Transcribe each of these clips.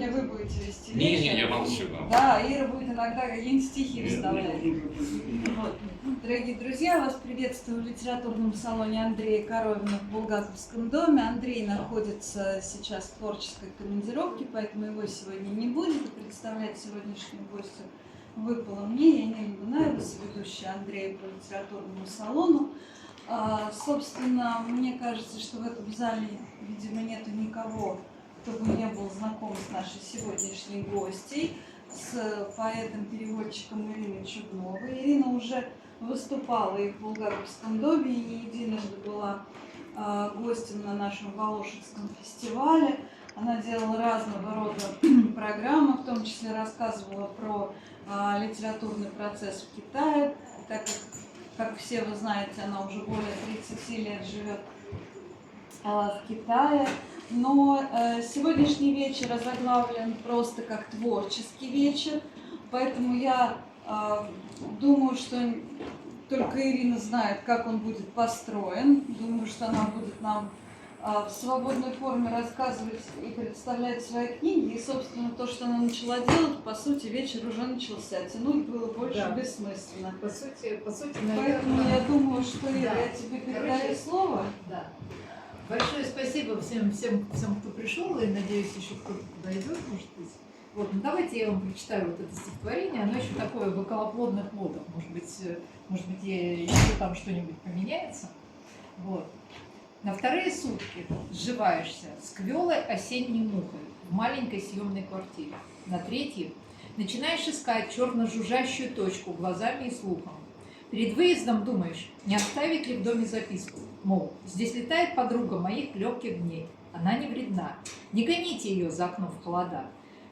сегодня вы будете вести Не, вечер. я молчу. Да, Ира будет иногда какие-нибудь стихи вставлять. Вот. Дорогие друзья, вас приветствую в литературном салоне Андрея Коровина в Булгаковском доме. Андрей находится сейчас в творческой командировке, поэтому его сегодня не будет. И представлять сегодняшнюю гостью выпало мне. Я Нина Бунаева, ведущая Андрея по литературному салону. Собственно, мне кажется, что в этом зале, видимо, нету никого, кто бы не был знаком с нашей сегодняшней гостьей, с поэтом-переводчиком Ириной Чудновой. Ирина уже выступала и в Булгаковском доме, и не единожды была гостем на нашем Волошинском фестивале. Она делала разного рода программы, в том числе рассказывала про литературный процесс в Китае, так как все вы знаете, она уже более 30 лет живет в Китае. Но сегодняшний вечер озаглавлен просто как творческий вечер, поэтому я думаю, что только Ирина знает, как он будет построен. Думаю, что она будет нам в свободной форме рассказывать и представлять свои книги. И, собственно, то, что она начала делать, по сути, вечер уже начался. Тянуть было больше бессмысленно. По сути, поэтому наверное, я думаю, что, Ира, я тебе передаю слово. Да. Большое спасибо всем, кто пришел, и надеюсь, еще кто-то подойдет, может быть. Вот, ну давайте я вам прочитаю вот это стихотворение. Оно еще такое в околоплодных водах. Может быть, еще там что-нибудь поменяется. Вот. На вторые сутки сживаешься с квелой осенней мухой в маленькой съемной квартире. На третьих начинаешь искать черно-жужжащую точку глазами и слухом. Перед выездом думаешь, не оставить ли в доме записку. Мол, здесь летает подруга моих легких дней. Она не вредна. Не гоните ее за окном в холода.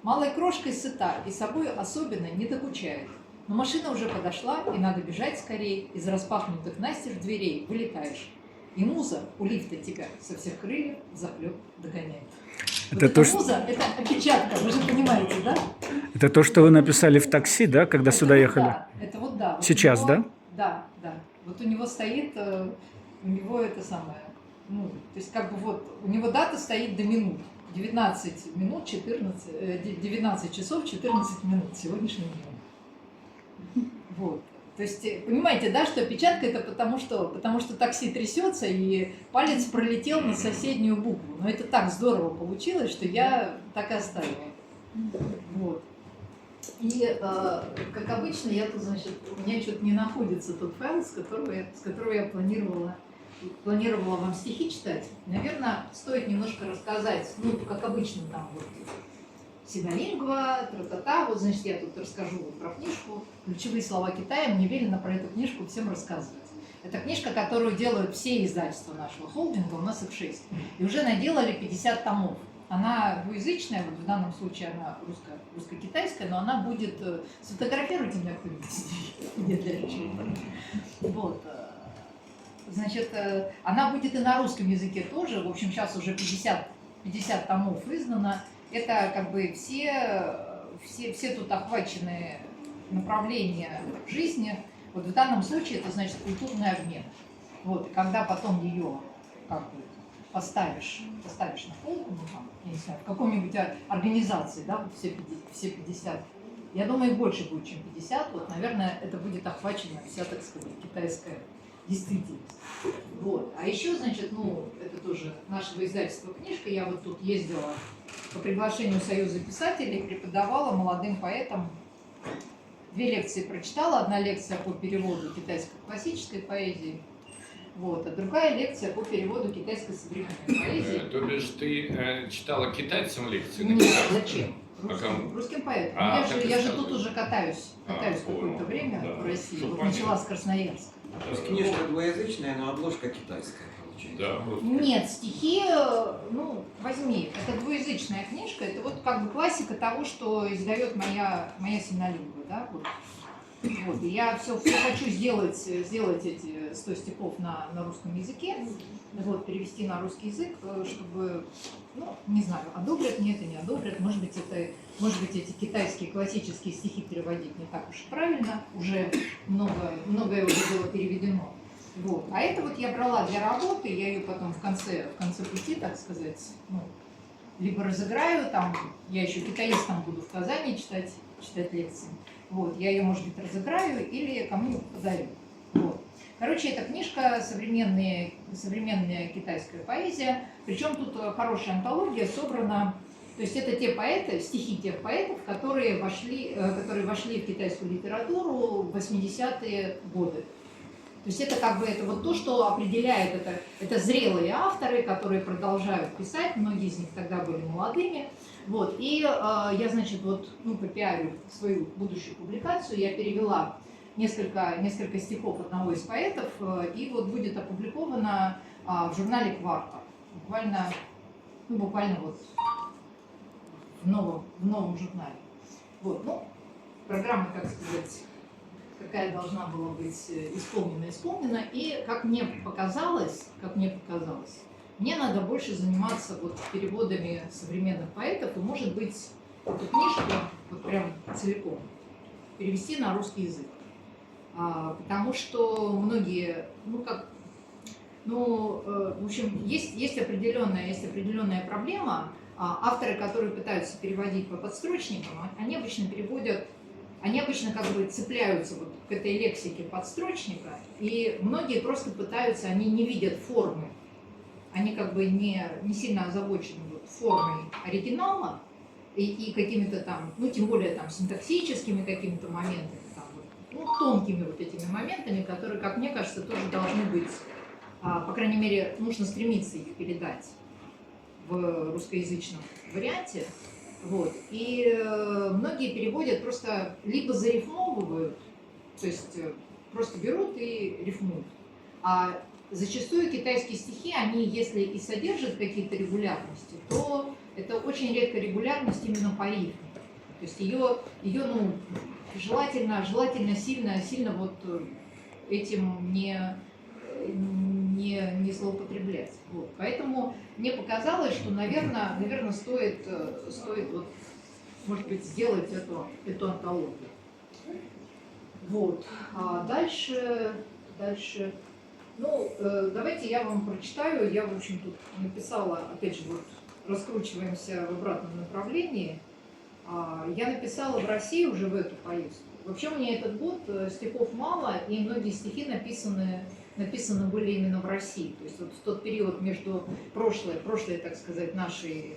Малой крошкой сыта и собой особенно не докучает. Но машина уже подошла, и надо бежать скорее. Из распахнутых настежь дверей вылетаешь. И муза у лифта тебя со всех крыльев захлеб догоняет. Это вот то, эта муза, это опечатка, вы же понимаете, да? Это то, что вы написали в такси, да, когда это сюда вот ехали? Да, это вот да. Вот сейчас, него, да? Да, да. Вот у него стоит, у него это самое, ну, то есть как бы вот, у него дата стоит до минут. 19 минут 19 часов 14 минут сегодняшний день. Вот. То есть, понимаете, да, что опечатка это потому что такси трясется, и палец пролетел на соседнюю букву. Но это так здорово получилось, что я так и оставила. Вот. И, как обычно, я тут, значит, у меня что-то не находится тот файл, с которого я планировала вам стихи читать. Наверное, стоит немножко рассказать, ну, как обычно, там вот синолингва, тра-та-та. Вот, значит, я тут расскажу вот про книжку «Ключевые слова Китая». Мне велено про эту книжку всем рассказывать. Это книжка, которую делают все издательства нашего холдинга, у нас их 6. И уже наделали 50 томов. Она двуязычная, вот в данном случае она русско-китайская, но она будет... Сфотографируйте меня кто-нибудь. Вот. Значит, она будет и на русском языке тоже. В общем, сейчас уже 50 томов издано. Это как бы все тут охваченные направления жизни. Вот в данном случае это значит культурный обмен. Вот, и когда потом ее как бы поставишь на полку, ну, там, я не знаю, в какой-нибудь организации, да, вот все 50, я думаю, больше будет, чем 50, вот, наверное, это будет охвачена вся, так сказать, китайская действительность. Вот. А еще, значит, ну, это тоже нашего издательства книжка, я вот тут ездила по приглашению Союза писателей, преподавала молодым поэтам. 2 лекции прочитала, одна лекция по переводу китайской классической поэзии, вот, а другая лекция по переводу китайской современной поэзии. То бишь ты читала китайцам лекции? Нет, зачем? Русским, русским поэтам. Я же тут уже катаюсь какое-то время в России. Вот начала с Красноярска. То есть книжка двуязычная, но обложка китайская получается. Да, Нет, стихи, ну, возьми, это двуязычная книжка, это вот как бы классика того, что издает моя синолингва, да, вот. Вот, и я все хочу сделать эти 100 стихов на русском языке, вот, перевести на русский язык, чтобы, ну, не знаю, одобрят мне это, не одобрят, может быть, эти китайские классические стихи переводить не так уж и правильно, уже многое уже было переведено. Вот. А это вот я брала для работы, я ее потом в конце пути, так сказать, ну, либо разыграю, там, я еще китаистам буду в Казани читать лекции. Вот, я ее, может быть, разыграю или кому-нибудь подарю. Вот. Короче, эта книжка современная китайская поэзия, причем тут хорошая антология собрана. То есть это те поэты, стихи тех поэтов, которые вошли в китайскую литературу в 80-е годы. То есть это как бы это вот то, что определяет это зрелые авторы, которые продолжают писать, многие из них тогда были молодыми. Вот. И я, значит, вот, попиарю свою будущую публикацию, я перевела несколько стихов одного из поэтов, и вот будет опубликовано в журнале «Квартал». Буквально вот в новом журнале. Вот, программа, как сказать, какая должна была быть исполнена. И как мне показалось, мне надо больше заниматься вот переводами современных поэтов, и, может быть, эту книжку вот прям целиком перевести на русский язык. Потому что многие, в общем, есть определенная проблема. Авторы, которые пытаются переводить по подстрочникам, они обычно как бы цепляются вот к этой лексике подстрочника, и многие просто пытаются, они не видят формы, они как бы не сильно озабочены вот формой оригинала и какими-то там, тем более там синтаксическими какими-то моментами, там, тонкими вот этими моментами, которые, как мне кажется, тоже должны быть, по крайней мере, нужно стремиться их передать в русскоязычном варианте. Вот. И многие переводят просто либо зарифмовывают, то есть просто берут и рифмуют. А зачастую китайские стихи, они, если и содержат какие-то регулярности, то это очень редко регулярность именно по рифме. То есть ее желательно сильно вот этим не злоупотреблять. Вот. Поэтому мне показалось, что, наверное, стоит вот, может быть, сделать эту антологию. Вот. А дальше, давайте я вам прочитаю. Я, в общем, тут написала, опять же, вот раскручиваемся в обратном направлении. Я написала в России уже в эту поездку. Вообще у меня этот год стихов мало, и многие стихи написаны были именно в России. То есть вот в тот период между прошлой, так сказать, нашей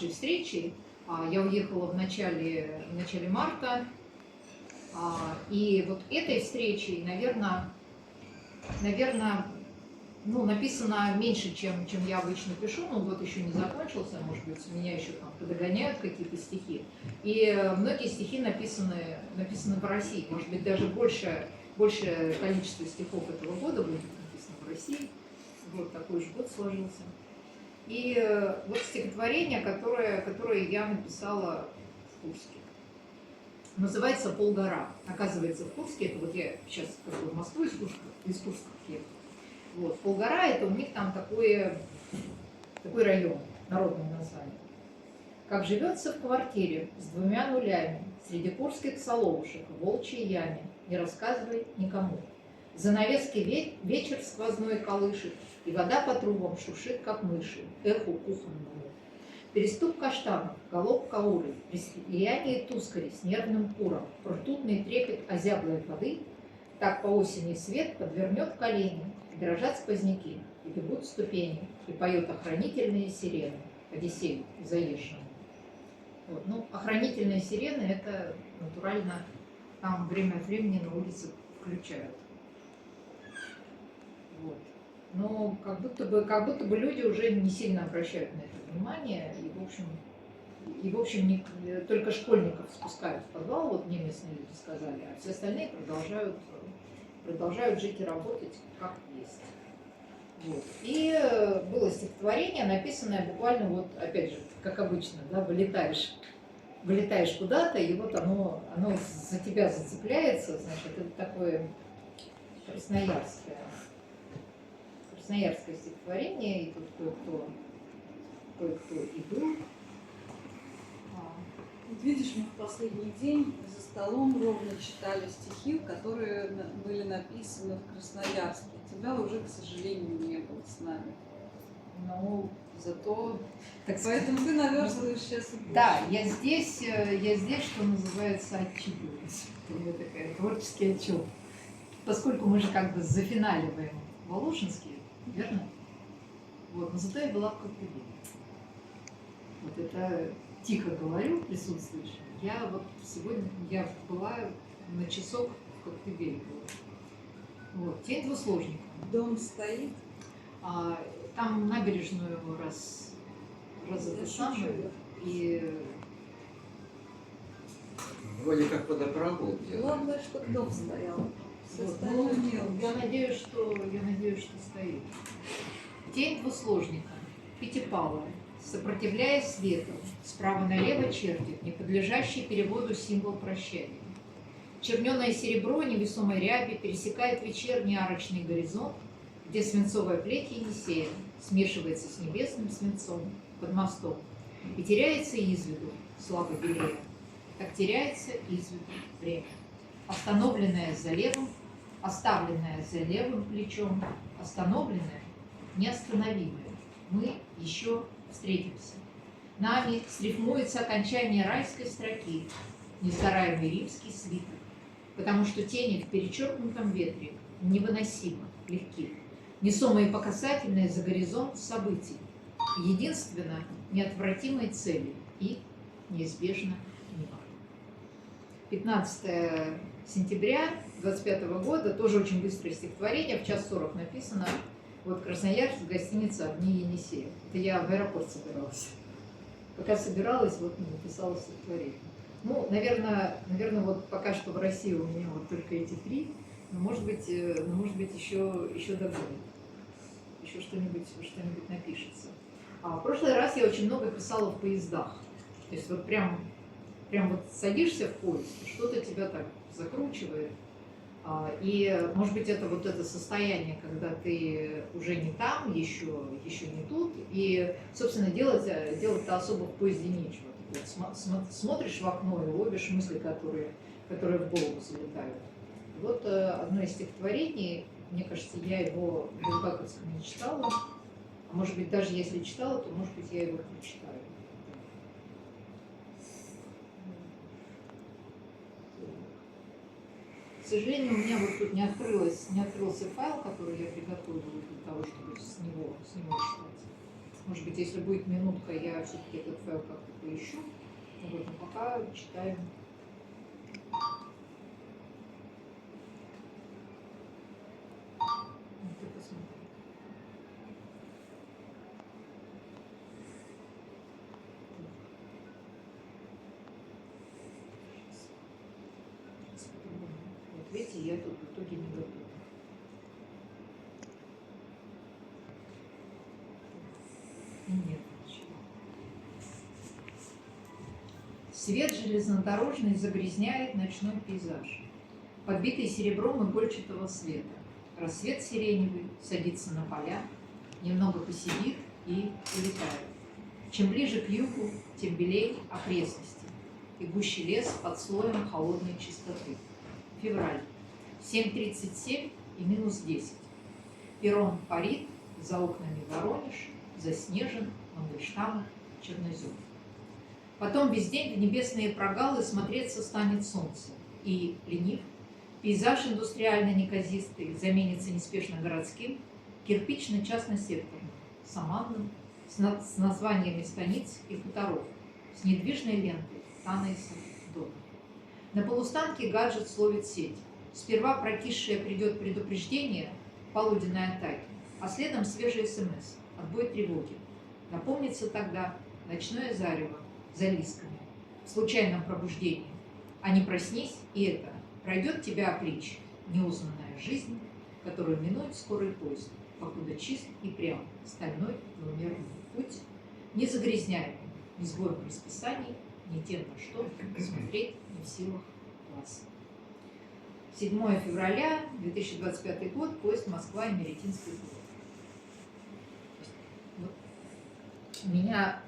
встречей, я уехала в начале марта, и вот этой встречей, наверное, написано меньше, чем я обычно пишу, но год еще не закончился, может быть, меня еще там подогоняют какие-то стихи. И многие стихи написаны в России, может быть, даже большее количество стихов этого года будет написано в России. Вот такой же год сложился. И вот стихотворение, которое я написала в Курске. Называется «Полгора». Оказывается, в Курске, это вот я сейчас в Москву из Курска приехала. Вот, Полгора — это у них там такой район, народное название. Как живется в квартире с 2 нулями, среди курских соловушек, в волчьей яме, не рассказывай никому. Занавески вечер сквозной колышет, и вода по трубам шуршит, как мыши, эху кухонному. Переступ каштанов, голуб кауры, слияние тускари с нервным куром, ртутный трепет озяблой воды, так по осени свет подвернет колени, дрожат сквозняки, и бегут ступени, и поют охранительные сирены, Одиссею заезженному. Вот. Охранительные сирены — это натурально там время от времени на улице включают. Вот. Но как будто бы люди уже не сильно обращают на это внимание, и в общем только школьников спускают в подвал, вот мне местные люди сказали, а все остальные продолжают жить и работать как есть. Вот. И было стихотворение, написанное буквально вот, опять же, как обычно, да, вылетаешь куда-то, и вот оно за тебя зацепляется, значит, это такое красноярское стихотворение, и тут кое-кто и был. Вот видишь, мы в последний день за столом ровно читали стихи, которые были написаны в Красноярске. Тебя уже, к сожалению, не было с нами. Зато, так сказать, Поэтому ты наверстываешь сейчас. да, я здесь, что называется, отчитываюсь. У меня такая творческий отчет. Поскольку мы же как бы зафиналиваем Волошинский, верно? Вот, но зато я была в Коктебеле. Вот это тихо говорю присутствующим. Я вот сегодня была на часок в Коктебеле. Вот, тень двусложника. Дом стоит. Там набережную раз это самое, и Вроде как водопровод делают. Главное, чтобы дом стоял. Все вот, остальное мелочь. я надеюсь, что стоит. Тень двусложника, пятипалая, сопротивляясь свету, справа налево чертит, не подлежащий переводу символ прощания. Черненое серебро невесомой ряби пересекает вечерний арочный горизонт, где свинцовая плеть Енисея смешивается с небесным свинцом под мостом и теряется из виду, слабо белея, как теряется из виду время. Оставленное за левым плечом, остановленное, неостановимое. Мы еще встретимся. Нами срифмуется окончание райской строки, несгораемый римский свиток, потому что тени в перечеркнутом ветре невыносимо легки, несомые по касательной за горизонт событий, единственно неотвратимой цели и неизбежно мимо. 15 сентября 25 года, тоже очень быстрое стихотворение, в 1:40 написано. Вот Красноярск, гостиница «Огни Енисея». Это я в аэропорт собиралась. Пока собиралась, вот написала стихотворение. Ну, наверное, вот пока что в России у меня вот только эти 3, но может быть еще догонит. Еще что-нибудь напишется. А в прошлый раз я очень много писала в поездах. То есть вот прям вот садишься в поезд, что-то тебя так закручивает. И, может быть, это вот это состояние, когда ты уже не там, еще не тут, и, собственно, делать-то особо в поезде нечего. Ты вот смотришь в окно и ловишь мысли, которые в голову залетают. Вот одно из стихотворений, мне кажется, я его в Булгаковском не читала, а может быть, даже если читала, то, может быть, я его прочитаю. К сожалению, у меня вот тут не открылся файл, который я приготовила для того, чтобы с него читать. Может быть, если будет минутка, я все-таки этот файл как-то поищу. Вот, но пока читаем. Вот это посмотрим. Вот видите, я тут в итоге не готова. И нет ничего. Свет железнодорожный загрязняет ночной пейзаж, подбитый серебром игольчатого света. Рассвет сиреневый садится на поля, немного посидит и улетает. Чем ближе к югу, тем белее окрестности и гуще лес под слоем холодной чистоты. Февраль. 7:37 и -10. Перрон парит, за окнами Воронеж, заснежен, Мандельштамов, чернозем. Потом весь день в небесные прогалы смотреться станет солнце, и, ленив, пейзаж индустриально-неказистый заменится неспешно городским, кирпично-частно-секторным, саманным, с названиями станиц и хуторов, с недвижной лентой Танейса дома. На полустанке гаджет словит сеть. Сперва прокисшее придет предупреждение полуденной атаки, а следом свежий СМС, отбой тревоги. Напомнится тогда ночное зарево за лисками в случайном пробуждении. А не проснись, и это пройдет тебя опричь, неузнанная жизнь, которую минует скорый поезд, покуда чист и прям стальной двумерный путь, не загрязняемый ни сбоем расписаний, ни тем, на что смотреть не в силах глаз. 7 февраля 2025 год, поезд Москва и Меретинский город. У меня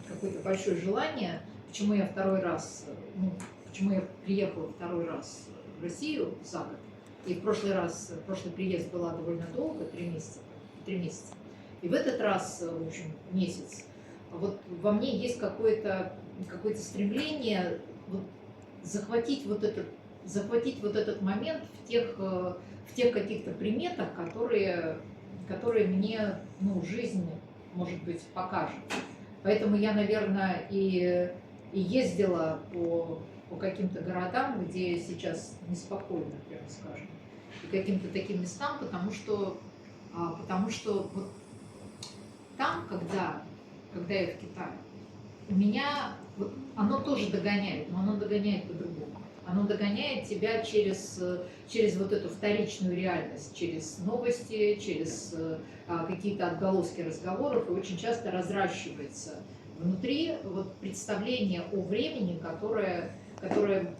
какое-то большое желание, почему я приехала второй раз в Россию за год. И прошлый приезд была довольно долго, 3 месяца. И в этот раз, в общем, месяц, вот во мне есть какое-то стремление вот захватить вот этот момент в тех каких-то приметах, которые мне, ну, жизнь, может быть, покажет. Поэтому я, наверное, и ездила по каким-то городам, где сейчас неспокойно, прямо скажем, и каким-то таким местам, потому что вот там, когда я в Китае, у меня вот оно тоже догоняет, но оно догоняет по-другому. Оно догоняет тебя через вот эту вторичную реальность, через новости, через какие-то отголоски разговоров, и очень часто разращивается внутри вот представление о времени, которое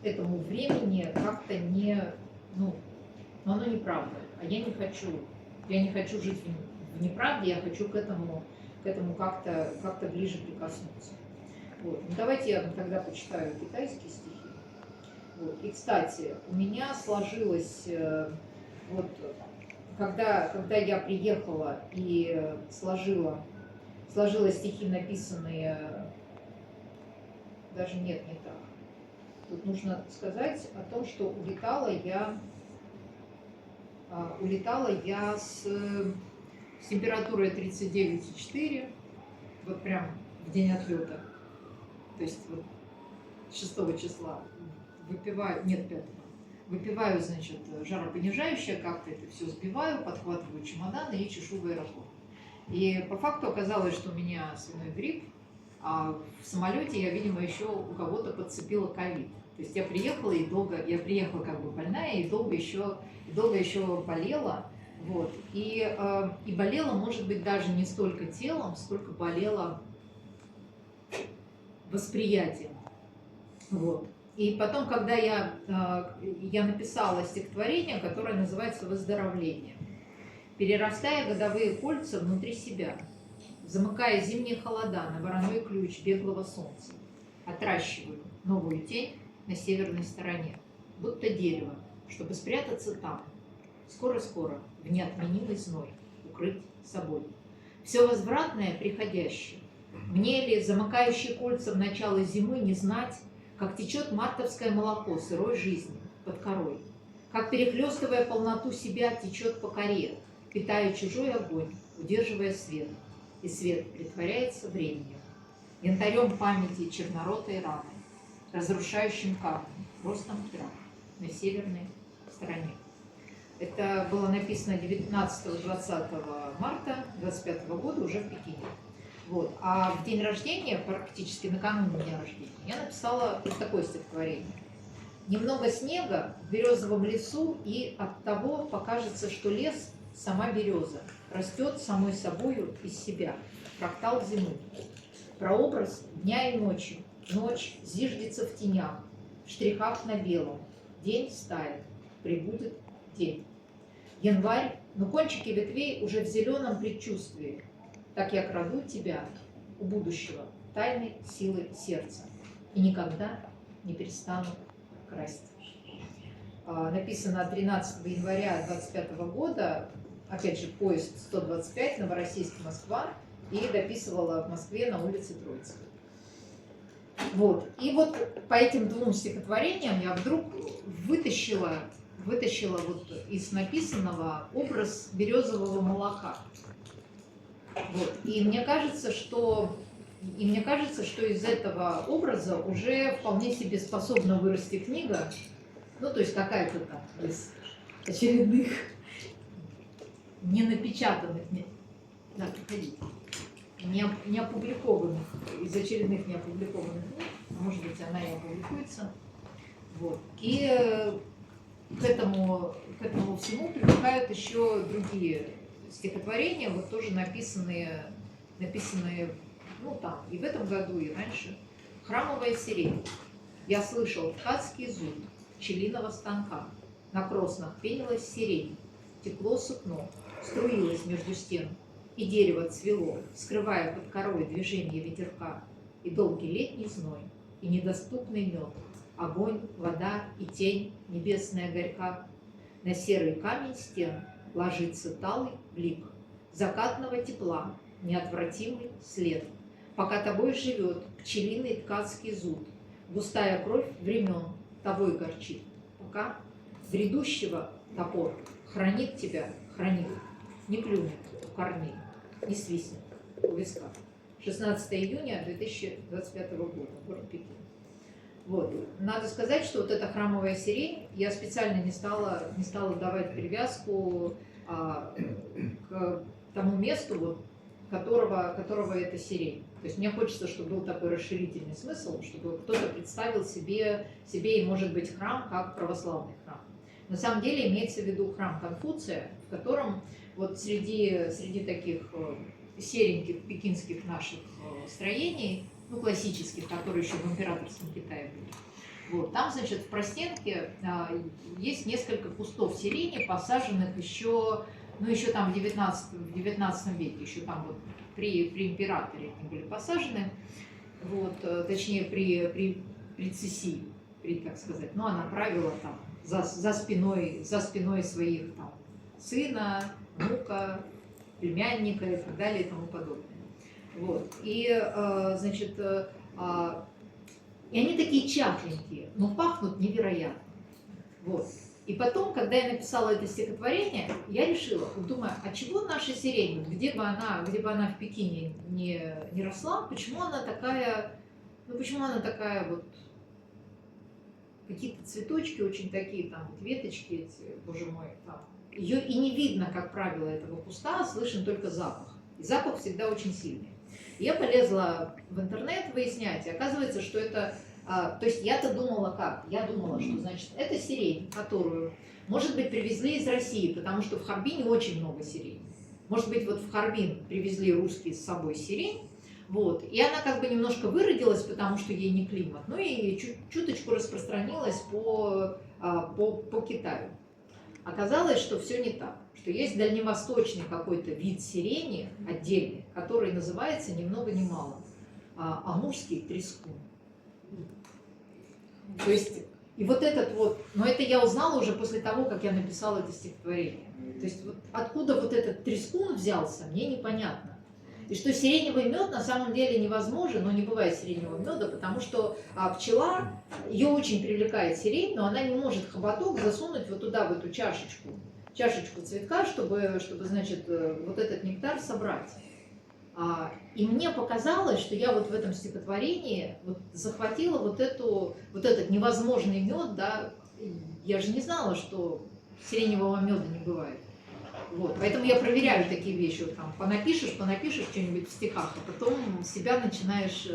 этому времени как-то не, ну, оно неправда. А я не хочу жить в неправде, я хочу к этому как-то ближе прикоснуться. Вот. Ну, давайте я тогда почитаю китайские стихи. Вот. И, кстати, у меня сложилось, вот, когда я приехала и сложила стихи, написанные, даже нет, не так. Тут нужно сказать о том, что улетала я с температурой 39,4, вот прям в день отлета. То есть вот 6 числа выпиваю, нет, 5, выпиваю, значит, жаропонижающее, как-то это все сбиваю, подхватываю чемоданы и чешу в аэропорт. И по факту оказалось, что у меня свиной грипп, а в самолете я, видимо, еще у кого-то подцепила ковид. То есть я приехала как бы больная и долго еще болела. Вот. И болела, может быть, даже не столько телом, сколько болела восприятием. Вот. И потом, когда я написала стихотворение, которое называется «Выздоровление», перерастая годовые кольца внутри себя, замыкая зимние холода на вороной ключ беглого солнца, отращиваю новую тень на северной стороне, будто дерево, чтобы спрятаться там, скоро-скоро, в неотменимый зной, укрыть собой. Все возвратное приходящее. Мне ли, замыкающие кольца в начало зимы, не знать, как течет мартовское молоко сырой жизни под корой, как, перехлестывая полноту себя, течет по коре, питая чужой огонь, удерживая свет, и свет притворяется временем, янтарем памяти черноротой раны, разрушающим камнем, ростом трав на северной стороне. Это было написано 19-20 марта 25 года уже в Пекине. Вот. А в день рождения, практически накануне дня рождения, я написала вот такое стихотворение. Немного снега в березовом лесу, и от того покажется, что лес, сама береза, растет самой собою из себя, фрактал зимы. Прообраз дня и ночи. Ночь зиждется в тенях, в штрихах на белом. День стает, прибудет день. Январь, но кончики ветвей уже в зеленом предчувствии. Так я краду тебя у будущего тайной силы сердца и никогда не перестану красть. Написано 13 января 25 года, опять же, поезд 125, Новороссийск, Москва, и дописывала в Москве на улице Троицкой. Вот. И вот по этим двум стихотворениям я вдруг вытащила вот из написанного образ березового молока. Вот. И мне кажется, что из этого образа уже вполне себе способна вырасти книга, ну, то есть какая-то там из очередных не напечатанных, да, приходите, не опубликованных, из очередных не опубликованных книг, может быть, она и опубликуется. Вот. И к этому всему привлекают еще другие стихотворения, вот тоже написанные, ну, там, и в этом году, и раньше. «Храмовая сирень. Я слышал ткацкий зуд пчелиного станка. На кроснах пенилась сирень, текло сукно, струилось между стен, и дерево цвело, скрывая под корой движение ветерка, и долгий летний зной, и недоступный мед, огонь, вода и тень небесная горька. На серый камень стен ложится талый блик, закатного тепла, неотвратимый след. Пока тобой живет пчелиный ткацкий зуд, густая кровь времен тобой горчит. Пока грядущего топор хранит тебя, хранит, не плюнет у корней, не свистнет у виска. 16 июня 2025 года, город Пекин. Вот. Надо сказать, что вот эта храмовая сирень, я специально не стала давать привязку к тому месту, вот, которого это сирень. То есть мне хочется, чтобы был такой расширительный смысл, чтобы кто-то представил себе и, может быть, храм как православный храм. На самом деле имеется в виду храм Конфуция, в котором вот среди таких сереньких пекинских наших строений, ну, классических, которые еще в императорском Китае были. Вот. Там, значит, в простенке есть несколько кустов сирени, посаженных еще там в 19 веке, еще там вот при императоре они были посажены, вот, точнее при Цыси, так сказать. Ну, она правила там за спиной своих там сына, внука, племянника и так далее и тому подобное. Вот. И, значит, и они такие чахленькие, но пахнут невероятно. Вот. И потом, когда я написала это стихотворение, я решила, думаю, а чего наша сирень, где бы она в Пекине не росла, почему она такая вот, какие-то цветочки очень такие, там, вот веточки эти, боже мой, там. Ее и не видно, как правило, этого куста, слышен только запах. И запах всегда очень сильный. И я полезла в интернет выяснять, и оказывается, что это... то есть я-то думала как? Я думала, что, значит, это сирень, которую, может быть, привезли из России, потому что в Харбине очень много сирени. Может быть, вот в Харбин привезли русские с собой сирень, вот, и она как бы немножко выродилась, потому что ей не климат, ну и чуточку распространилась по Китаю. Оказалось, что все не так, что есть дальневосточный какой-то вид сирени отдельный, который называется ни много ни мало амурский трескун. То есть, и вот этот вот, но это я узнала уже после того, как я написала это стихотворение. То есть вот откуда вот этот трескун взялся, мне непонятно. И что сиреневый мед на самом деле невозможен, но не бывает сиреневого меда, потому что пчела, ее очень привлекает сирень, но она не может хоботок засунуть вот туда, в эту чашечку цветка, чтобы значит, вот этот нектар собрать. И мне показалось, что я вот в этом стихотворении вот захватила вот этот невозможный мед, да, я же не знала, что сиреневого меда не бывает. Вот. Поэтому я проверяю такие вещи, вот там понапишешь что-нибудь в стихах, а потом себя начинаешь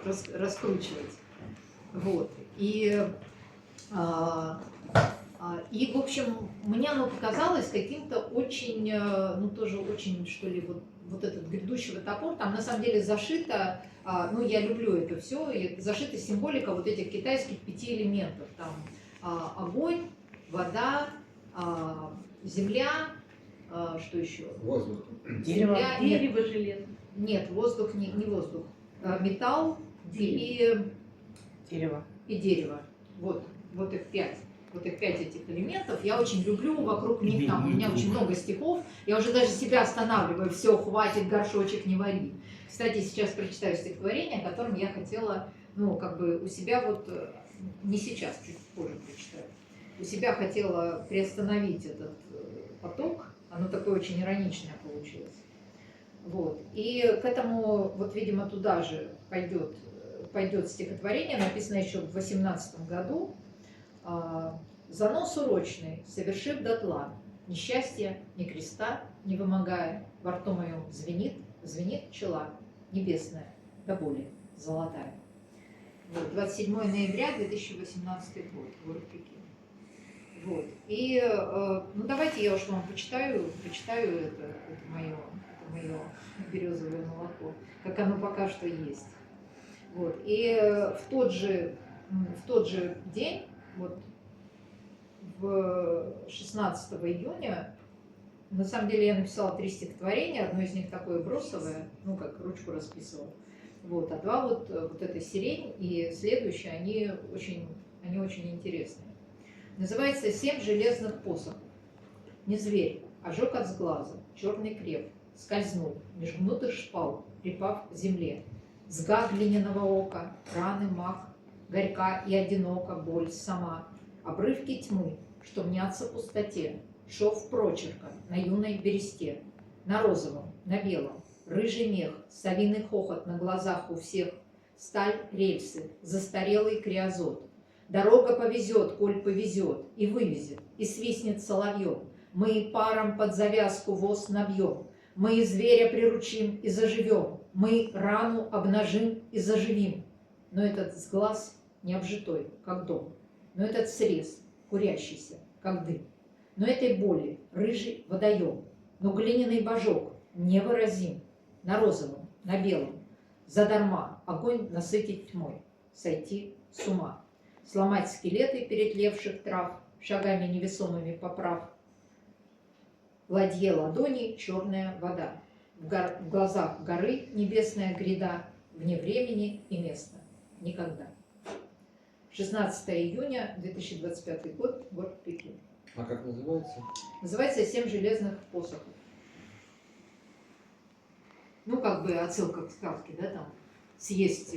раскручивать. Вот. И, в общем, мне оно показалось каким-то очень, ну тоже очень, что ли, вот этот грядущий топор, там на самом деле зашито, ну я люблю это все, зашита символика вот этих китайских 5 элементов, там огонь, вода, земля, что еще? Воздух. Дерево, железо. Нет, воздух не воздух. Металл и дерево. Вот их 5. Вот их 5 этих элементов. Я очень люблю, вокруг них там у меня очень много стихов. Я уже даже себя останавливаю. Все, хватит, горшочек не вари. Кстати, сейчас прочитаю стихотворение, которым я хотела, ну, как бы у себя вот, не сейчас, чуть позже прочитаю. У себя хотела приостановить этот поток, оно такое очень ироничное получилось. Вот. И к этому, вот, видимо, туда же пойдет стихотворение, написанное еще в 18 году. «Занос урочный, совершив дотла, ни счастья, ни креста не вымогая, во рту моем звенит пчела небесная, до боли золотая». Вот. 27 ноября 2018 год, город Пекин. Вот. И, ну, давайте я уж вам почитаю это мое березовое молоко, как оно пока что есть. Вот. И в тот же день, вот, в 16 июня, на самом деле я написала 3 стихотворения, одно из них такое бросовое, ну, как ручку расписывала, вот, а 2 вот эта сирень и следующие, они очень интересные. Называется «7 железных посохов». Не зверь, ожог от сглаза, черный креп, скользнул меж гнутых шпал, припав к земле. Сга глиняного ока, раны мах, горька и одинока боль сама, обрывки тьмы, что мнятся в пустоте, шов прочерка на юной бересте, на розовом, на белом, рыжий мех, совиный хохот на глазах у всех, сталь, рельсы, застарелый криозот. Дорога повезет, коль повезет, и вывезет, и свистнет соловьем. Мы паром под завязку воз набьем, мы зверя приручим и заживем, мы рану обнажим и заживим. Но этот сглаз не обжитой, как дом, но этот срез, курящийся, как дым. Но этой боли рыжий водоем, но глиняный божок невыразим. На розовом, на белом, задарма огонь насытить тьмой, сойти с ума. Сломать скелеты перетлевших трав, шагами невесомыми поправ. В ладье ладони черная вода, в глазах горы небесная гряда, вне времени и места никогда. 16 июня 2025 год, город Пекин. А как называется? Называется «Семь железных посохов». Ну, как бы отсылка к сказке, да, там, съесть,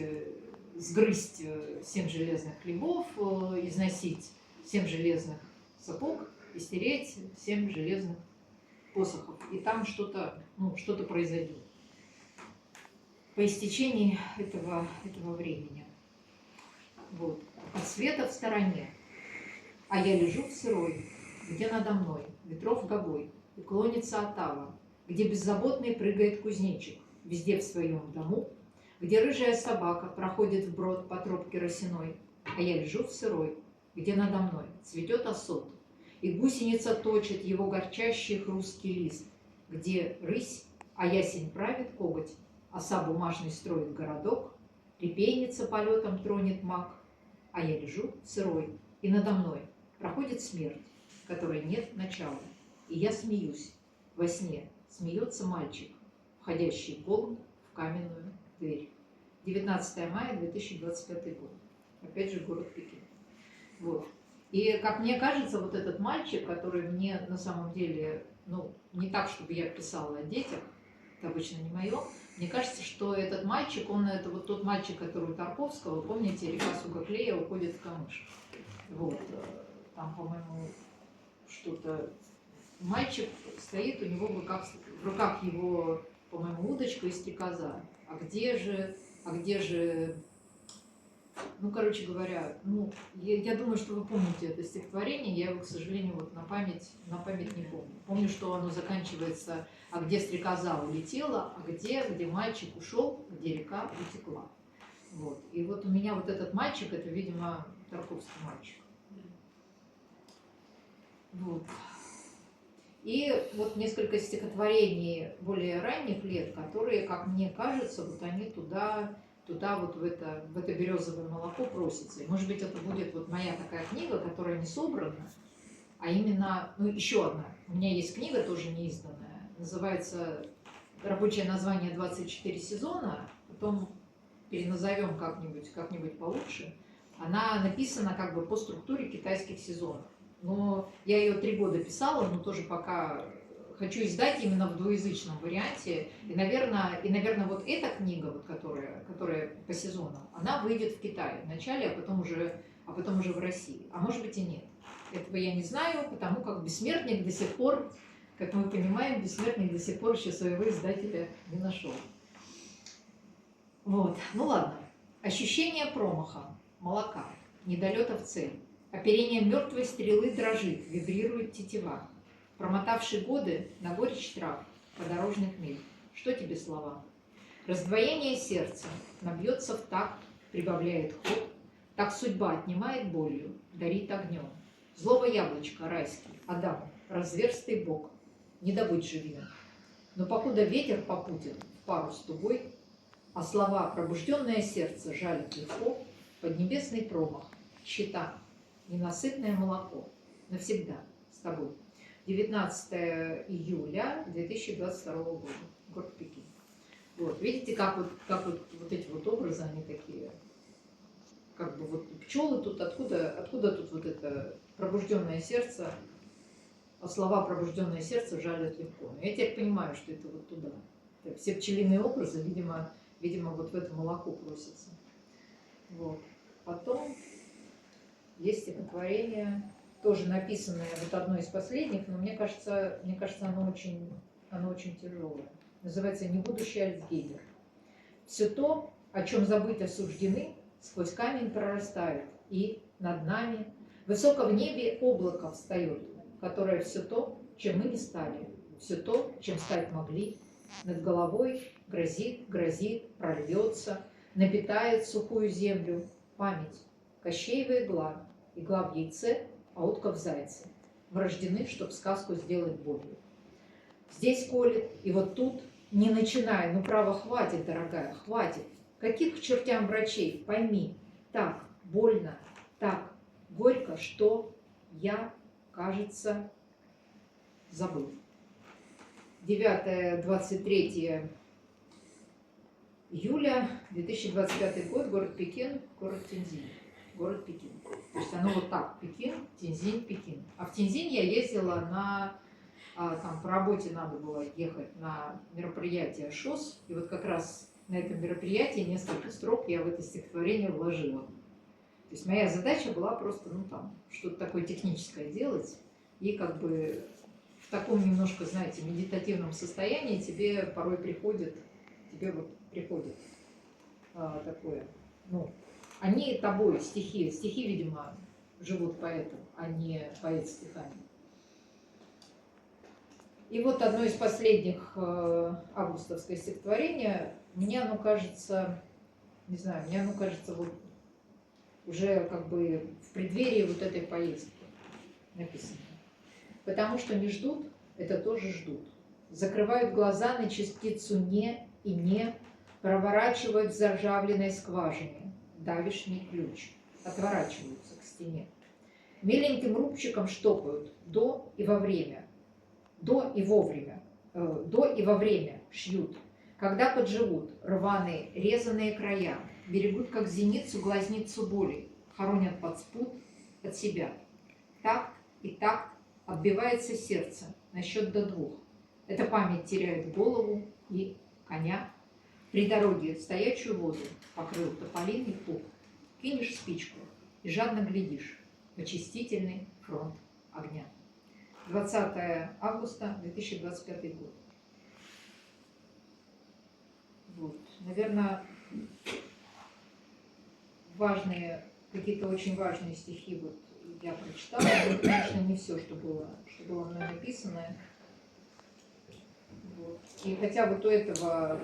сгрызть 7 железных хлебов, износить 7 железных сапог и стереть 7 железных посохов. И там что-то, ну, что-то произойдет по истечении этого времени. Вот. От света в стороне, а я лежу в сырой, где надо мной ветров гобой, и клонится отава, где беззаботный прыгает кузнечик, везде в своем дому, где рыжая собака проходит вброд по тропке росяной, а я лежу в сырой, где надо мной цветет осот, и гусеница точит его горчащий хрусткий лист, где рысь, а ясень правит коготь, оса бумажный строит городок, репейница полетом тронет мак, а я лежу сырой, и надо мной проходит смерть, которой нет начала, и я смеюсь. Во сне смеется мальчик, входящий голым в каменную дверь. 19 мая 2025 год. Опять же, город Пекин. Вот. И, как мне кажется, вот этот мальчик, который мне на самом деле, ну, не так, чтобы я писала о детях, это обычно не мое, мне кажется, что этот мальчик, он это вот тот мальчик, который у Тарковского, помните, река Сугаклея уходит в Камыш. Вот. Там, по-моему, что-то... Мальчик стоит, у него в руках его, по-моему, удочка и стрекоза. А где же, ну, короче говоря, ну, я думаю, что вы помните это стихотворение, я его, к сожалению, вот на память не помню. Помню, что оно заканчивается, а где стрекоза улетела, а где мальчик ушел, где река утекла. Вот. И вот у меня вот этот мальчик, это, видимо, Тарковский мальчик. Вот. И вот несколько стихотворений более ранних лет, которые, как мне кажется, вот они туда вот в это березовое молоко просятся. И, может быть, это будет вот моя такая книга, которая не собрана, а именно, ну, еще одна. У меня есть книга, тоже неизданная, называется, рабочее название «24 сезона», потом переназовем как-нибудь получше. Она написана как бы по структуре китайских сезонов. Но я ее 3 года писала, но тоже пока хочу издать именно в двуязычном варианте. И, наверное, вот эта книга, вот, которая по сезонам, она выйдет в Китае вначале, а потом уже в России. А может быть и нет. Этого я не знаю, потому как Бессмертник до сих пор, как мы понимаем, Бессмертник до сих пор еще своего издателя не нашел. Вот, ну ладно. Ощущение промаха, молока, недолета в цель. Оперение мертвой стрелы дрожит, вибрирует тетива. Промотавший годы на горечь трав, подорожных миль. Что тебе слова? Раздвоение сердца набьется в такт, прибавляет ход. Так судьба отнимает болью, дарит огнем. Злого яблочко райский, Адаму, разверстый бок, не добыть живьем. Но покуда ветер попутен в пару с тугой, а слова пробужденное сердце жалит легко, поднебесный промах, щита, ненасытное молоко, навсегда с тобой. 19 июля 2022 года, город Пекин. Вот, видите, как вот эти вот образы, они такие, как бы вот пчелы тут, откуда тут вот это пробужденное сердце а слова «пробужденное сердце жалят легко». Но я теперь понимаю, что это вот туда. Это все пчелиные образы, видимо, вот в это молоко просятся. Вот. Потом есть стихотворение, тоже написанное, вот одно из последних, но мне кажется, оно очень тяжелое. Называется «Не будущий Альцгеймер». Все то, о чем забыть осуждены, сквозь камень прорастает, и над нами высоко в небе облако встает, которое все то, чем мы не стали, все то, чем стать могли, над головой грозит, прорвется, напитает сухую землю память, Кощеева игла в яйце, а утка в зайце. Мы рождены, чтоб сказку сделать болью. Здесь колет, и вот тут, не начинай, ну право, хватит, дорогая, хватит. Каких к чертям врачей, пойми, так больно, так горько, что я, кажется, забыл. 9-23 июля 2025 год, город Пекин, город Тяньзинь. Город Пекин. То есть оно вот так, Пекин, Тяньзинь, Пекин. А в Тяньзинь я ездила там по работе надо было ехать на мероприятие ШОС, и вот как раз на этом мероприятии несколько строк я в это стихотворение вложила. То есть моя задача была просто, что-то такое техническое делать, и как бы в таком немножко, знаете, медитативном состоянии тебе порой приходит такое, они тобой, стихи, видимо, живут поэтом, а не поэт стихами. И вот одно из последних августовское стихотворение, мне оно кажется вот уже как бы в преддверии вот этой поездки написано. Потому что не ждут, это тоже ждут. Закрывают глаза на частицу «не» и «не», проворачивают в заржавленной скважине давишний ключ, отворачиваются к стене. Меленьким рубчиком штопают до и во время, до и во время шьют, когда подживут рваные резаные края, берегут, как зеницу, глазницу боли, хоронят под спут от себя. Так и так отбивается сердце на счет до 2. Эта память теряет голову и коня. При дороге стоячую воду покрыл тополиный пух. Кинешь спичку и жадно глядишь в очистительный фронт огня. 20 августа 2025 год. Вот. Наверное, какие-то очень важные стихи вот я прочитала. Но, конечно, не все, что было мной написано. Вот. И хотя вот у этого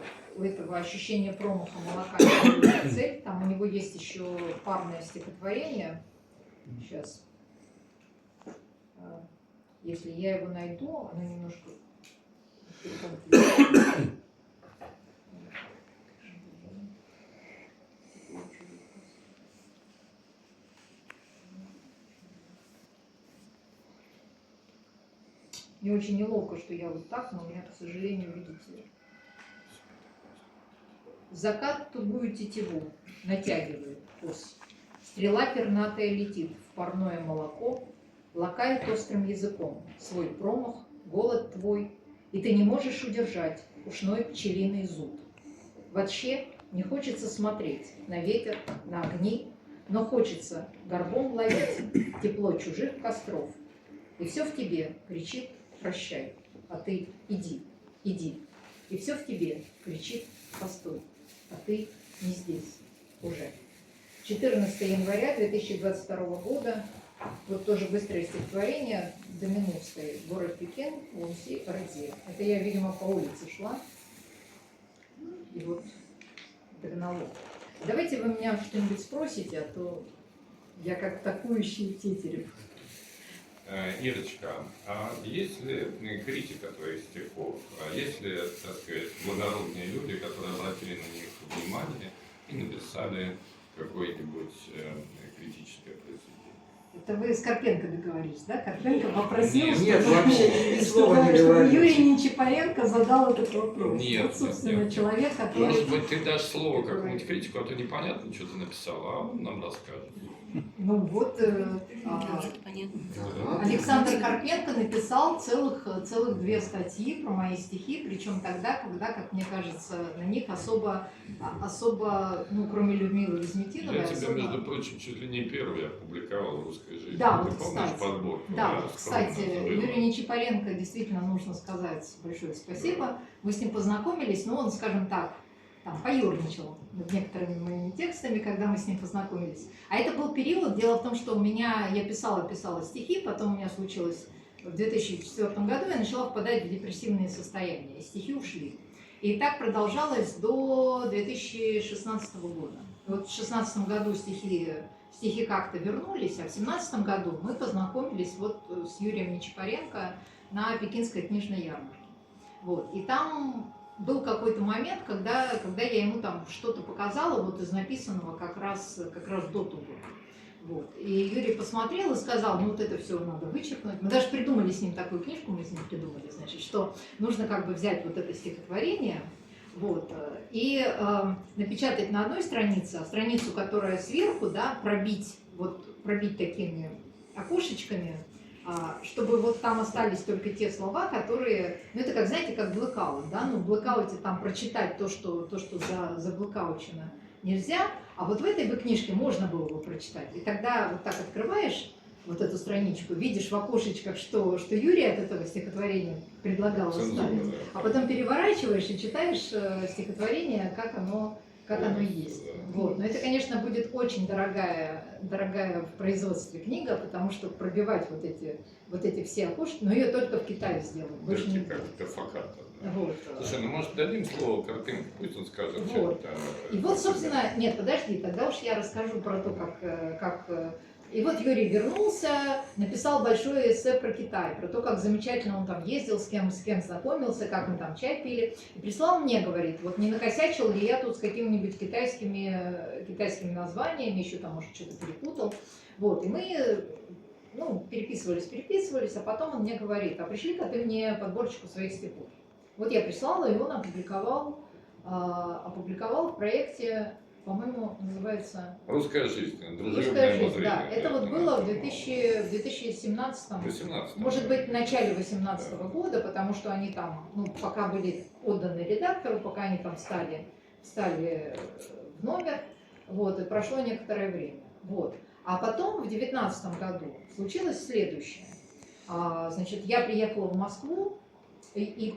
ощущения промаха молока не цель, там у него есть еще парное стихотворение. Сейчас. Если я его найду, оно немножко... Мне очень неловко, что я вот так, но у меня, к сожалению, видите... Закат тугую тетиву натягивает ос. Стрела пернатая летит в парное молоко, лакает острым языком свой промах, голод твой, и ты не можешь удержать ушной пчелиный зуд. Вообще не хочется смотреть на ветер, на огни, но хочется горбом ловить тепло чужих костров. И все в тебе кричит «прощай», а ты иди, иди. И все в тебе кричит «постой», а ты не здесь уже. 14 января 2022 года, вот тоже быстрое стихотворение, до минут стоит, город Пекин, Лунси, Родзе. Это я, видимо, по улице шла, и вот догнала. Давайте вы меня что-нибудь спросите, а то я как атакующий тетерев. Ирочка, а есть ли критика твоих стихов? А есть ли, так сказать, благородные люди, которые обратили на них внимание и написали какое-нибудь критическое произведение? Это вы с Карпенко договорились, да? Карпенко попросил, Нет, вообще ни слова не чтобы говорили. Юрий Нечипаренко задал этот вопрос. Нет, вот, собственно, нет. человек, который... Может быть, ты дашь слово какому-нибудь критику, а то непонятно, что ты написал, а он нам расскажет. Ну вот Да. Александр Карпенко написал целых 2 статьи про мои стихи, причем тогда, когда, как мне кажется, на них особо, ну, кроме Людмилы Визметиновой, Я тебя, особо... между прочим, чуть ли не первый опубликовал в «Русской жизни». Да, Ты вот, помнишь кстати. подборку? Да, вот, скромно кстати, это было. Юрию Нечипаренко действительно нужно сказать большое спасибо. Мы с ним познакомились, но он, скажем так, там, поюрничал над некоторыми моими текстами, когда мы с ним познакомились. А это был период, дело в том, что я писала стихи, потом у меня случилось в 2004 году, я начала впадать в депрессивные состояния, и стихи ушли. И так продолжалось до 2016 года. Вот в 2016 году стихи как-то вернулись, а в 2017 году мы познакомились вот с Юрием Нечипаренко на Пекинской книжной ярмарке. Вот. И там был какой-то момент, когда я ему там что-то показала вот из написанного как раз до того. Вот. И Юрий посмотрел и сказал, ну вот это все надо вычеркнуть. Мы даже придумали с ним такую книжку, значит, что нужно как бы взять вот это стихотворение, вот, и напечатать на одной странице, а страницу, которая сверху, да, пробить такими окошечками, чтобы вот там остались только те слова, которые, ну это как, знаете, как блэкаут, да, ну в блэкауте там прочитать то, что заблэкаучено нельзя, а вот в этой бы книжке можно было бы прочитать. И тогда вот так открываешь вот эту страничку, видишь в окошечках, что Юрий от этого стихотворения предлагал оставить, а потом переворачиваешь и читаешь стихотворение, как оно есть. Вот. Но это, конечно, будет очень дорогая в производстве книга, потому что пробивать вот эти все окошки, но ее только в Китае сделают, больше не как Кафаката. Да. Вот. Слушай, ну может дадим слово Карпенко, пусть он скажет, Вот. что там. И вот, собственно, нет, подожди, тогда уж я расскажу про то, как... И вот Юрий вернулся, написал большое эссе про Китай, про то, как замечательно он там ездил, с кем знакомился, как мы там чай пили. И прислал мне, говорит, вот не накосячил ли я тут с какими-нибудь китайскими названиями, еще там, может, что-то перепутал. Вот, и мы, ну, переписывались, а потом он мне говорит, а пришли-ка ты мне подборочку своих стихов. Вот я прислала, и он опубликовал в проекте, по-моему, называется «Русская жизнь», «Русская жизнь», обозрение. да. Это вот было в 2017, может быть, в начале 2018 года, потому что они там, ну, пока были отданы редактору, пока они там встали в номер, вот, и прошло некоторое время. Вот. А потом, в 2019 году, случилось следующее. Значит, я приехала в Москву, и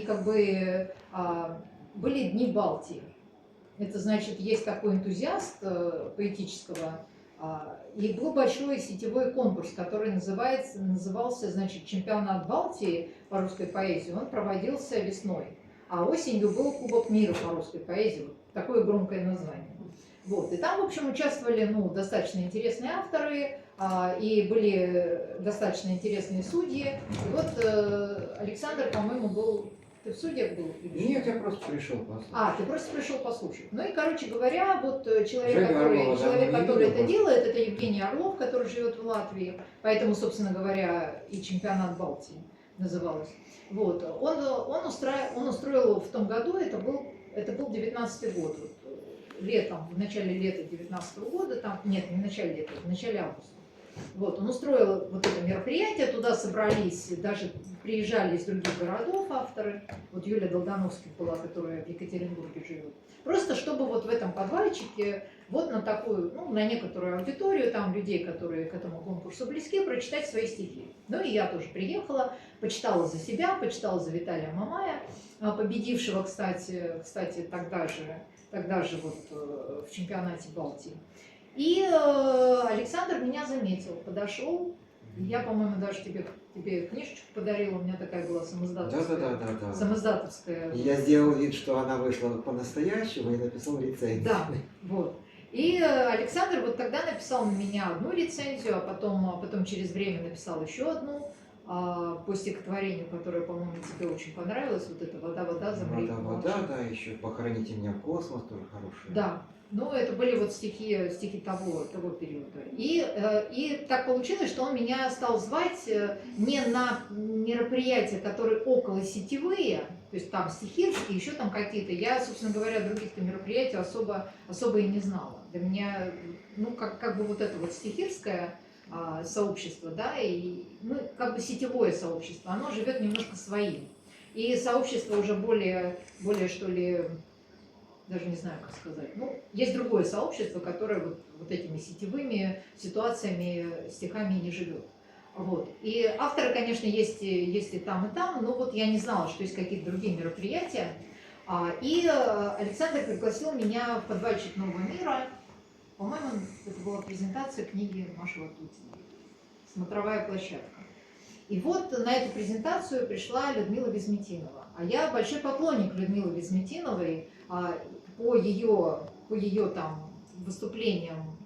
как бы были дни Балтии. Это значит, есть такой энтузиаст поэтического, и был большой сетевой конкурс, который назывался, значит, «Чемпионат Балтии» по русской поэзии. Он проводился весной, а осенью был Кубок мира по русской поэзии. Вот такое громкое название. Вот. И там, в общем, участвовали, ну, достаточно интересные авторы, и были достаточно интересные судьи. И вот Александр, по-моему, был... Ты в судьях был? Нет, я просто пришел послушать. Ты просто пришел послушать. Ну и, короче говоря, вот человек, Женя который Орлова, это делает, это Евгений Орлов, который живет в Латвии. Поэтому, собственно говоря, и чемпионат Балтии называлось. Вот. Он устроил в том году, это был 19-й год. Летом, в начале лета 19-го года, там, нет, не в начале лета, в начале августа. Вот, он устроил вот это мероприятие, туда собрались, даже приезжали из других городов авторы. Вот Юлия Долгоновская была, которая в Екатеринбурге живет. Просто чтобы вот в этом подвальчике, вот на такую, ну, на некоторую аудиторию, там людей, которые к этому конкурсу близки, прочитать свои стихи. Ну и я тоже приехала, почитала за себя, почитала за Виталия Мамая, победившего, кстати, тогда же вот в чемпионате Балтии. И Александр меня заметил, подошел. Я, по-моему, даже тебе книжечку подарила, у меня такая была самоиздатовская. Да. Самоиздатовская. Я сделал вид, что она вышла по-настоящему и написал рецензию. Да, вот. И Александр вот тогда написал на меня одну рецензию, а потом через время написал еще одну по стихотворению, которое, по-моему, тебе очень понравилось. Вот это «Вода, замри». Вода, да, еще «Похороните меня в космос» тоже хорошая. Да. Ну, это были вот стихи того периода. И так получилось, что он меня стал звать не на мероприятия, которые околосетевые, То есть там стихирские, еще там какие-то. Я, собственно говоря, других-то мероприятий особо и не знала. Для меня, ну, как бы вот это вот стихирское сообщество, да, и, ну, как бы сетевое сообщество, оно живет немножко своим. И сообщество уже более, что ли, даже не знаю, как сказать. Ну, есть другое сообщество, которое вот этими сетевыми ситуациями, стихами не живет. Вот. И авторы, конечно, есть и там, но вот я не знала, что есть какие-то другие мероприятия. И Александр пригласил меня в подвальчик Нового мира. По-моему, это была презентация книги Маши Ватутиной «Смотровая площадка». И вот на эту презентацию пришла Людмила Визметинова. А я большой поклонник Людмилы Визметиновой по ее там выступлениям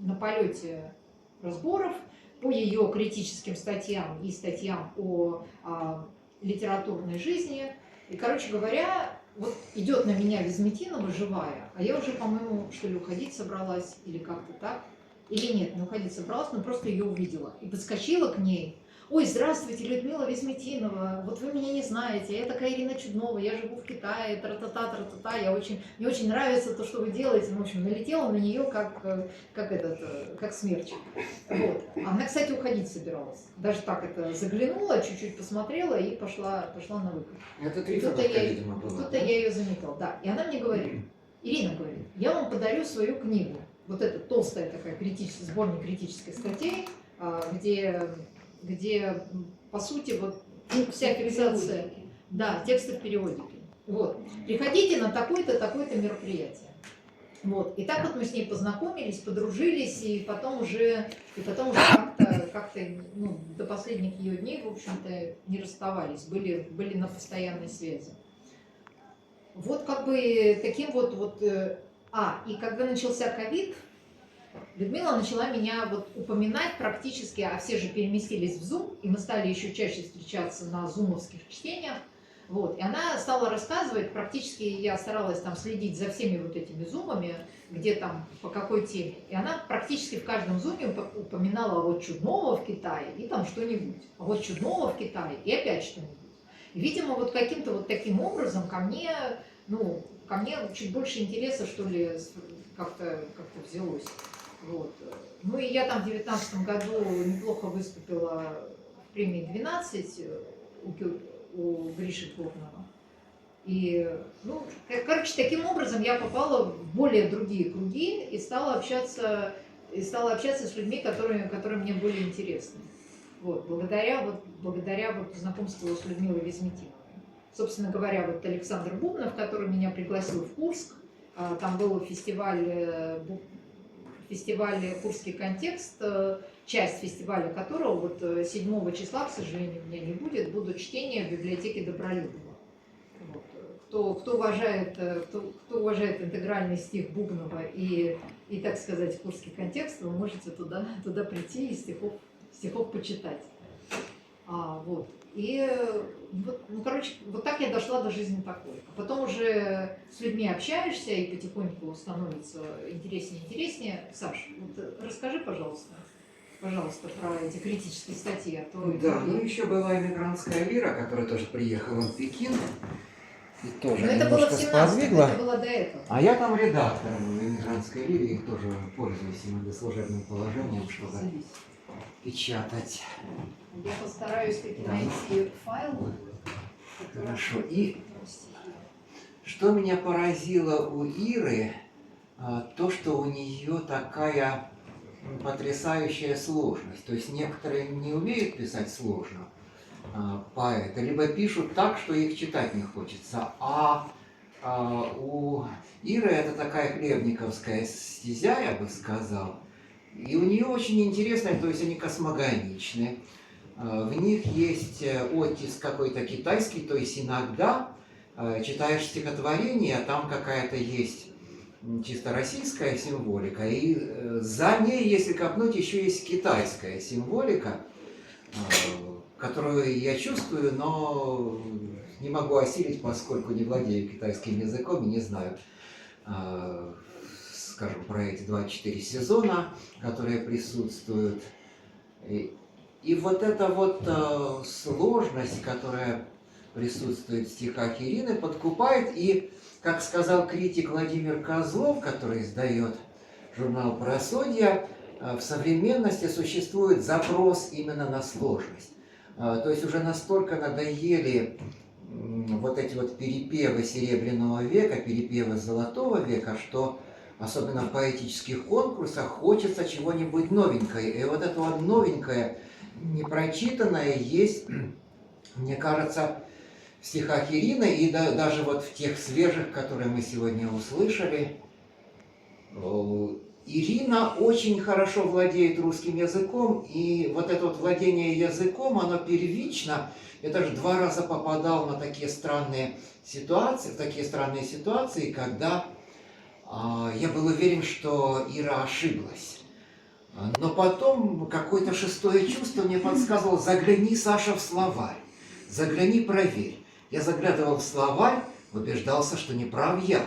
на полете разборов, по ее критическим статьям и статьям о литературной жизни. И, короче говоря, вот идет на меня Визметинова живая, а я уже, по-моему, что ли, уходить собралась, или как-то так. Или нет, не уходить собралась, но просто ее увидела. И подскочила к ней. Ой, здравствуйте, Людмила Визметинова, вот вы меня не знаете, я такая Ирина Чуднова, я живу в Китае, тра-та-та, мне очень нравится то, что вы делаете. Ну, в общем, налетела на нее как смерч. Вот. Она, кстати, уходить собиралась. Даже так это заглянула, чуть-чуть посмотрела и пошла на выход. Это три фотографии, видимо, было. Тут-то я ее заметила, да. И она мне говорит, Ирина говорит, я вам подарю свою книгу. Вот эта толстая такая сборник критических статей, где по сути, вот вся фиксация, да, тексты в периодике. Вот. Приходите на такое-то, такое-то мероприятие. Вот. И так вот мы с ней познакомились, подружились, и потом уже как-то ну, до последних ее дней, в общем-то, не расставались, были на постоянной связи. Вот как бы таким вот. И когда начался ковид, Людмила начала меня вот упоминать практически, а все же переместились в Zoom, и мы стали еще чаще встречаться на зумовских чтениях. Вот. И она стала рассказывать, практически я старалась там следить за всеми вот этими зумами, где там, по какой теме. И она практически в каждом зуме упоминала вот Чуднова в Китае и там что-нибудь. А вот Чуднова в Китае и опять что-нибудь. И, видимо, вот каким-то вот таким образом ко мне чуть больше интереса, что ли, как-то взялось. Вот. Ну и я там в 2019 году неплохо выступила в премии 12 у Гриши Плотного. И, ну, короче, таким образом я попала в более другие круги и стала общаться с людьми, которые мне были интересны. Вот, благодаря знакомству с Людмилой Визметиновой. Собственно говоря, вот Александр Бубнов, который меня пригласил в Курск, там был фестиваль «Курский контекст», часть фестиваля которого вот 7 числа, к сожалению, у меня не будет, будут чтения в библиотеке Добролюбова. Вот. Кто уважает интегральный стих Бубнова и, так сказать, «Курский контекст», вы можете туда прийти и стихов почитать. Вот. И вот, ну, короче, вот так я дошла до жизни такой. А потом уже с людьми общаешься, и потихоньку становится интереснее и интереснее. Саш, вот расскажи, пожалуйста, про эти критические статьи. Да, ну еще была «Эмигрантская лира», которая тоже приехала в Пекин. И тоже но это было в 17-м, это было до этого. А я там редактор в «Эмигрантской лире», их тоже пользуюсь иногда служебным положением, чтобы печатать. Я постараюсь найти файл. Хорошо. И что меня поразило у Иры, то, что у нее такая потрясающая сложность. То есть некоторые не умеют писать сложно, поэты, либо пишут так, что их читать не хочется. А у Иры это такая хлебниковская стезя, я бы сказал. И у нее очень интересная, то есть они космогоничны. В них есть оттиск какой-то китайский, то есть иногда читаешь стихотворение, там какая-то есть чисто российская символика, и за ней, если копнуть, еще есть китайская символика, которую я чувствую, но не могу осилить, поскольку не владею китайским языком и не знаю, скажем, про эти 24 сезона, которые присутствуют. И вот эта вот сложность, которая присутствует в стихах Ирины, подкупает. И, как сказал критик Владимир Козлов, который издает журнал «Правосудие», в современности существует запрос именно на сложность. То есть уже настолько надоели вот эти вот перепевы Серебряного века, перепевы Золотого века, что особенно в поэтических конкурсах хочется чего-нибудь новенькое. И вот это вот новенькое, непрочитанное есть, мне кажется, в стихах Ирины и даже вот в тех свежих, которые мы сегодня услышали. Ирина очень хорошо владеет русским языком, и вот это вот владение языком, оно первично. Я даже 2 раза попадал на такие странные ситуации, когда я был уверен, что Ира ошиблась. Но потом какое-то шестое чувство мне подсказывало: загляни, Саша, в словарь, загляни, проверь. Я заглядывал в словарь, убеждался, что не прав я.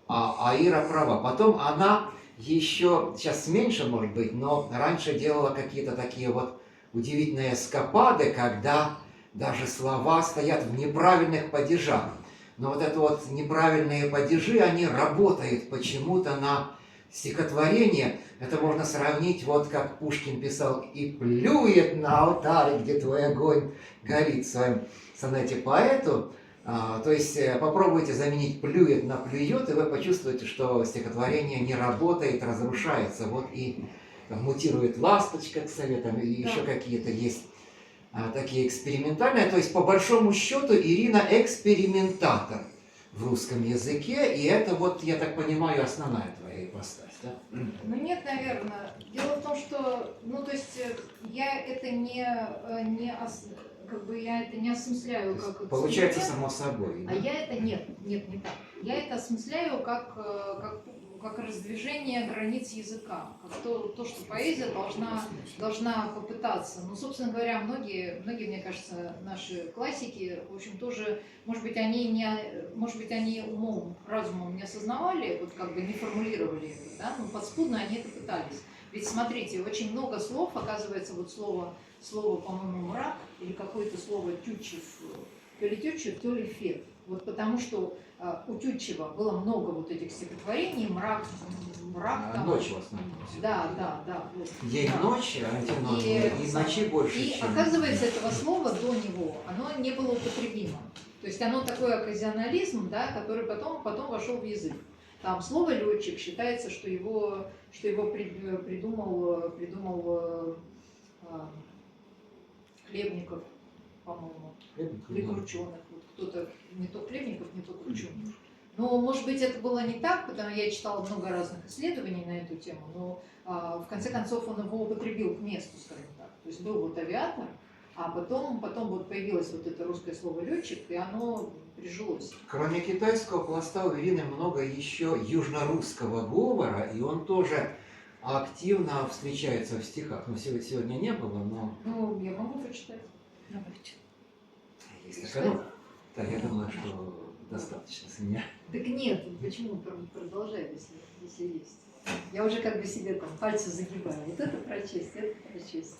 А Ира права. Потом она еще, сейчас меньше может быть, но раньше делала какие-то такие вот удивительные эскапады, когда даже слова стоят в неправильных падежах. Но вот это вот неправильные падежи, они работают почему-то на стихотворение. Это можно сравнить, вот как Пушкин писал: «И плюет на алтаре, где твой огонь горит», в своем сонете поэту. То есть попробуйте заменить «плюет» на «плюет», и вы почувствуете, что стихотворение не работает, разрушается. Вот и там мутирует «ласточка» к советам, и еще какие-то есть такие экспериментальные. То есть, по большому счету, Ирина экспериментатор в русском языке, и это вот, я так понимаю, основная твоя ипостась, да? Ну нет, наверное. Дело в том, что, ну то есть я это я это не осмысляю как Получается эксперимент, само собой. а я это не так. Я это осмысляю как раздвижение границ языка, как то, что поэзия должна попытаться. Ну, собственно говоря, многие, мне кажется, наши классики, в общем, тоже, может быть, они умом, разумом не осознавали, вот как бы не формулировали это, да, но подспудно они это пытались. Ведь смотрите, очень много слов, оказывается, вот слово, по-моему, мрак, или какое-то слово Тютчев, то ли Тютчев, то ли Фет. Вот потому что у Тютчева было много вот этих стихотворений, мрак там. Ночь в основном. Да. Вот. День-ночь, антиномия, и ночи больше, и чем... оказывается, этого слова до него, оно не было употребимо. То есть оно такой оказионализм, да, который потом вошел в язык. Там слово «летчик» считается, что его придумал Хлебников, по-моему, или Крученых. Вот кто-то, не то Хлебников, не то Крученых. Но, может быть, это было не так, потому что я читала много разных исследований на эту тему, но в конце концов он его употребил к месту, скажем так. То есть был вот авиатор, а потом вот появилось вот это русское слово «летчик», и оно прижилось. Кроме китайского пласта у Ирины много еще южнорусского говора, и он тоже активно встречается в стихах. Ну, сегодня не было, но... Ну, я могу прочитать. Давайте. Есть такая, ну, да, я думаю, что достаточно с меня. Так нет, почему продолжай, если есть. Я уже как бы себе там пальцы загибаю. Вот это прочесть, это прочесть.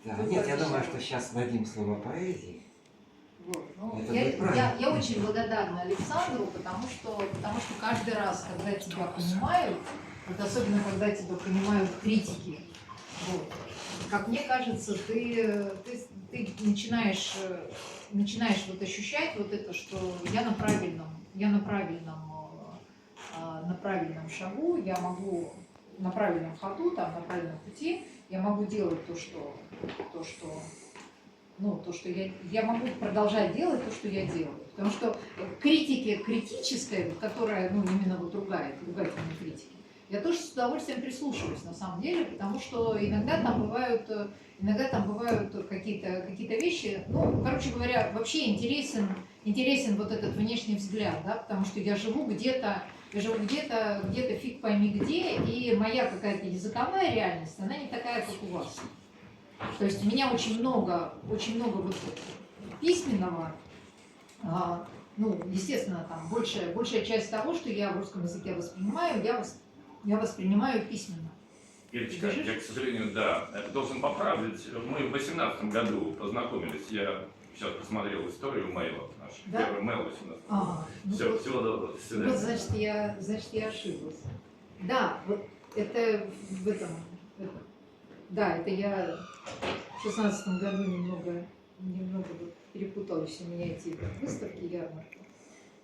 Да, нет, я думаю, что сейчас дадим слово поэзии. Вот. Ну, Это будет правильно. я очень благодарна Александру, потому что каждый раз, когда тебя понимают, вот особенно когда тебя понимают критики, вот, как мне кажется, ты начинаешь вот ощущать вот это, что я на правильном шагу, я могу на правильном ходу, там, на правильном пути, я могу делать то, что я могу продолжать делать то, что я делаю. Потому что критическая, которая, ну, именно вот ругательные критики, я тоже с удовольствием прислушиваюсь, на самом деле, потому что иногда там бывают какие-то вещи, ну, короче говоря, вообще интересен вот этот внешний взгляд, да, потому что я живу где-то фиг пойми где, и моя какая-то языковая реальность, она не такая, как у вас. То есть у меня очень много вот письменного, ну, естественно, там большая часть того, что я в русском языке воспринимаю, я воспринимаю письменно. Ирочка, я, к сожалению, да, должен поправить. Мы в 2018 году познакомились. Я сейчас посмотрел историю мейлов наших. Да? Первый мейл 18. Ага. Ну, Все, вот, всего доброго. До свидания. вот, значит, я ошиблась. Да, вот это в этом. Да, это я в 16 году немного вот перепуталась у меня эти выставки, ярмарки.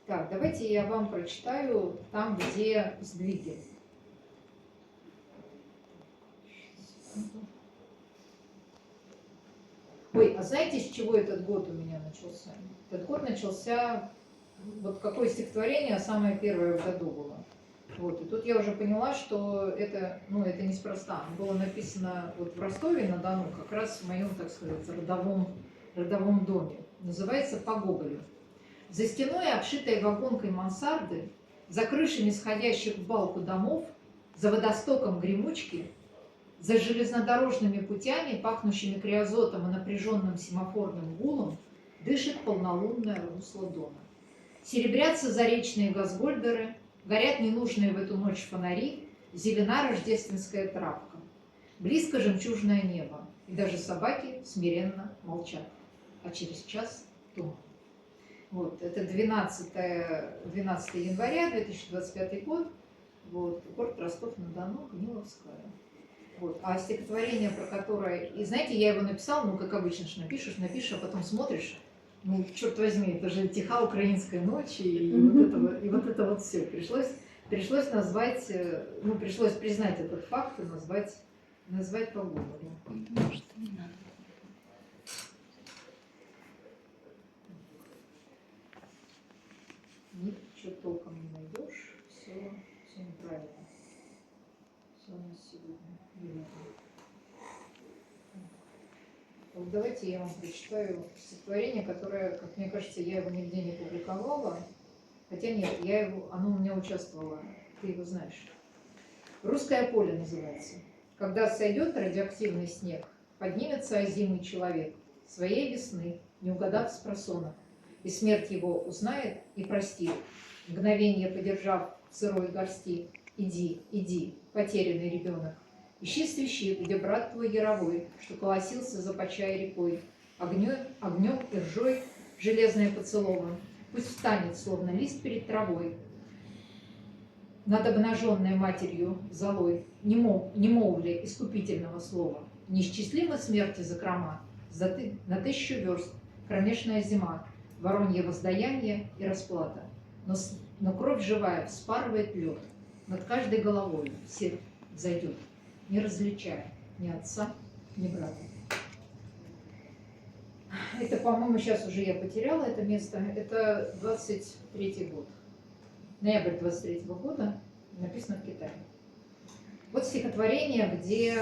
Так, давайте я вам прочитаю там, где сдвиги. Ой, а знаете, с чего этот год у меня начался? Этот год начался, вот какое стихотворение самое первое в году было. Вот, и тут я уже поняла, что это, это неспроста. Оно было написано вот в Ростове-на-Дону, как раз в моем, так сказать, родовом доме. Называется «По Гоголю». За стеной, обшитой вагонкой мансарды, за крышами сходящих в балку домов, за водостоком гремучки, за железнодорожными путями, пахнущими криозотом и напряженным семафорным гулом, дышит полнолунное русло Дона. Серебрятся заречные газгольдеры, горят ненужные в эту ночь фонари, зелена рождественская травка. Близко жемчужное небо, и даже собаки смиренно молчат. А через час туман. Вот, это 12 января 2025 год, вот, город Ростов-на-Дону, Гниловская. Вот. А стихотворение, про которое... И знаете, я его написала, как обычно, что напишешь, а потом смотришь, черт возьми, это же «Тиха украинская ночь», и вот это вот все. Пришлось назвать, пришлось признать этот факт и назвать по Гоголю. Ничего толком не найдешь, все неправильно. Все у нас сегодня неверно. Вот давайте я вам прочитаю стихотворение, которое, как мне кажется, я его нигде не публиковала. Хотя нет, оно у меня участвовало, ты его знаешь. «Русское поле» называется. Когда сойдет радиоактивный снег, поднимется озимый человек своей весны, не угадав спросонок, и смерть его узнает и простит, мгновение подержав в сырой горсти. Иди, иди, потерянный ребенок, ищи свищи, где брат твой яровой, что колосился за почай рекой, огнем и ржой железное поцелован, пусть встанет, словно лист перед травой, над обнаженной матерью золой, не молвли искупительного слова, неисчислимы смерти закрома, на 1000 верст, кромешная зима, воронье воздаяние и расплата, но кровь живая вспарывает лед, над каждой головой серп взойдет, не различая ни отца, ни брата. Это, по-моему, сейчас уже я потеряла это место. Это 23-й год. Ноябрь 23-го года, написано в Китае. Вот стихотворение, где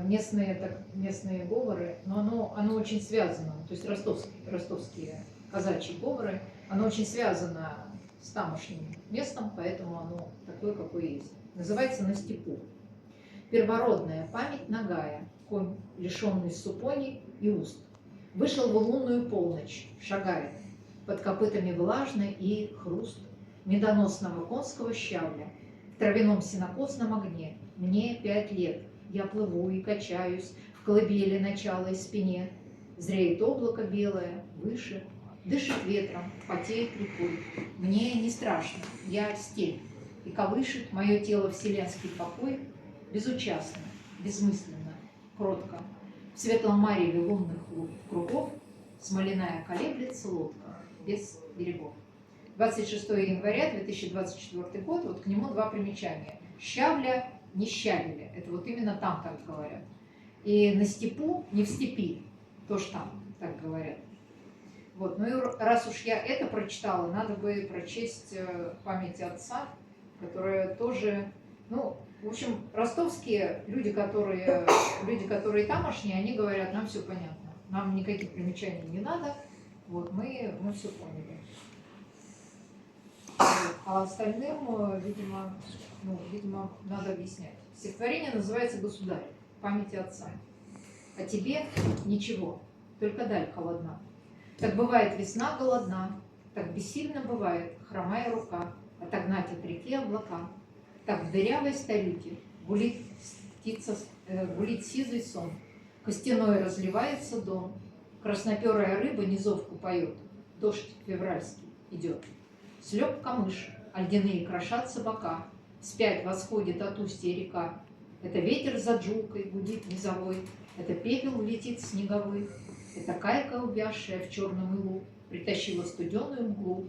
местные говоры, но оно очень связано, то есть ростовские казачьи говоры, оно очень связано с тамошним местом, поэтому оно такое, какое есть. Называется «На степу». Первородная память нагая, конь, лишенный супони и уст, вышел в лунную полночь, шагает, под копытами влажный и хруст медоносного конского щавля, в травяном сенокосном огне. Мне 5 лет, я плыву и качаюсь в колыбели началой спине. Зреет облако белое, выше, дышит ветром, потеет рекой. Мне не страшно, я степь, и колышет мое тело вселенский покой, безучастно, бессмысленно, кротко. В светлом мареве лунных кругов смоляная колеблется лодка без берегов. 26 января 2024 год, вот к нему 2 примечания. Щавля, не щавеля, это вот именно там так говорят. И на степу, не в степи, тоже там так говорят. Вот. Ну и раз уж я это прочитала, надо бы прочесть «Память отца», которая тоже, в общем, ростовские люди, которые тамошние, они говорят, нам все понятно, нам никаких примечаний не надо, вот, мы все поняли. А остальным, видимо, надо объяснять. Стихотворение называется «Государь. Памяти отца». А тебе ничего, только даль холодна. Так бывает весна голодна, так бессильно бывает хромая рука отогнать от реки облака. Так в дырявой старюке гулит сизый сон, костяной разливается дом, Красноперая рыба низовку поет, дождь февральский идет. Слег камыш, а ледяные крошатся бока, вспять восходит от устья река. Это ветер за джулкой гудит низовой, это пепел летит снеговый, это кайка, увязшая в черном илу, притащила студеную мглу,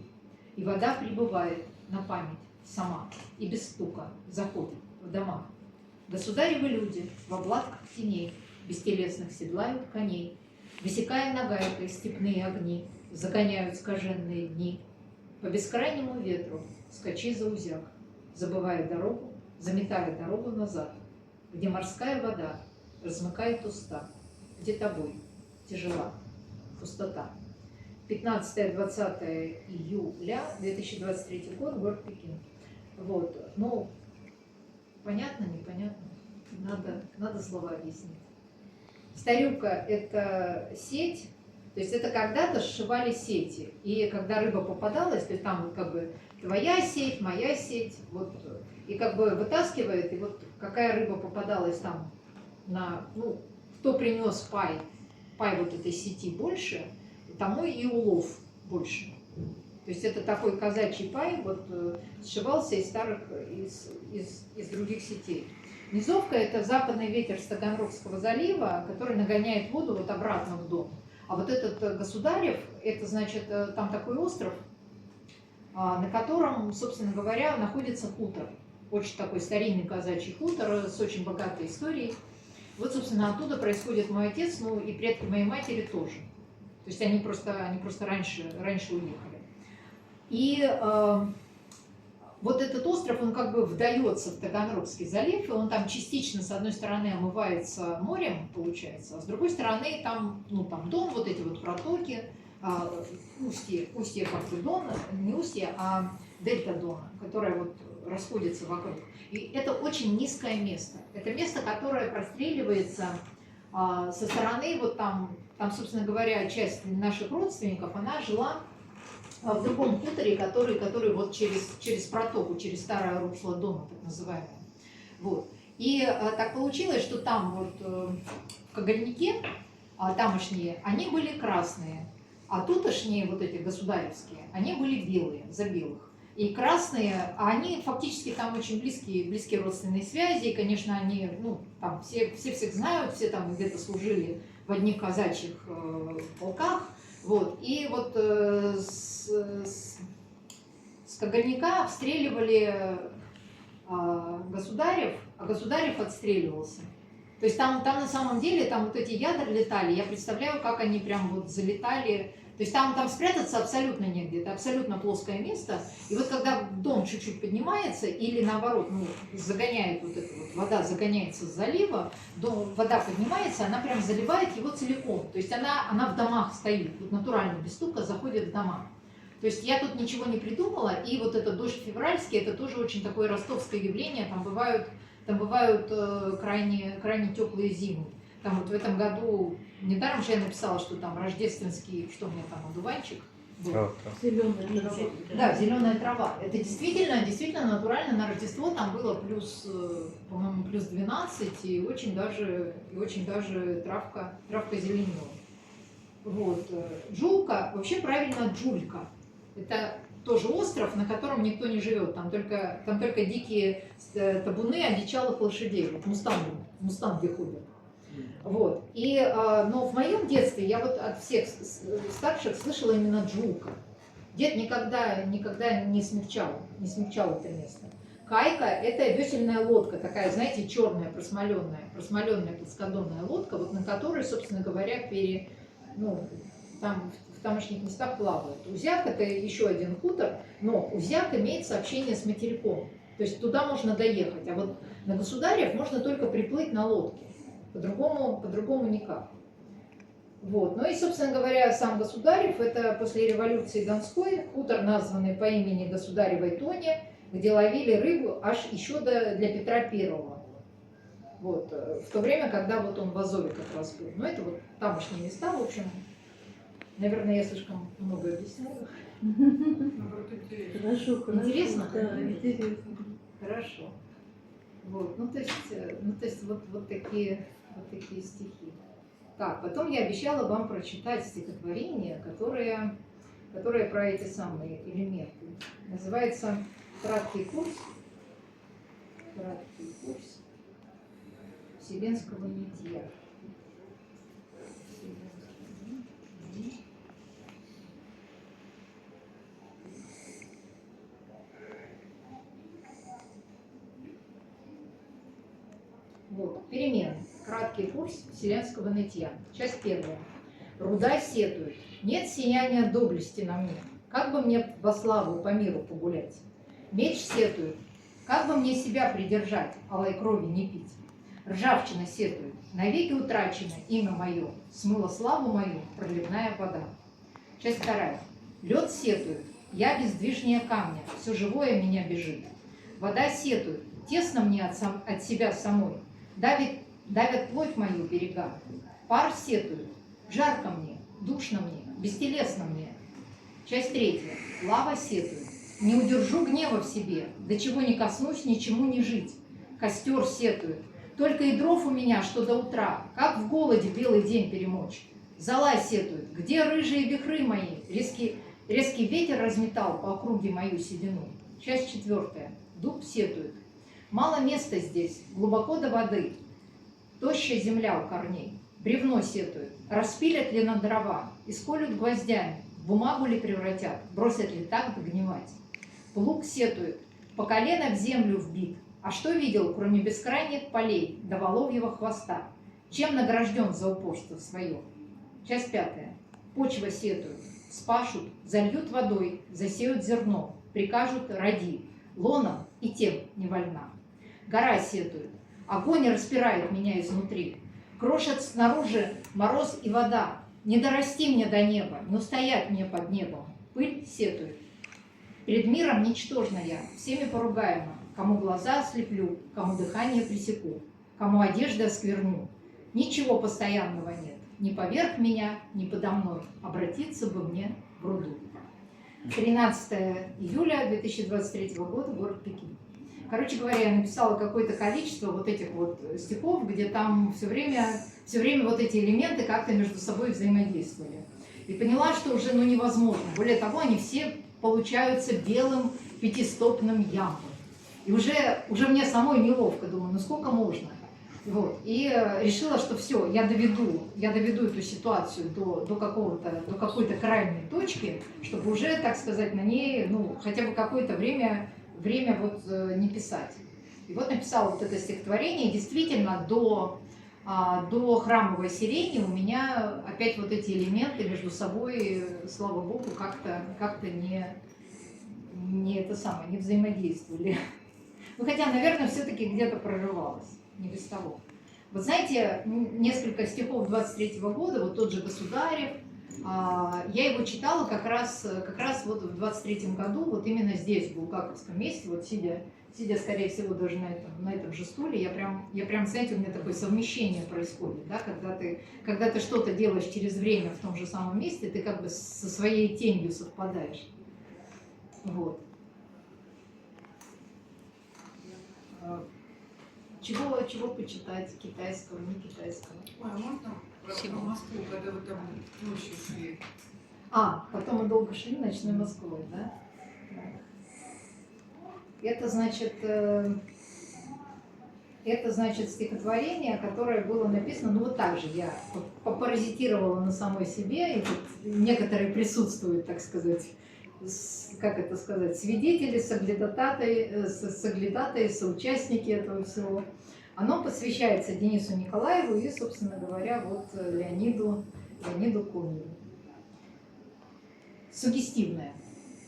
и вода прибывает на память сама и без стука заходит в дома. Государевы люди в обладках теней бестелесных седлают коней, высекая нагайкой степные огни, загоняют скаженные дни. По бескрайнему ветру скачи за узяк, забывая дорогу, заметая дорогу назад, где морская вода размыкает уста, где тобой тяжела пустота. 15-20 июля 2023 год, город Пекин. Вот, ну, понятно, непонятно, надо слова объяснить. Старюка – это сеть, то есть это когда-то сшивали сети, и когда рыба попадалась, то есть там как бы твоя сеть, моя сеть, вот, и как бы вытаскивает, и вот какая рыба попадалась там на, ну, кто принес пай вот этой сети больше, тому и улов больше. То есть это такой казачий пай, вот сшивался из старых, из других сетей. Низовка – это западный ветер с Таганрогского залива, который нагоняет воду вот обратно в дом. А вот этот Государев, это значит, там такой остров, на котором, собственно говоря, находится хутор. Очень такой старинный казачий хутор с очень богатой историей. Вот, собственно, оттуда происходит мой отец, ну и предки моей матери тоже. То есть они просто раньше уехали. И вот этот остров, он как бы вдается в Таганрогский залив, и он там частично, с одной стороны, омывается морем, получается, а с другой стороны, там, ну, там Дон, вот эти вот протоки, устье как бы Дона, не устье, а дельта Дона, которая вот расходится вокруг. И это очень низкое место. Это место, которое простреливается со стороны, вот там, собственно говоря, часть наших родственников, она жила в другом хуторе, который вот через протоку, через старое русло Дона, так называемое. Вот. И так получилось, что там вот в Когольнике тамошние, они были красные, а тутошние, вот эти государевские, они были белые, за белых. И красные, они фактически там очень близкие родственные связи, и, конечно, они, ну, там все всех знают, все там где-то служили в одних казачьих полках. Вот. И вот с Когольника обстреливали Государев, а Государев отстреливался. То есть там на самом деле, там вот эти ядра летали, я представляю, как они прям вот залетали. То есть там спрятаться абсолютно негде, это абсолютно плоское место. И вот когда дом чуть-чуть поднимается, или наоборот, ну, загоняет вот эта вот вода, загоняется с залива, вода поднимается, она прям заливает его целиком. То есть она в домах стоит, вот натурально, без стука заходит в дома. То есть я тут ничего не придумала, и вот этот дождь февральский, это тоже очень такое ростовское явление, там бывают крайне теплые зимы. Там вот в этом году, недаром же я написала, что там рождественский, что у меня там, одуванчик был. Зеленая трава. Да, зеленая трава. Это действительно натурально на Рождество там было плюс, по-моему, плюс 12, и очень даже травка зеленела. Вот. Джулка, вообще правильно джулька. Это тоже остров, на котором никто не живет. Там только дикие табуны одичалых лошадей, вот мустанги ходят. Вот. Но в моем детстве я вот от всех старших слышала именно джулка. Дед никогда не смягчал это место. Кайка – это весельная лодка, такая, знаете, черная, просмоленная плоскодонная лодка, вот на которой, собственно говоря, там в тамошних местах плавают. Узяк – это еще один хутор, но Узяк имеет сообщение с материком. То есть туда можно доехать, а вот на Государев можно только приплыть на лодке. По-другому никак. Вот. Ну и, собственно говоря, сам Государев – это после революции Донской хутор, названный по имени Государевой Тоне, где ловили рыбу аж еще для Петра Первого. Вот. В то время, когда вот он в Азове как раз был. Ну это вот тамошние места, в общем. Наверное, я слишком много объясняю. Хорошо. Интересно? Да, интересно. Хорошо. Вот. Ну, то есть вот такие стихи. Так, потом я обещала вам прочитать стихотворение, которое про эти самые элементы. Называется «Краткий курс вселенского нытья». Вот, перемены. Краткий курс вселенского нытья. Часть первая. Руда сетует. Нет сияния доблести на мне. Как бы мне во славу по миру погулять? Меч сетует. Как бы мне себя придержать, алой крови не пить? Ржавчина сетует. Навеки утрачено имя мое. Смыла славу мою проливная вода. Часть вторая. Лед сетует. Я бездвижнее камня. Все живое меня бежит. Вода сетует. Тесно мне от себя самой. Давят плоть мою берега. Пар сетует. Жарко мне, душно мне, бестелесно мне. Часть третья. Лава сетует. Не удержу гнева в себе, до чего не коснусь, ничему не жить. Костер сетует. Только и дров у меня, что до утра, как в голоде белый день перемочь. Зола сетует. Где рыжие вихры мои? Резкий ветер разметал по округе мою седину. Часть четвертая. Дуб сетует. Мало места здесь, глубоко до воды. Тощая земля у корней. Бревно сетует. Распилят ли на дрова, исколют гвоздями, в бумагу ли превратят, бросят ли так догнивать. Плуг сетует. По колено в землю вбит. А что видел, кроме бескрайних полей до воловьего хвоста? Чем награжден за упорство свое? Часть пятая. Почва сетует. Спашут, зальют водой, засеют зерно, прикажут роди. Лоном и тем не вольна. Гора сетует. Огонь распирает меня изнутри. Крошат снаружи мороз и вода. Не дорасти мне до неба, не устоять мне под небом. Пыль сетует. Перед миром ничтожна я, всеми поругаема. Кому глаза ослеплю, кому дыхание пресеку, кому одежды оскверню. Ничего постоянного нет. Ни поверх меня, ни подо мной. Обратиться бы мне в руду. 13 июля 2023 года, город Пекин. Короче говоря, я написала какое-то количество вот этих вот стихов, где там все время вот эти элементы как-то между собой взаимодействовали. И поняла, что уже невозможно. Более того, они все получаются белым пятистопным ямбом. И уже мне самой неловко, думаю, сколько можно? Вот. И решила, что все, я доведу эту ситуацию до какой-то крайней точки, чтобы уже, так сказать, на ней, хотя бы какое-то время вот не писать. И вот написала вот это стихотворение, и действительно до храмовой сирени у меня опять вот эти элементы между собой, слава богу, как-то не взаимодействовали. Хотя, наверное, все-таки где-то прорывалось, не без того. Вот знаете, несколько стихов 23-го года, вот тот же Государев, я его читала как раз вот в 23-м году, вот именно здесь, в Булгаковском месте, вот сидя, скорее всего, даже на этом же стуле, я прям, знаете, у меня такое совмещение происходит, да, когда ты что-то делаешь через время в том же самом месте, ты как бы со своей тенью совпадаешь. Вот. Чего почитать? Китайского, не китайского? Ой, а можно про Москву, когда вы там ночью шли? Потом мы долго шли ночной Москвой, да? Это значит стихотворение, которое было написано, вот так же я попаратировала на самой себе, и тут некоторые присутствуют, так сказать, свидетели, соглядатые, соучастники этого всего. Оно посвящается Денису Николаеву и, собственно говоря, вот Леониду Кунину. Суггестивное.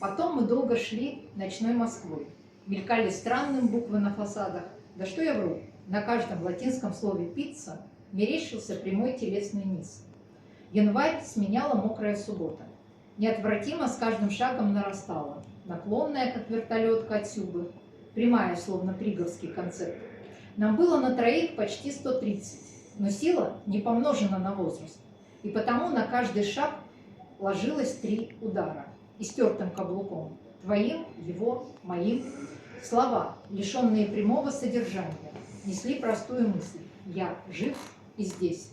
Потом мы долго шли ночной Москвой. Мелькали странным буквы на фасадах. Да что я вру, на каждом латинском слове «пицца» мерещился прямой телесный низ. Январь сменяла мокрая суббота. Неотвратимо с каждым шагом нарастала, наклонная, как вертолет Катюбы, прямая, словно приговский концерт. Нам было на троих почти 130, но сила не помножена на возраст, и потому на каждый шаг ложилось 3 удара, истертым каблуком, твоим, его, моим. Слова, лишенные прямого содержания, несли простую мысль: я жив и здесь.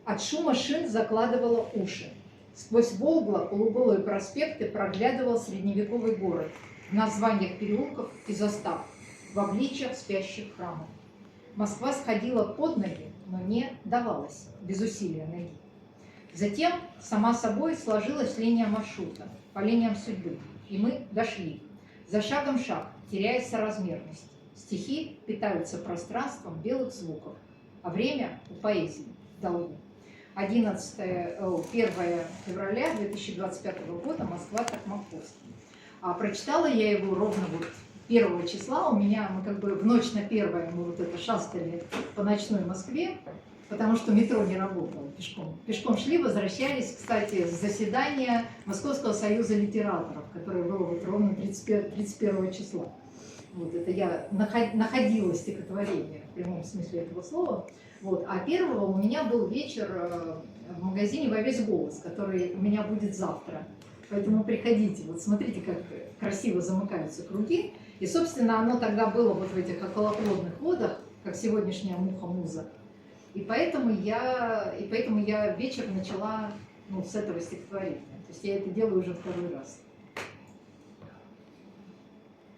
От шума шин закладывало уши. Сквозь полуголые проспекты проглядывал средневековый город в названиях переулков и застав, в обличьях спящих храмов. Москва сходила под ноги, но не давалась без усилия ноги. Затем сама собой сложилась линия маршрута по линиям судьбы, и мы дошли. За шагом шаг, теряя соразмерность. Стихи питаются пространством белых звуков, а время у поэзии в долгу. 1 февраля 2025 года, Москва, Токмаковский. А прочитала я его ровно вот 1 числа. Мы как бы в ночь на 1 мы вот это шастали по ночной Москве, потому что метро не работало пешком. Пешком шли, возвращались, кстати, с заседания Московского союза литераторов, которое было вот ровно 31 числа. Вот это я находила стихотворение в прямом смысле этого слова. Вот. А 1 у меня был вечер в магазине «Во весь голос», который у меня будет завтра. Поэтому приходите. Вот смотрите, как красиво замыкаются круги. И, собственно, оно тогда было вот в этих околоплодных водах, как сегодняшняя муха-муза. И поэтому я вечер начала с этого стихотворения. То есть я это делаю уже 2-й раз.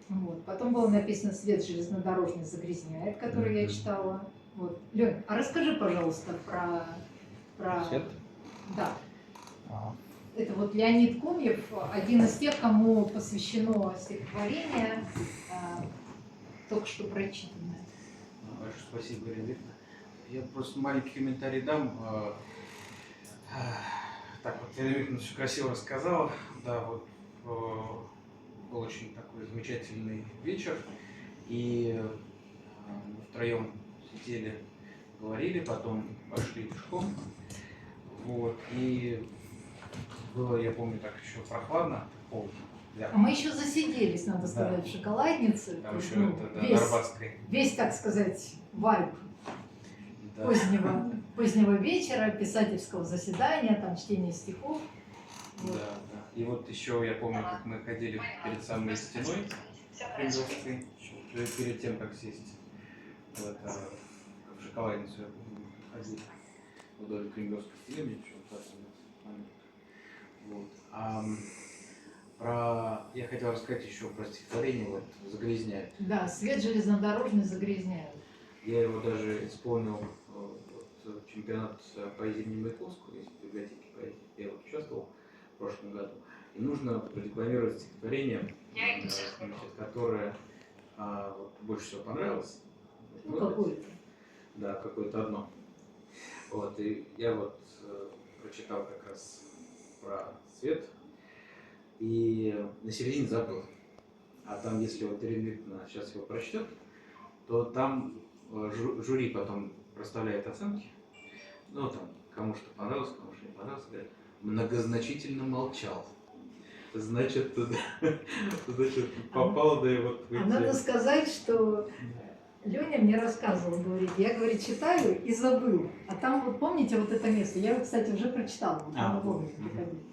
Вот. Потом было написано «Свет железнодорожный загрязняет», который я читала. Вот. Лёнь, а расскажи, пожалуйста, про... Свет? Да. Ага. Это вот Леонид Кумьев, один из тех, кому посвящено стихотворение, только что прочитанное. Большое спасибо, Ирина Викторовна. Я просто маленький комментарий дам. Так вот, Ирина Викторовна все красиво рассказала. Да, вот был очень такой замечательный вечер. И мы втроем сидели, говорили, потом пошли пешком. Вот, и было, я помню, так еще прохладно, холодно. А мы еще засиделись, надо сказать, в шоколаднице. Там еще Ну, это, да, Арбатской. весь, так сказать, вайб Да. позднего вечера, писательского заседания, там чтение стихов. Вот. Да, да. И вот еще я помню, как мы ходили перед самой стеной Кремлевской, перед тем, как сесть в шоколадницу, я помню, ходили вдоль Кремлевской стены, мне почему-то момент. Вот. Я хотел рассказать еще про стихотворение вот, «Загрязняет». Да, свет железнодорожный загрязняет. Я его даже исполнил чемпионат поэзии имени Маяковского, есть в библиотеке поэзии. Я вот участвовал в прошлом году. И нужно продекламировать стихотворение, которое вот, больше всего понравилось. Ну, какое-то. Да, какое-то одно. Вот, и я вот прочитал как раз про свет, и на середине забыл. А там, если вот Ирина Викторовна сейчас его прочтет, то там жюри потом проставляет оценки. Ну, там, кому что понравилось, кому что не понравилось. Говорят, многозначительно молчал. Значит, попал, да и вот... А надо сказать, что Леня мне рассказывал, говорит, я, говорит, читаю и забыл. А там, вот помните вот это место? Я его, кстати, уже прочитала.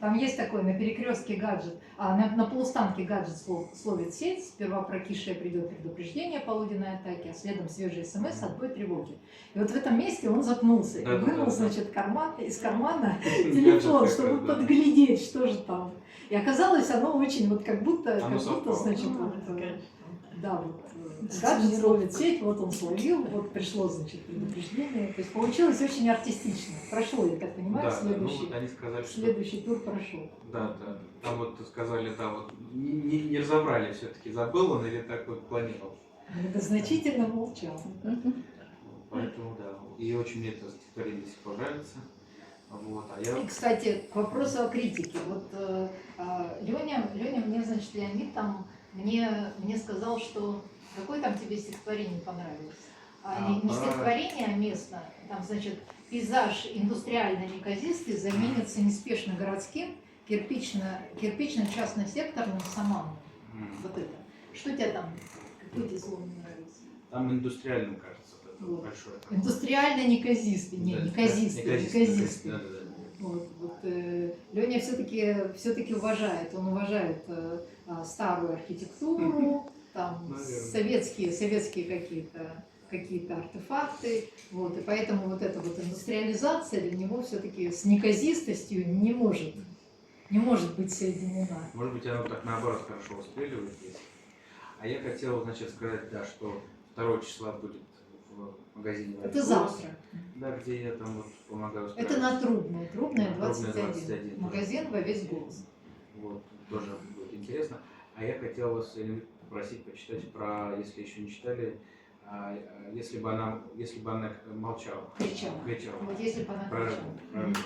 Там есть такое на перекрестке гаджет, на полустанке гаджет словит сеть. Сперва прокисшее придет предупреждение полуденной атаки, а следом свежий смс, отбой тревоги. И вот в этом месте он запнулся и вынул, значит, из кармана телефон, чтобы подглядеть, что же там. И оказалось, оно очень, вот как будто значит, да, вот гаджет словит сеть, вот он словил, вот пришло, значит, предупреждение. То есть получилось очень артистично. Прошло, я так понимаю, да, следующий, ну, вот они сказали, следующий тур прошел. Да. Там вот сказали, да, вот не разобрали все-таки, забыл он или так вот планировал. Многозначительно молчал. Поэтому, да. И очень мне это стихотворение до сих пор нравится. Вот, И, кстати, к вопросу о критике. Вот Леня мне, значит, Леонид там мне сказал, что какое там тебе стихотворение понравилось? Не стихотворение, а место. Там, значит, пейзаж индустриально-неказистый заменится неспешно городским, кирпично-частно-секторным саманным. Вот это. Что у тебя там? Какое тебе слово не нравится? Там индустриальным, кажется, вот. Большое. Индустриально-неказистый. Неказистый. Да. Вот, Леня все-таки уважает. Он уважает старую архитектуру, там советские какие-то какие-то артефакты. Вот, и поэтому вот эта вот индустриализация для него все-таки с неказистостью не может быть соединена. Может быть, оно так наоборот хорошо выстреливает здесь. А я хотел, значит, сказать, да, что 2 числа будет в магазине. Это завтра. Да, где я там вот помогаю. Это на Трубной. Трубная На Трубной 21. 21. Магазин во весь голос. Вот, тоже будет интересно. А я хотел вас попросить почитать про, если еще не читали, если бы она молчала. Кричала. Вот если бы она Правильно, кричала. правильно.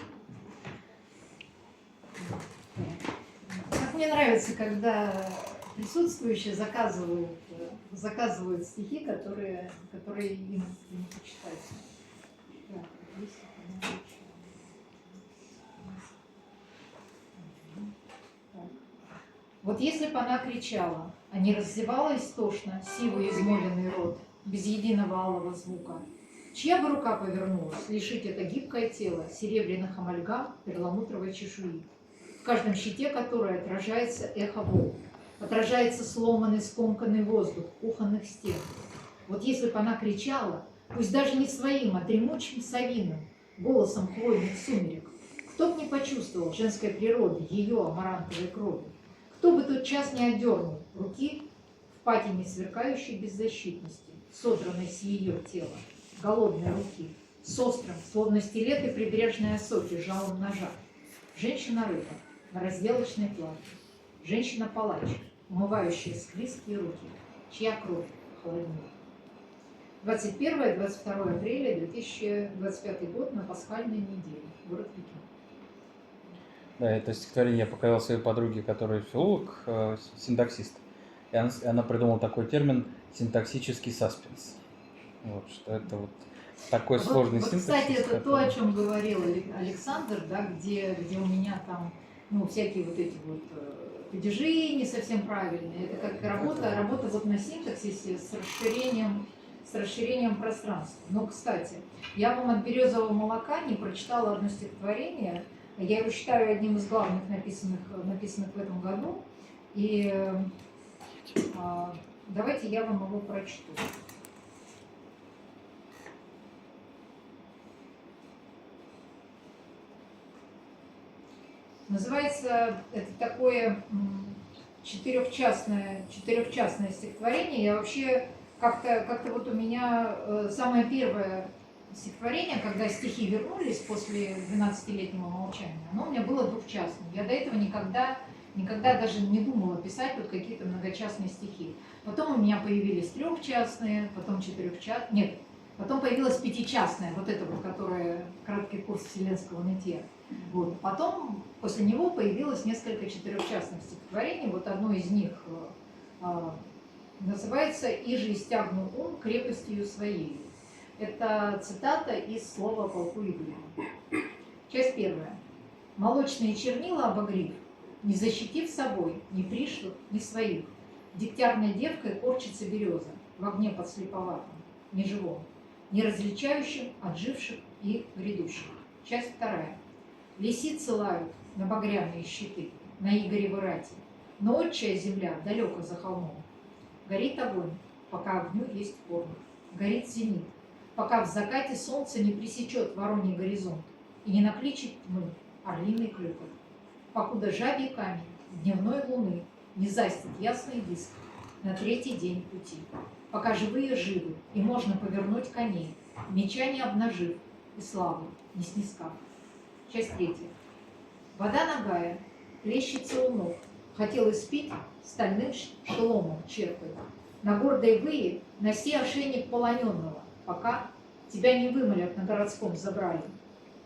Как мне нравится, когда присутствующие заказывают стихи, которые им почитать. Так, если бы она кричала. Вот если бы она кричала, а не раздевала истошно сивый измоленный рот, без единого алого звука, чья бы рука повернулась лишить это гибкое тело серебряных амальгам перламутровой чешуи, в каждом щите которой отражается эхо волн, отражается сломанный, скомканный воздух кухонных стен. Вот если бы она кричала, пусть даже не своим, а дремучим совиным, голосом хвойных сумерек, кто бы не почувствовал женской природы, ее амарантовой крови, кто бы тот час не отдернул руки в патине сверкающей беззащитности, содранной с ее тела, голодной руки, с острым, словно стилеты прибрежной осоки, жалом ножа. Женщина-рыба на разделочной платье, женщина-палач, умывающая склизкие руки, чья кровь холоднее. 21-22 апреля 2025 год на пасхальной неделе. Город Пекин. Да, это стихотворение я показал своей подруге, которая филолог, синтаксист. И она придумала такой термин «синтаксический саспенс». Вот, что это вот такой сложный синтаксис. Кстати, это то, о чем говорил Александр, да, где у меня там всякие вот эти вот падежи не совсем правильные. Это как работа вот на синтаксисе с расширением пространства. Но, кстати, я вам от «Березового молока» не прочитала одно стихотворение. Я его считаю одним из главных написанных в этом году. И давайте я вам его прочту. Называется это такое четырехчастное стихотворение. Я вообще как-то вот у меня самое первое стихотворение, когда стихи вернулись после 12-летнего молчания, оно у меня было двухчастным. Я до этого никогда даже не думала писать вот какие-то многочастные стихи. Потом у меня появились трехчастные, потом четырехчастные. Нет, потом появилась пятичастная, вот это вот, которая краткий курс вселенского нытья. Вот. Потом после него появилось несколько четырехчастных стихотворений. Вот одно из них называется «Иже истягну ум крепостью своей». Это цитата из слова о полку Ивлеву. Часть первая. «Молочные чернила обогрив, не защитив собой ни пришлых, ни своих, дегтярной девкой корчится береза в огне подслеповатом, неживом, не различающим отживших и грядущих». Часть вторая. Лисицы лают на багряные щиты, на Игоревы рати, но отчая земля далеко за холмом. Горит огонь, пока огню есть форма, горит зенит, пока в закате солнце не пресечет вороний горизонт и не накличет тьмы орлиный клюкот, покуда жабий камень дневной луны не застит ясный диск на третий день пути, пока живые живы и можно повернуть коней, меча не обнажив и славу не снискав. Часть третья. Вода нагая, плещется у ног, хотел испить, стальным шеломом черпает. На гордой выи носи ошейник полоненного, пока тебя не вымолят на городском забрали.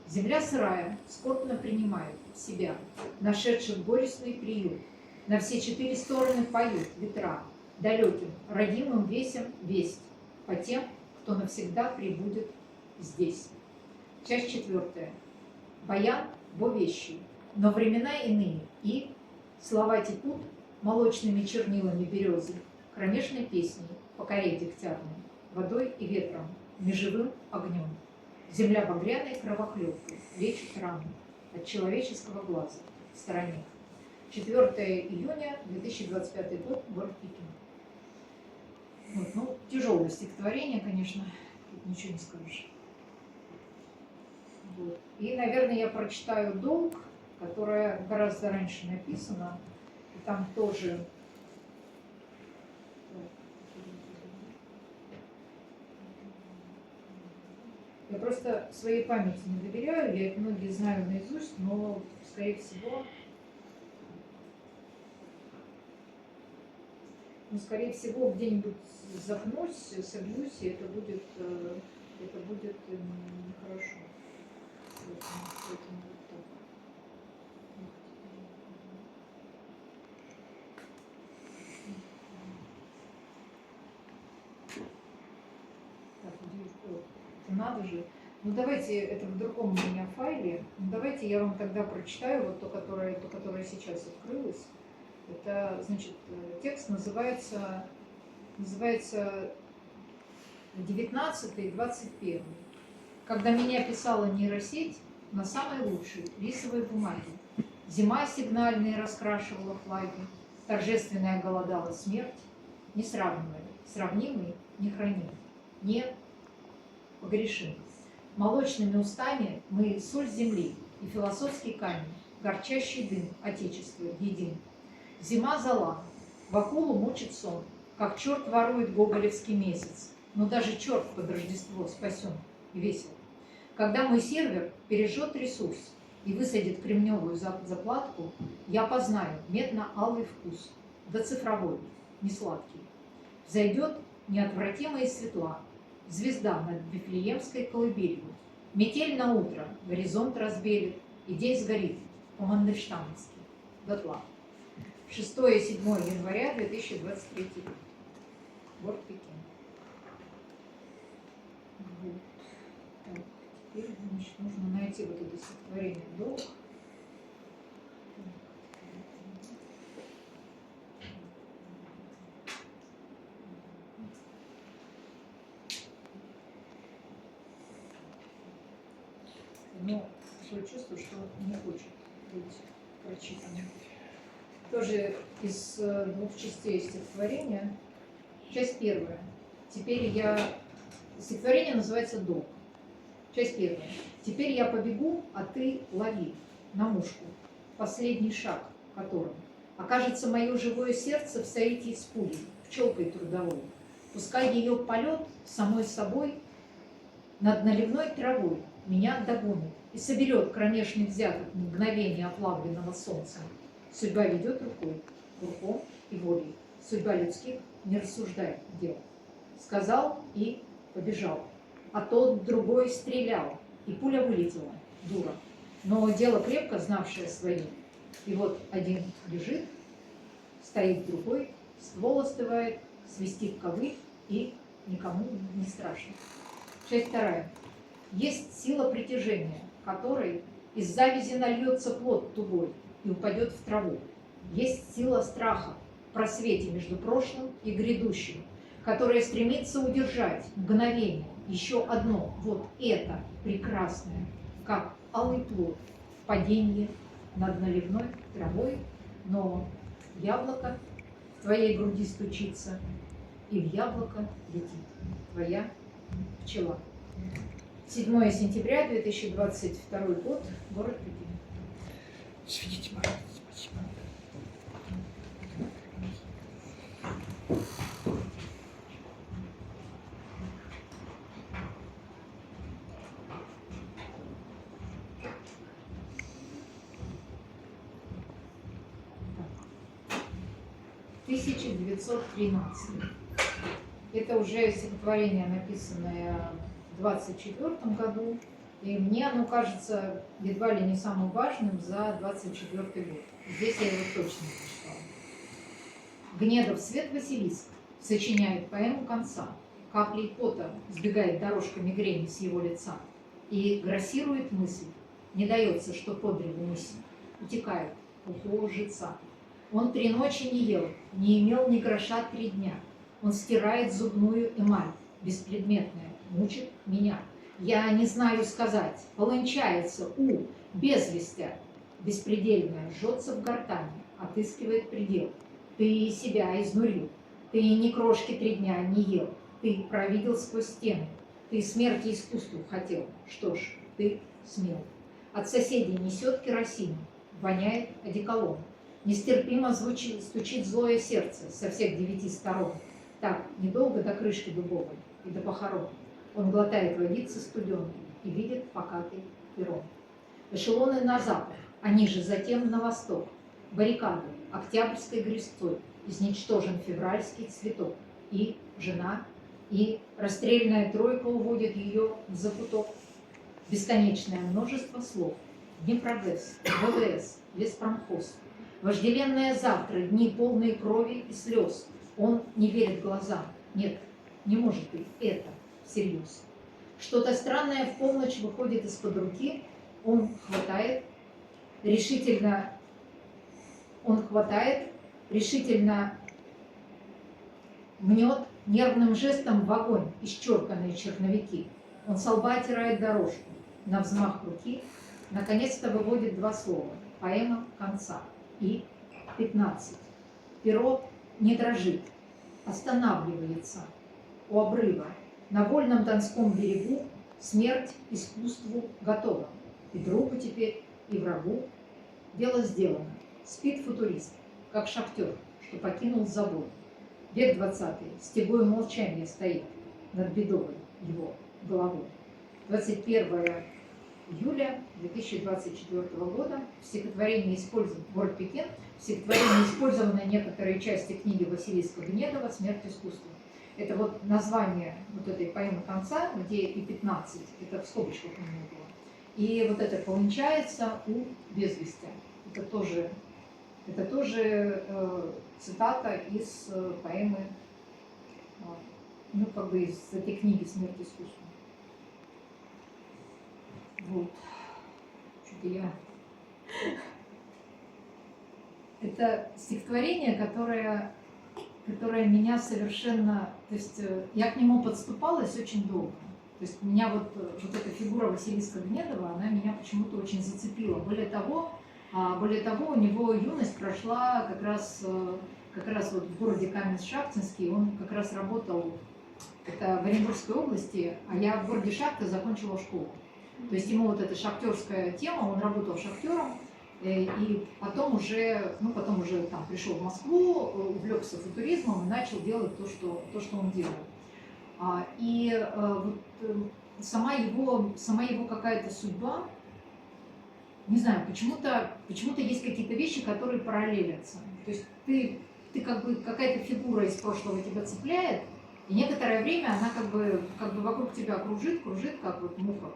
Земля сырая скорбно принимает себя, нашедших горестный приют. На все 4 стороны поют ветра, далеким, родимым весям весть по тем, кто навсегда прибудет здесь. Часть четвертая. Баян вещий, но времена иные, и слова текут молочными чернилами березы, кромешной песней по коре дегтярной, водой и ветром, межевым огнем. Земля багряной кровохлебкой лечит рану от человеческого глаза в стороне. 4 июня 2025 год, город Пекин. Вот, тяжелый тяжелое стихотворение, конечно, тут ничего не скажешь. Вот. И, наверное, я прочитаю «Долг», которое гораздо раньше написано. И там тоже... Я просто своей памяти не доверяю, я их многие знаю наизусть, но, скорее всего, где-нибудь запнусь, согнусь, и это будет нехорошо. Поэтому вот так. Так, это надо же. Ну давайте, это в другом у меня файле. Ну, давайте я вам тогда прочитаю вот то, которое сейчас открылось. Это, значит, текст называется 19 и 21. Когда меня писала нейросеть на самой лучшей рисовой бумаге. Зима сигнальные раскрашивала флаги, торжественная голодала смерть, сравнимый, нехраним, не погрешим. Молочными устами мы соль земли и философский камень, горчащий дым Отечества един. Зима зала, в акулу мучит сон, как черт ворует гоголевский месяц. Но даже черт под Рождество спасен и весел. Когда мой сервер пережжет ресурс и высадит кремневую заплатку, я познаю медно-алый вкус, да цифровой, несладкий. Взойдет неотвратимая светла, звезда над Вифлеемской колыбелью. Метель на утро, горизонт разбелит, и день сгорит по-мандельштамовски, дотла. 6-7 января 2023 год. Город Пекин. Вот. Так, теперь, значит, нужно найти вот это стихотворение «Долг». Но такое чувство, что не хочет быть прочитанным. Тоже из 2 частей стихотворения. Часть 1. Стихотворение называется «Долг». Часть 1. Теперь я побегу, а ты лови на мушку. Последний шаг которым окажется мое живое сердце в соитии с пулей, пчелкой трудовой. Пускай ее полет самой собой над наливной травой меня догонит и соберет кромешных взяток мгновение оплавленного солнцем. Судьба ведет рукой, руком и волей. Судьба людских не рассуждает дел. Сказал и побежал, а тот другой стрелял, и пуля вылетела, дура. Но дело крепко знавшее свои. И вот один лежит, стоит другой, ствол остывает, свистит ковыль, и никому не страшно. Часть 2. Есть сила притяжения, которой из завязи нальется плод тугой и упадет в траву. Есть сила страха в просвете между прошлым и грядущим, которая стремится удержать мгновение, еще одно, вот это прекрасное, как алый плод в падении над наливной травой, но яблоко в твоей груди стучится, и в яблоко летит твоя пчела. 7 сентября 2022 год, город Пекин. Извините, пожалуйста, спасибо. — 1913. Это уже стихотворение, написанное в 1924 году, и мне оно кажется едва ли не самым важным за 1924 год. Здесь я его точно прочитала. Гнедов свет Василиск сочиняет поэму конца. Каплей пота сбегает дорожка мигрени с его лица. И грассирует мысль, не дается, что по древу мысль. Утекает лжеца. Он 3 ночи не ел, не имел ни гроша 3 дня. Он стирает зубную эмаль, беспредметная, мучит меня. Я не знаю сказать, полончается, без вестя. Беспредельная жжется в гортани, отыскивает предел. Ты себя изнурил, ты ни крошки 3 дня не ел, ты провидел сквозь стену. Ты смерти искусству хотел. Что ж, ты смел. От соседей несет керосин, воняет одеколон. Нестерпимо стучит злое сердце со всех 9 сторон. Так, недолго до крышки дубовой и до похорон. Он глотает водицы студеной и видит покатый перрон. Эшелоны на запад, а ниже затем на восток. Баррикады октябрьской грязцой изничтожен февральский цветок. И жена, и расстрельная тройка уводит ее в закуток. Бесконечное множество слов. Днепрогэс, ВВС, леспромхоз. Вожделенное завтра, дни полные крови и слез. Он не верит глазам. Нет, не может быть это всерьез. Что-то странное в полночь выходит из-под руки. Он хватает, решительно мнет нервным жестом в огонь исчерканные черновики. Он со лба оттирает дорожку. На взмах руки наконец-то выводит 2 слова. Поэма конца. И 15. Перо не дрожит, останавливается у обрыва. На вольном Донском берегу смерть искусству готова. И другу теперь, и врагу дело сделано. Спит футурист, как шахтер, что покинул забой. Век 20-й, стегой молчания стоит над бедовой его головой. 21 июля 2024 года в стихотворении город Пекин, в стихотворении использованы некоторые части книги Василийского Гнедова «Смерть искусства». Это вот название вот этой поэмы конца, где и 15, это в скобочках у меня было. И вот это получается у безвестя. Это тоже цитата из поэмы, ну, как бы из этой книги «Смерть искусства». Вот. Что-то я... Это стихотворение, которое меня совершенно... То есть я к нему подступалась очень долго. То есть меня вот эта фигура Василийского Гнедова, она меня почему-то очень зацепила. Более того, у него юность прошла как раз вот в городе Каменск-Шахтинский. Он как раз работал, это в Оренбургской области, а я в городе Шахта закончила школу. То есть ему вот эта шахтерская тема, он работал шахтером, и потом уже там пришел в Москву, увлекся футуризмом и начал делать то, что он делал. И вот сама его какая-то судьба, не знаю, почему-то есть какие-то вещи, которые параллелятся. То есть ты как бы какая-то фигура из прошлого тебя цепляет, и некоторое время она как бы вокруг тебя кружит, как вот муха,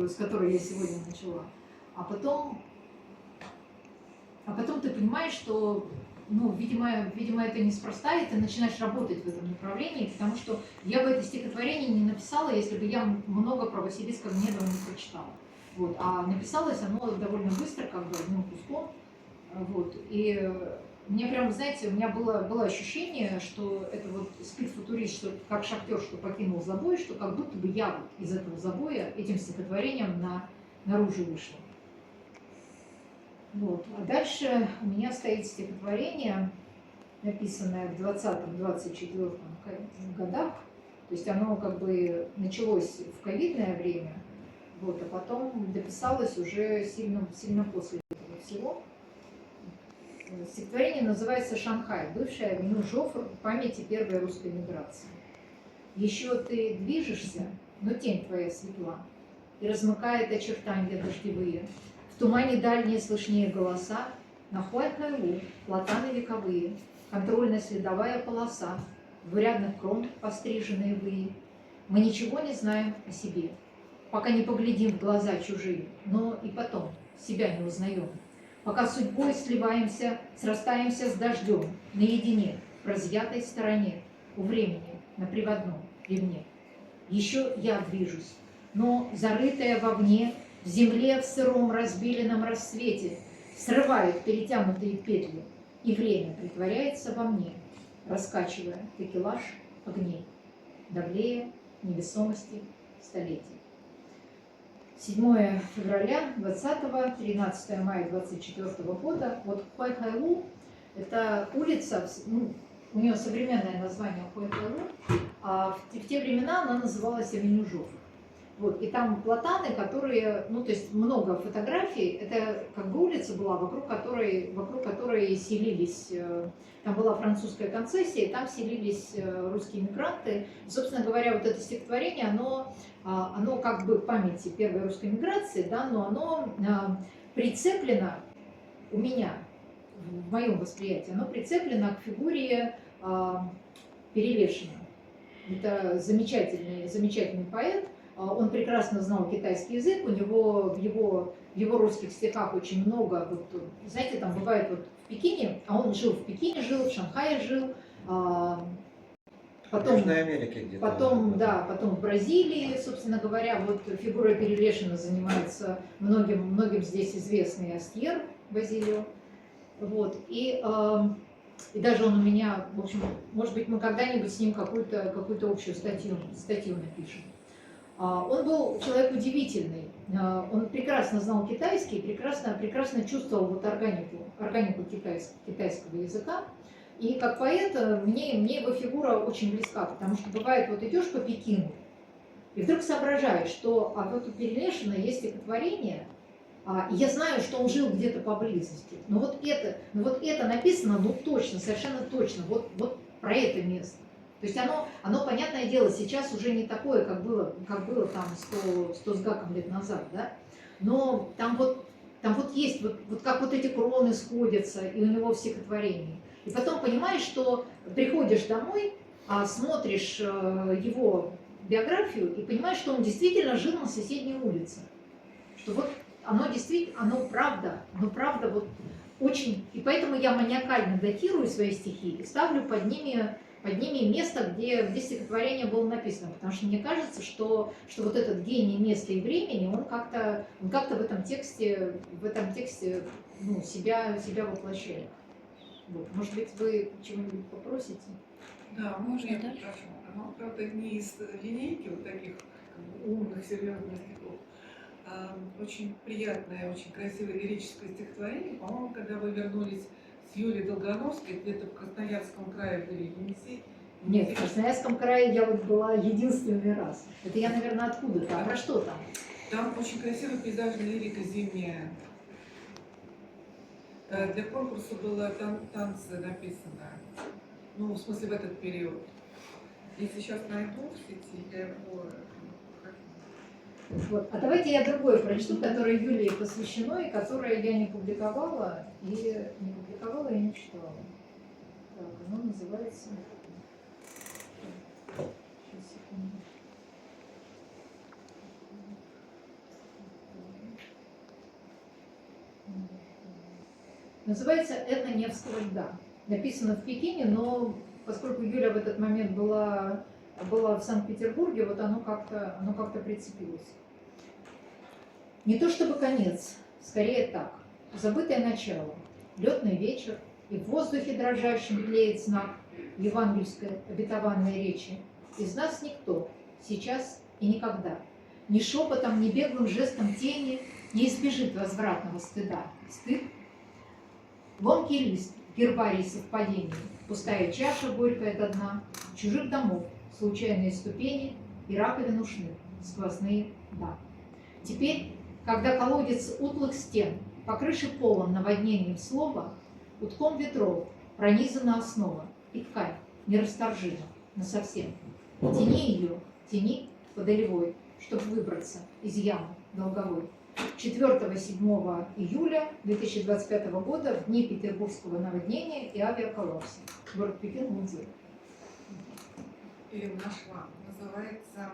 с которой я сегодня начала. А потом ты понимаешь, что, ну, видимо, это неспроста, и ты начинаешь работать в этом направлении, потому что я бы это стихотворение не написала, если бы я много про Василийского Гнедова не прочитала. Вот. А написалось оно довольно быстро, как бы одним куском. Вот. И мне прям, знаете, у меня было ощущение, что это вот спид-футурист, что как шахтер, что покинул забой, что как будто бы я вот из этого забоя этим стихотворением наружу вышла. Вот. А дальше у меня стоит стихотворение, написанное в 20-24 годах. То есть оно как бы началось в ковидное время, вот, а потом дописалось уже сильно после этого всего. Стихотворение называется «Шанхай», бывшая авеню Жофр в памяти первой русской миграции. Еще ты движешься, но тень твоя светла, и размыкает очертания дождевые. В тумане дальние слышнее голоса, на Хуайхайлу платаны вековые, контрольно-следовая полоса, двурядных крон постриженные выи. Мы ничего не знаем о себе, пока не поглядим в глаза чужие, но и потом себя не узнаем. Пока судьбой сливаемся, срастаемся с дождем, наедине, в разъятой стороне, у времени, на приводном ремне. Еще я движусь, но зарытая вовне, в земле в сыром разбеленном рассвете, срывают перетянутые петли, и время притворяется во мне, раскачивая такелаж огней, давлея невесомости столетий. 7 февраля 20-го, 13 мая 24 года. Вот Хуайхайлу – это улица, ну, у нее современное название Хуэтлару, а в те времена она называлась Авеню Жофр. Вот, и там платаны, которые, ну, то есть много фотографий, это как бы улица была, вокруг которой селились, там была французская концессия, и там селились русские мигранты. И, собственно говоря, вот это стихотворение, оно как бы в памяти первой русской миграции, да, но оно прицеплено у меня, в моем восприятии, оно прицеплено к фигуре Перелешина. Это замечательный поэт. Он прекрасно знал китайский язык, у него в его русских стихах очень много, вот, знаете, там бывает вот в Пекине, а он жил в Пекине, жил в Шанхае, жил, потом, В Южной Америке где-то. потом в Бразилии, собственно говоря, вот фигура Перелешина занимается многим здесь известный Астьер Базилио, вот, и даже он у меня, в общем, может быть, мы когда-нибудь с ним какую-то общую статью напишем. Он был человек удивительный, он прекрасно знал китайский, прекрасно чувствовал вот органику китайского языка. И как поэт мне его фигура очень близка, потому что бывает, вот идешь по Пекину, и вдруг соображаешь, что вот у Перелешина есть стихотворение, и я знаю, что он жил где-то поблизости. Но вот это написано, ну точно, совершенно точно, вот про это место. То есть оно, понятное дело, сейчас уже не такое, как было там 100 с гаком лет назад, да? Но там вот есть, вот как вот эти кроны сходятся, и у него в стихотворении. И потом понимаешь, что приходишь домой, смотришь его биографию и понимаешь, что он действительно жил на соседней улице. Что вот оно правда вот очень... И поэтому я маниакально датирую свои стихи и ставлю под ними место, где стихотворение было написано. Потому что мне кажется, что вот этот гений места и времени, он как-то в этом тексте ну, себя воплощает. Вот. Может быть, вы чего-нибудь попросите? Да, можно я попрошу? Оно, правда, не из линейки вот таких умных, серьезных стихов. Очень приятное, очень красивое лирическое стихотворение. По-моему, когда вы вернулись с Юлией Долгоновской, где-то в Красноярском крае были Енисей. Нет, в Красноярском крае я вот была единственный раз. Это я, наверное, откуда-то. А про что там? Там очень красивая пейзажная лирика зимняя. Для конкурса было танцы написано. Ну, в смысле, в этот период. Если сейчас найду в сети, я его... Вот. А давайте я другое прочту, которое Юлии посвящено, и которое я не публиковала и не читала. Так, оно называется... Сейчас, секунду. Называется «Эхо Невского льда». Написано в Пекине, но поскольку Юля в этот момент была в Санкт-Петербурге, вот оно как-то прицепилось. Не то чтобы конец, скорее так. Забытое начало, летный вечер, и в воздухе дрожащем тлеет знак евангельской обетованной речи. Из нас никто, сейчас и никогда, ни шепотом, ни беглым жестом тени не избежит возвратного стыда. Стыд — ломкий лист, гербарий совпадений, пустая чаша горькая до дна, чужих домов, случайные ступени и раковин ушных, сквозные «да». Теперь, когда колодец утлых стен по крыше полон наводнением слова, утком ветров пронизана основа, и ткань нерасторжима насовсем. Тяни ее, тяни подолевой, чтобы выбраться из ямы долговой. 4-7 июля 2025 года, в дни петербургского наводнения и авиаколлапса. Город Пекин, Мунзы. И нашла. Называется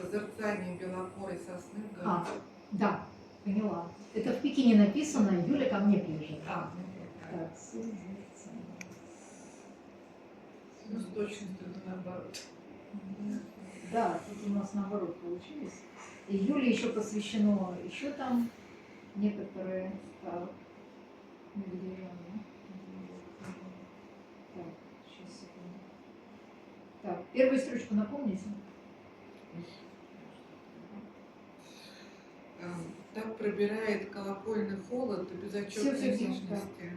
«Созерцание белокорой сосны в году». Да, поняла. Это в Пекине написано, Юля ко мне приезжает. Так, ну, с точностью наоборот. Да, тут у нас наоборот получилось. И Юле еще посвящено еще там некоторые медвежаны. Так, сейчас секунду. Так, первую строчку напомните. Так пробирает колокольный холод до безотчетной Всё, нежности.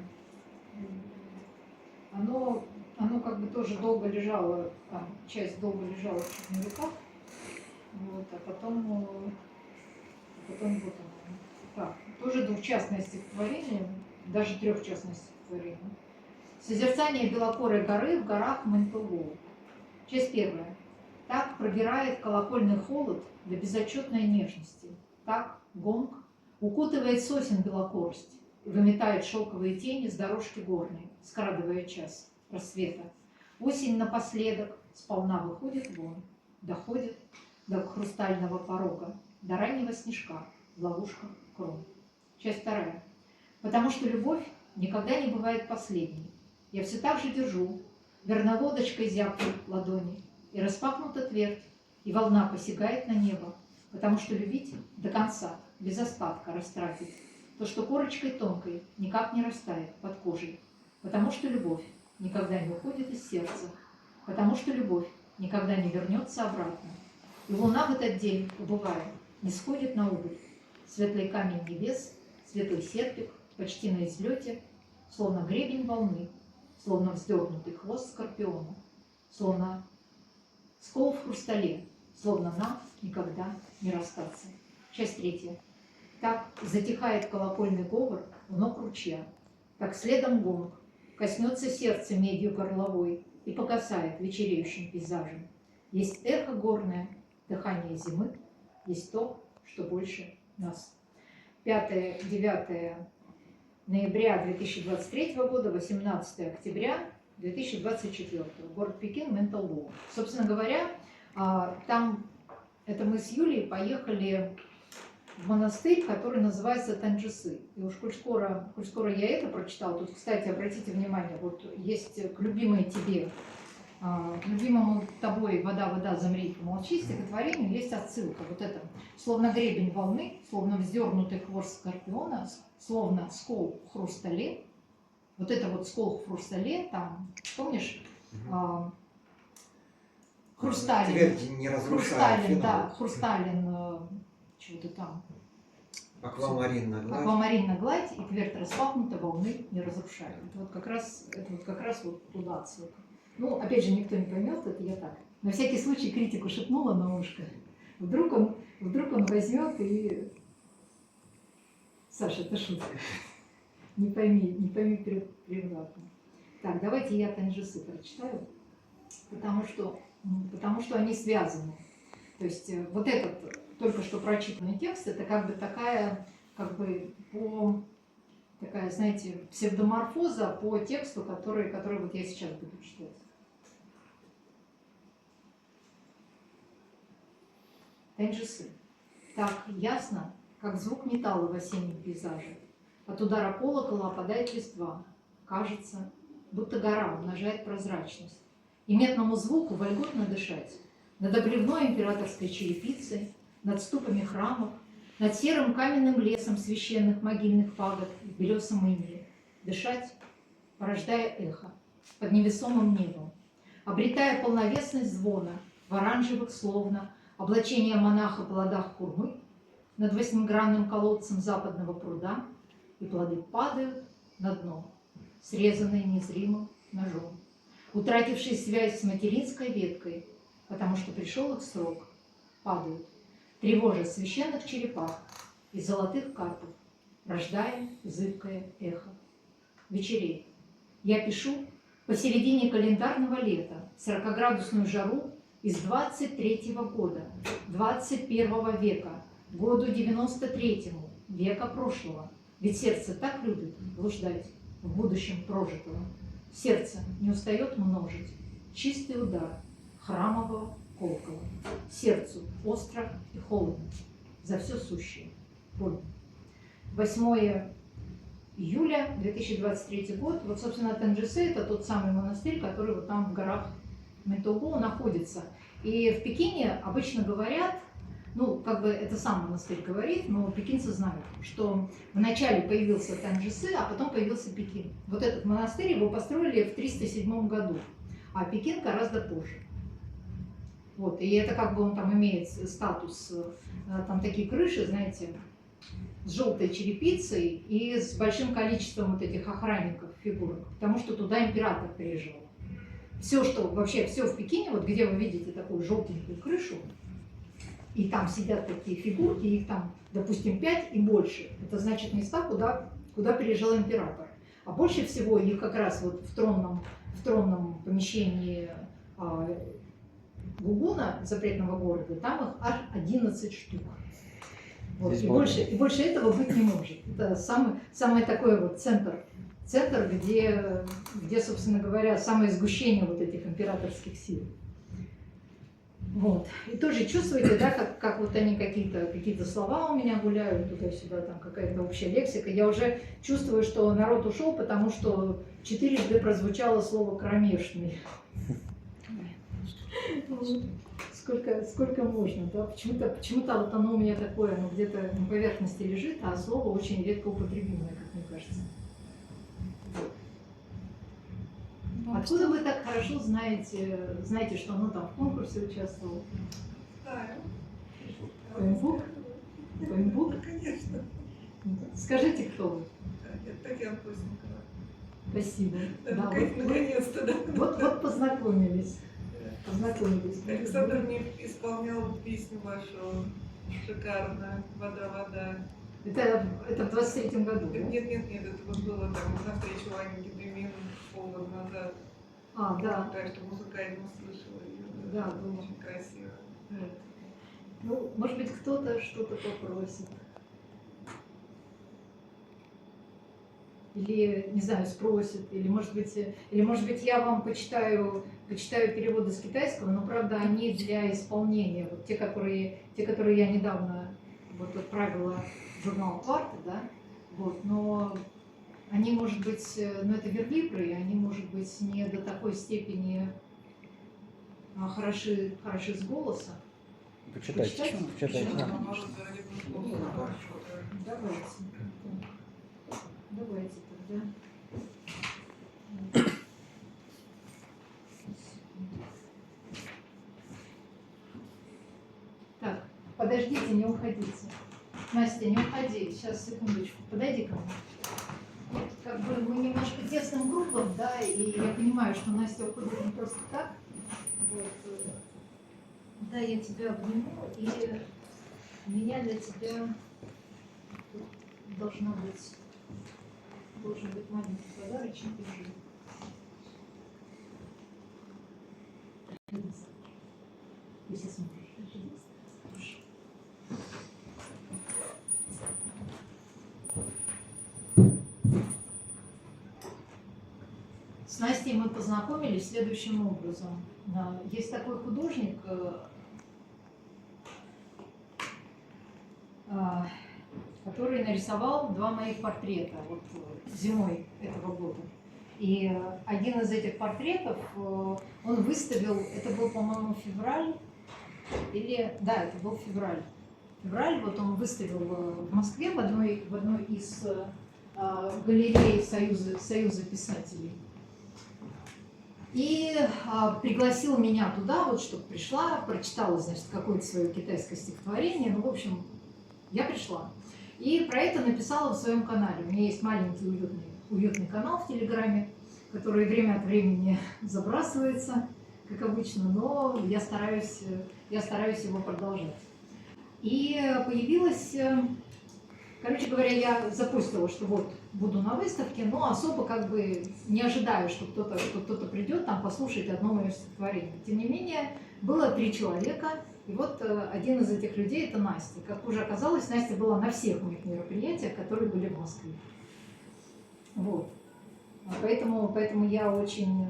Оно Оно как бы тоже долго лежало, там, часть долго лежала в черновиках, вот, а потом вот оно. Так, тоже двухчастное стихотворение, даже трехчастное стихотворение. Созерцание белокорой горы в горах Мэнтулу. Часть первая. Так пробирает колокольный холод до безотчетной нежности. Так гонг укутывает сосен белокорость и выметает шелковые тени с дорожки горной, скрадывая час рассвета. Осень напоследок сполна выходит вон, доходит до хрустального порога, до раннего снежка в ловушках крон. Часть вторая. Потому что любовь никогда не бывает последней. Я все так же держу вернолодочкой зябкой ладони, и распахнута твердь, и волна посягает на небо, потому что любить до конца, без остатка растратить то, что корочкой тонкой никак не растает под кожей, потому что любовь никогда не уходит из сердца, потому что любовь никогда не вернется обратно. И луна в этот день, убывая, не сходит на убыль. Светлый камень небес, светлый серпик, почти на излете, словно гребень волны, словно вздернутый хвост скорпиона, словно скол в хрустале, словно нам никогда не расстаться. Часть третья. Так затихает колокольный говор в ног ручья, так следом гонг коснется сердца медью горловой и погасает вечереющим пейзажем. Есть эхо горное, дыхание зимы, есть то, что больше нас. 5-9 ноября 2023 года, 18 октября 2024. Город Пекин, Мэнтулу. Собственно говоря, там это мы с Юлей поехали в монастырь, который называется Танджысы. И уж коль скоро я это прочитала, тут, кстати, обратите внимание, вот есть к любимой тебе, к любимому тобой «Вода, вода, замри, помолчи» стихотворению есть отсылка. Вот это. Словно гребень волны, словно вздернутый хвост скорпиона, словно скол в хрустале. Вот это вот скол в хрустале, там, помнишь, хрусталин. Твердь не разрушает Хрусталин, финал. да, хрусталин, чего-то там. Аквамаринная гладь. Аквамаринная гладь и твердь распахнута, волны не разрушают. Это вот как раз вот туда отсылка. Ну, опять же, никто не поймет, это я так. На всякий случай критику шепнула на ушко. Вдруг он возьмет и... Саша, это шутка. Не пойми превратно. Так, давайте я Танджысы прочитаю, потому что они связаны. То есть вот этот только что прочитанный текст, это как бы такая, такая, знаете, псевдоморфоза по тексту, который вот я сейчас буду читать. Танджысы. Так ясно, как звук металла в осеннем пейзаже. От удара колокола опадает листва. Кажется, будто гора умножает прозрачность. И медному звуку вольготно дышать. Над обливной императорской черепицей, над ступами храмов, над серым каменным лесом священных могильных пагод в белесом инее. Дышать, порождая эхо, под невесомым небом, обретая полновесность звона в оранжевых, словно облачение монаха в плодах хурмы, над восьмигранным колодцем западного пруда, и плоды падают на дно, срезанные незримым ножом, утратившие связь с материнской веткой, потому что пришел их срок, падают, тревожа священных черепах и золотых карпов, рождая зыбкое эхо. Вечереет. Я пишу посередине календарного лета 40-градусную жару из 23-го года, 21 века, году 93-му, века прошлого. Ведь сердце так любит блуждать в будущем прожитого. Сердце не устает множить чистый удар храмового колокола. Сердцу остро и холодно за все сущее. Больно. 8 июля 2023 год. Вот, собственно, Танджысы – это тот самый монастырь, который вот там в горах Мэнтулу находится. И в Пекине обычно говорят, ну, как бы это сам монастырь говорит, но пекинцы знают, что вначале появился Танджысы, а потом появился Пекин. Вот этот монастырь его построили в 307 году, а Пекин гораздо позже. Вот, и это как бы он там имеет статус, там такие крыши, знаете, с желтой черепицей и с большим количеством вот этих охранников, фигурок, потому что туда император приезжал. все, что вообще все в Пекине, вот где вы видите такую желтенькую крышу, и там сидят такие фигурки, их там, допустим, 5 и больше. Это значит места, куда приезжал император. А больше всего их как раз вот в тронном помещении Гугуна, запретного города, там их аж 11 штук. Вот, и больше этого быть не может. Это самый такой вот центр, где, собственно говоря, самое сгущение вот этих императорских сил. Вот. И тоже чувствуете, да, как вот они какие-то слова у меня гуляют туда-сюда, там какая-то общая лексика. Я уже чувствую, что народ ушел, потому что 4 прозвучало слово «кромешный». Сколько можно, да? Почему-то вот оно у меня такое, оно где-то на поверхности лежит, а слово очень редко употребимое, как мне кажется. Откуда вы так хорошо знаете, что оно там в конкурсе участвовало? Знаю. Коинбук? Коинбук? Конечно. Скажите, кто вы? Это Татьяна Постникова. Спасибо. Да, Да, наконец-то, да. вот познакомились. Александр мне исполнял песню вашу шикарную «Вода». Это в 23-м году, да? Нет, это вот было там на встречу Ани Гедемин полгода назад. А, да. Так что музыкально услышала ее. Да, было. Очень красиво. Ну, может быть, кто-то что-то попросит. Или, не знаю, спросит, или может быть я вам почитаю переводы с китайского, но правда они для исполнения, вот те, которые я недавно вот отправила в журнал «Кварты», да, вот, но они, может быть, ну это верлибры, и они, может быть, не до такой степени хороши с голоса. Почитайте. Давайте тогда. Так, подождите, не уходите. Настя, не уходи. Сейчас, секундочку. Подойди ко мне. Вот, как бы мы немножко тесным кругом, да, и я понимаю, что Настя уходит не просто так. Вот. Да, я тебя обниму, и у меня для тебя должен быть маленький подарочек. Ты сейчас смотришь. С Настей мы познакомились следующим образом. Есть такой художник, который нарисовал 2 моих портрета вот, зимой этого года. И один из этих портретов он выставил, это был, по-моему, февраль, да, это был февраль. Вот он выставил в Москве в одной из галерей Союза писателей. И пригласил меня туда, вот, чтобы пришла, прочитала, значит, какое-то свое китайское стихотворение. Ну, в общем, я пришла. И про это написала в своем канале. У меня есть маленький уютный канал в Телеграме, который время от времени забрасывается, как обычно, но я стараюсь его продолжать. И появилась, короче говоря, я запустила, что вот буду на выставке, но особо как бы не ожидаю, что кто-то придет там послушать одно мое стихотворение. Тем не менее, было 3 человека, и вот один из этих людей – это Настя. Как уже оказалось, Настя была на всех моих мероприятиях, которые были в Москве. Вот. Поэтому я очень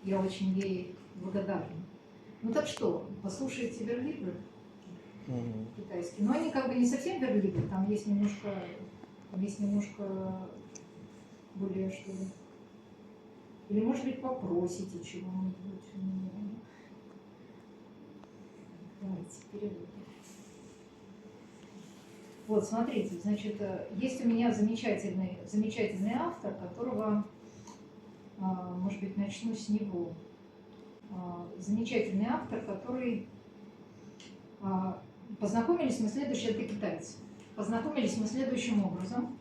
ей благодарна. Ну так что, послушайте верлибры китайские. Но они как бы не совсем верлибры, там есть немножко более что ли. Или, может быть, попросите чего-нибудь у меня. Давайте, переводим. Вот, смотрите, значит, есть у меня замечательный автор, которого, может быть, начну с него. Замечательный автор, который... Познакомились мы это китайцы. Познакомились мы следующим образом.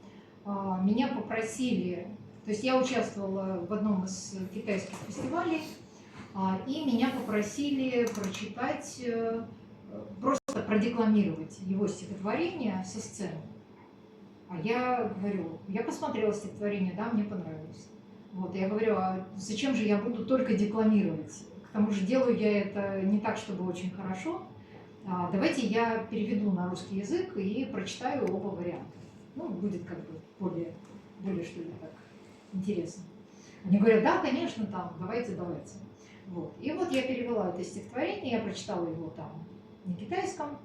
Меня попросили, то есть я участвовала в одном из китайских фестивалей, И меня попросили прочитать, просто продекламировать его стихотворение со сцены. А я говорю, я посмотрела стихотворение, да, мне понравилось. Вот, я говорю, а зачем же я буду только декламировать? К тому же делаю я это не так, чтобы очень хорошо. Давайте я переведу на русский язык и прочитаю оба варианта. Ну, будет как бы более что ли так интересно. Они говорят, да, конечно, там, давайте. Вот. И вот я перевела это стихотворение, я прочитала его там на китайском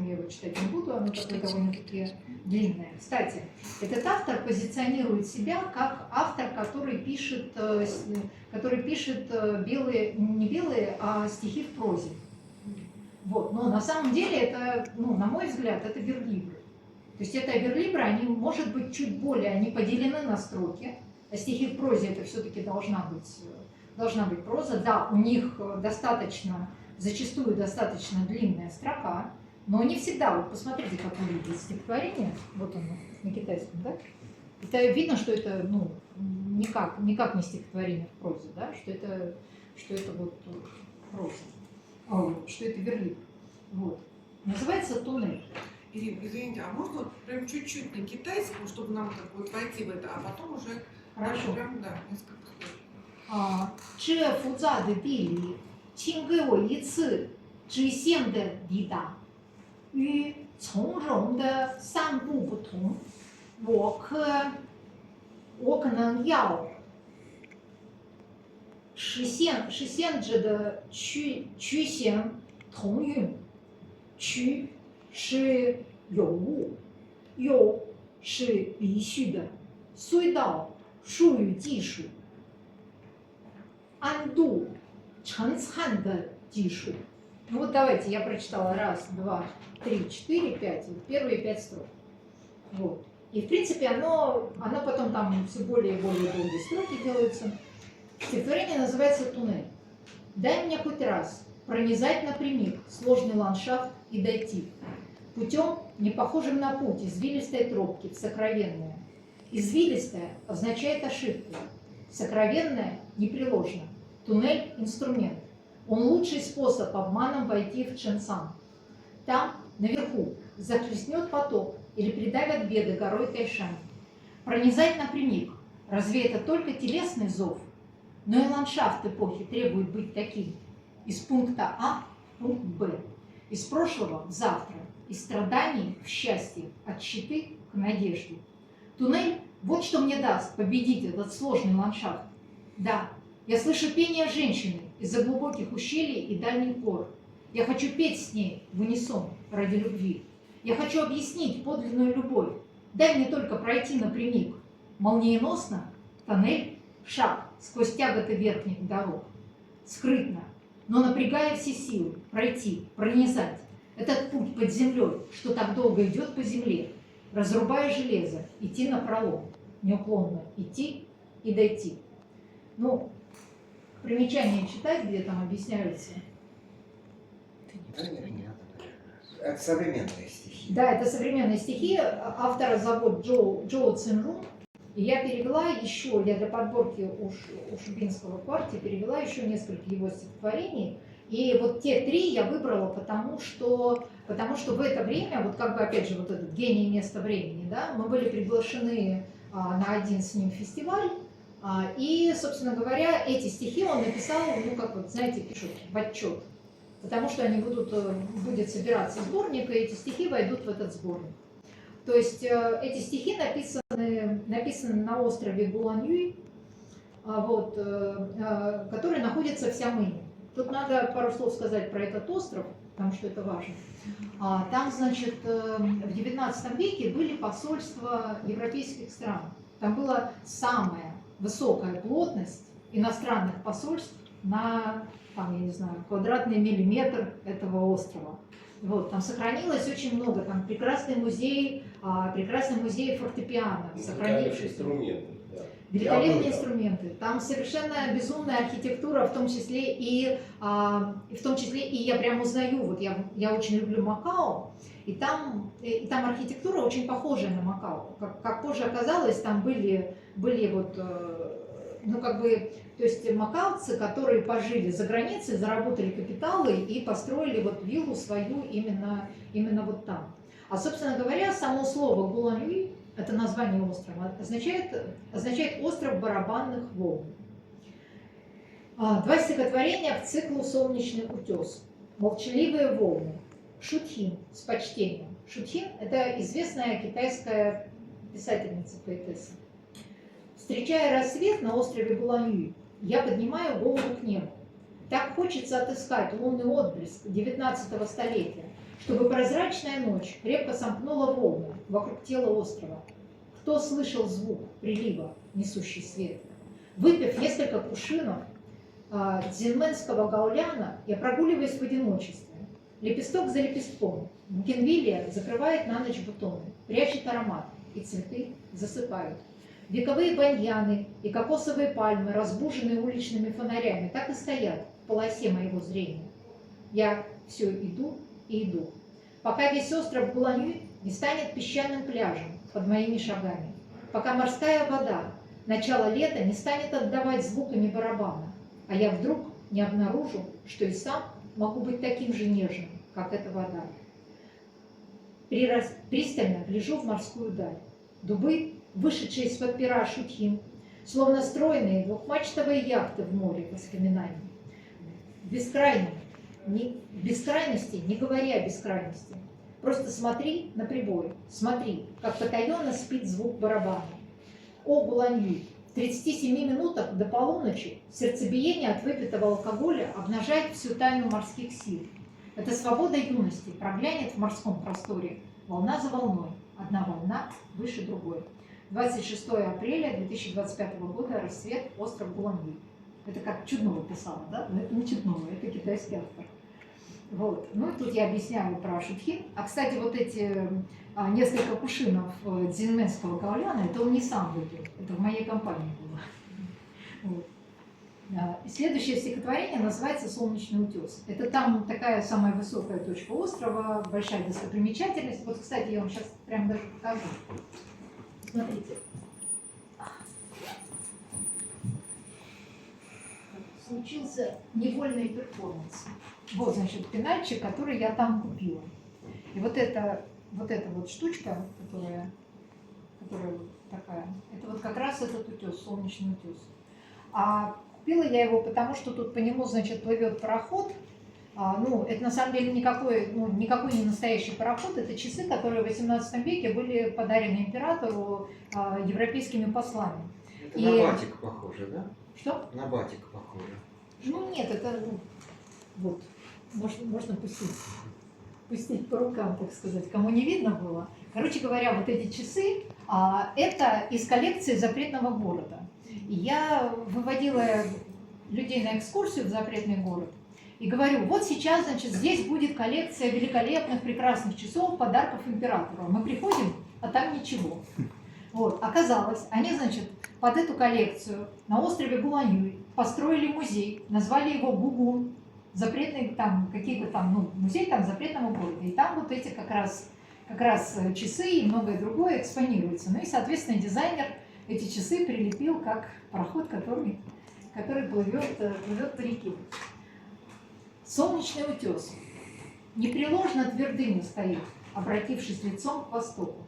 я его читать не буду, оно такое довольно-таки длинное. Кстати, этот автор позиционирует себя как автор, который пишет белые, не белые, а стихи в прозе. Вот. Но на самом деле это, ну, на мой взгляд, это верлибры. То есть это верлибры, они, может быть, чуть более, они поделены на строки, а стихи в прозе это все-таки должна быть проза. Да, у них зачастую достаточно длинная строка, но не всегда. Вот посмотрите, как выглядит стихотворение. Вот оно на китайском, да? Это видно, что это, ну, никак не стихотворение в прозе, да? Что это вот проза, что это верлибр. Вот. Называется туннель. Ирина, извините, а можно вот прям чуть-чуть на китайском, чтобы нам так вот войти в это, а потом уже Хорошо. прям, да, несколько слов. 这复杂的比例，请给我一次直线的抵达，与从容的散步不同，我可能要实现着的曲线同运，曲是有物，有是必须的，隧道术语技术。安度陈灿的技术. Ну вот давайте, я прочитала 1, 2, 3, 4, 5, вот первые 5 строк. Вот. И в принципе оно потом там все более и более долгие строки делаются. Стихотворение называется «Туннель». Дай мне хоть раз пронизать напрямик сложный ландшафт и дойти путем, не похожим на путь извилистой тропки в сокровенное. Извилистая означает ошибку, сокровенное непреложно. Туннель – инструмент. Он лучший способ обманом войти в Чэнсан. Там, наверху, захлестнет поток или придавят беды горой Тайшань. Пронизать напрямик. Разве это только телесный зов? Но и ландшафт эпохи требует быть таким. Из пункта А в пункт Б. Из прошлого в завтра. Из страданий в счастье. От щиты к надежде. Туннель – вот что мне даст победить этот сложный ландшафт. Да, я слышу пение женщины из-за глубоких ущелий и дальних гор. Я хочу петь с ней в унисон ради любви. Я хочу объяснить подлинную любовь. Дай мне только пройти напрямик. Молниеносно, тоннель, шаг сквозь тяготы верхних дорог. Скрытно, но напрягая все силы, пройти, пронизать. Этот путь под землей, что так долго идет по земле, разрубая железо, идти напролом, неуклонно идти и дойти. Ну, примечание читать, где там объясняются. Это современные стихи. Да, это современные стихи. Автора зовут Джоу Цинрун. И я перевела еще, я для подборки у Шубинского партии перевела еще несколько его стихотворений. И вот те 3 я выбрала, потому что в это время, вот как бы опять же вот этот гений места времени, да, мы были приглашены на один с ним фестиваль. И, собственно говоря, эти стихи он написал, ну, как вот, знаете, пишут в отчет, потому что они будет собираться сборник, и эти стихи войдут в этот сборник. То есть эти стихи написаны на острове Буланьюй, вот, который находится в Сямыне. Тут надо пару слов сказать про этот остров, потому что это важно. Там, значит, в 19 веке были посольства европейских стран. Там была самая высокая плотность иностранных посольств на, там, я не знаю, квадратный миллиметр этого острова. Вот, там сохранилось очень много, там прекрасный музей фортепиано, сохранившийся. Великолепные инструменты. Там совершенно безумная архитектура, в том числе и я прям узнаю, вот я очень люблю Макао, и там архитектура очень похожая на Макао. Как позже оказалось, там были вот ну как бы, то есть макаоцы, которые пожили за границей, заработали капиталы и построили вот виллу свою именно вот там. А, собственно говоря, само слово Гуланьюй, это название острова, означает остров барабанных волн. Два стихотворения к циклу «Солнечный утес». Молчаливые волны. Шутхин с почтением. Шутхин – это известная китайская писательница, поэтесса. Встречая рассвет на острове Гуланьюй, я поднимаю голову к небу. Так хочется отыскать лунный отблеск 19 столетия, чтобы прозрачная ночь крепко сомкнула волны вокруг тела острова. Кто слышал звук прилива, несущий свет? Выпив несколько кувшинов дзинменского гауляна, я прогуливаюсь в одиночестве. Лепесток за лепестком. Бугенвилия закрывает на ночь бутоны, прячет аромат, и цветы засыпают. Вековые баньяны и кокосовые пальмы, разбуженные уличными фонарями, так и стоят в полосе моего зрения. Я все иду и иду, пока весь остров Гуланьюй не станет песчаным пляжем под моими шагами, пока морская вода, начало лета, не станет отдавать звуками барабана, а я вдруг не обнаружу, что и сам могу быть таким же нежным, как эта вода. Пристально гляжу в морскую даль. Дубы, вышедшие из-под пера Шутхин, словно стройные двухмачтовые яхты в море воспоминаний. В бескрайности, не говоря о бескрайности. Просто смотри на прибой, смотри, как потаенно спит звук барабана. О, Гуланьюй! В 37 минутах до полуночи сердцебиение от выпитого алкоголя обнажает всю тайну морских сил. Это свобода юности проглянет в морском просторе, волна за волной, одна волна выше другой. 26 апреля 2025 года, рассвет, остров Гуланьюй. Это как Чуднова писала, да? Но это не Чуднова, это китайский автор. Вот. Ну и тут я объясняю про Шутхин. А, кстати, вот эти несколько кувшинов дзинменского гауляна, это он не сам выпил, это в моей компании было. Вот. И следующее стихотворение называется «Солнечный утес». Это там такая самая высокая точка острова, большая достопримечательность. Вот, кстати, я вам сейчас прямо даже покажу. Смотрите. Случился невольный перформанс. Вот, значит, пенальчик, который я там купила. И вот эта вот штучка, которая вот такая, это вот как раз этот утес, солнечный утес. А купила я его потому, что тут по нему, значит, плывет пароход. Ну, это на самом деле никакой не настоящий пароход, это часы, которые в 18 веке были подарены императору европейскими послами. Это на батик похоже, да? Что? На батик похоже. Ну нет, это вот, можно пустить по рукам, так сказать, кому не видно было. Короче говоря, вот эти часы, это из коллекции запретного города. И я выводила людей на экскурсию в запретный город и говорю, вот сейчас, значит, здесь будет коллекция великолепных, прекрасных часов, подарков императору. Мы приходим, а там ничего. Вот, оказалось, они, значит, под эту коллекцию на острове Гуланьюй построили музей, назвали его Гугун, запретный там какие-то там, ну, музей там запретного города. И там вот эти как раз часы и многое другое экспонируется. Ну и, соответственно, дизайнер эти часы прилепил как пароход, который плывет по реке. Солнечный утес непреложно твердыню стоит, обратившись лицом к востоку.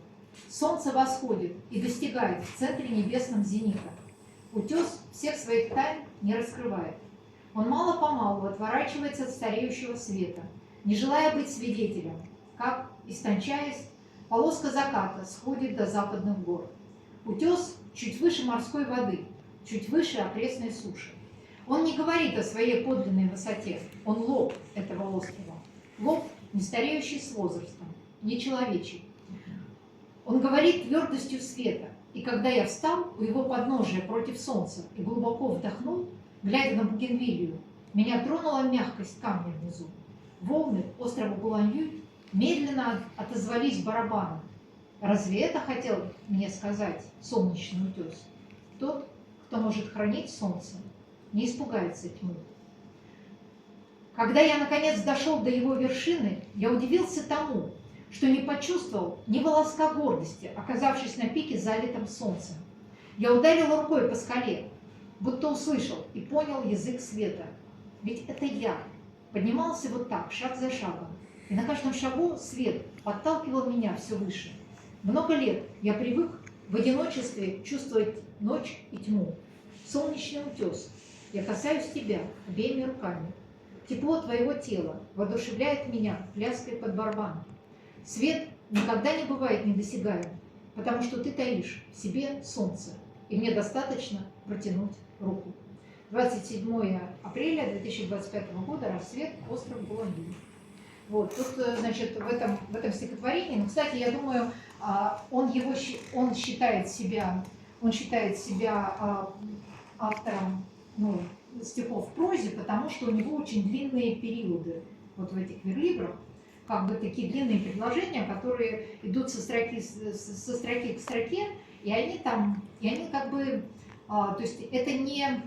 Солнце восходит и достигает в центре небесном зенита. Утес всех своих тайн не раскрывает. Он мало-помалу отворачивается от стареющего света, не желая быть свидетелем, как, истончаясь, полоска заката сходит до западных гор. Утес чуть выше морской воды, чуть выше окрестной суши. Он не говорит о своей подлинной высоте, он лоб этого острова. Лоб, не стареющий с возрастом, не человечий. Он говорит твердостью света, и когда я встал у его подножия против солнца и глубоко вдохнул, глядя на Бугенвилию, меня тронула мягкость камня внизу. Волны острова Гуланьюй медленно отозвались барабаном. Разве это хотел мне сказать солнечный утес? Тот, кто может хранить солнце, не испугается тьмы. Когда я, наконец, дошел до его вершины, я удивился тому, что не почувствовал ни волоска гордости, оказавшись на пике, залитом солнцем. Я ударил рукой по скале. будто услышал и понял язык света. Ведь это я. Поднимался вот так, шаг за шагом. И на каждом шагу свет подталкивал меня все выше. Много лет я привык в одиночестве чувствовать ночь и тьму. Солнечный утес. Я касаюсь тебя обеими руками. Тепло твоего тела воодушевляет меня пляской под барабан. Свет никогда не бывает недосягаем, потому что ты таишь в себе солнце, и мне достаточно протянуть руку. 27 апреля 2025 года. Рассвет. Остров Буланьи. Вот, тут, значит, в этом стихотворении, ну, кстати, я думаю, он считает себя автором, ну, стихов в прозе, потому что у него очень длинные периоды вот в этих верлибрах, как бы такие длинные предложения, которые идут со строки к строке, и они как бы, то есть это не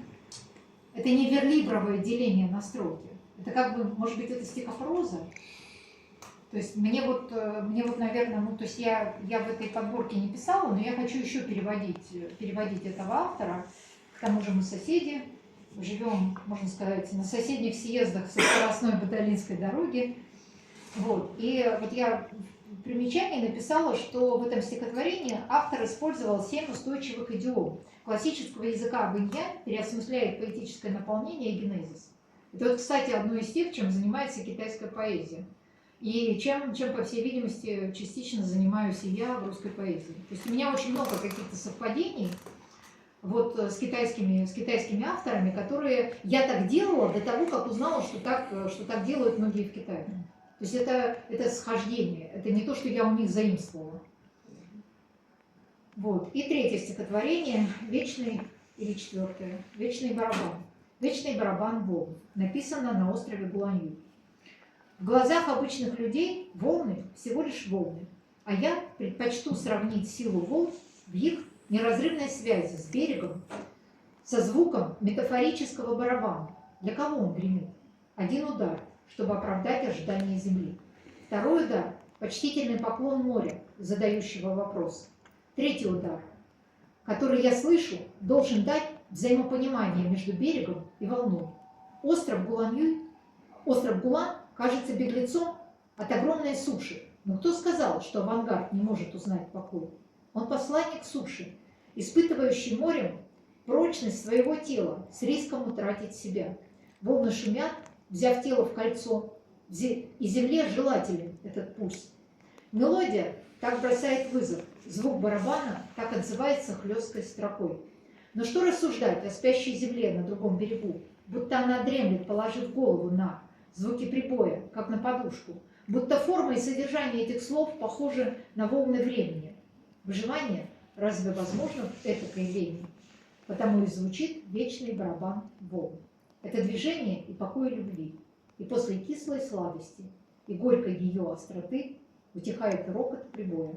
верлибровое деление на строки, это как бы, может быть, это стихопроза. То есть мне вот, наверное, ну, то есть я в этой подборке не писала, но я хочу еще переводить этого автора. К тому же мы соседи, живем, можно сказать, на соседних съездах со скоростной Баталинской дороги. Вот. И вот я в примечании написала, что в этом стихотворении автор использовал 7 устойчивых идиом классического языка вэньянь, переосмысляет поэтическое наполнение и генезис. Это вот, кстати, одно из тех, чем занимается китайская поэзия. И чем, по всей видимости, частично занимаюсь и я в русской поэзии. То есть у меня очень много каких-то совпадений вот с китайскими авторами, которые я так делала до того, как узнала, что так делают многие в Китае. То есть это схождение, это не то, что я у них заимствовала. Вот. И третье стихотворение, вечный, или четвертое, вечный барабан. Вечный барабан волн. Написано на острове Буланьи. В глазах обычных людей волны всего лишь волны, а я предпочту сравнить силу волн в их неразрывной связи с берегом со звуком метафорического барабана. Для кого он гремит? Один удар, чтобы оправдать ожидания земли. Второй удар – почтительный поклон моря, задающего вопрос. Третий удар, который я слышу, должен дать взаимопонимание между берегом и волной. Остров Гулан кажется беглецом от огромной суши. Но кто сказал, что авангард не может узнать покой? Он посланник суши, испытывающий морем прочность своего тела с риском утратить себя. Волны шумят, взяв тело в кольцо, и земле желателен этот пульс. Мелодия так бросает вызов, звук барабана так отзывается хлесткой строкой. Но что рассуждать о спящей земле на другом берегу, будто она дремлет, положив голову на звуки прибоя, как на подушку, будто форма и содержание этих слов похожи на волны времени. Выживание разве возможно в этакой лени? Потому и звучит вечный барабан волн. Это движение и покой любви, и после кислой сладости и горькой ее остроты утихает рокот прибоя.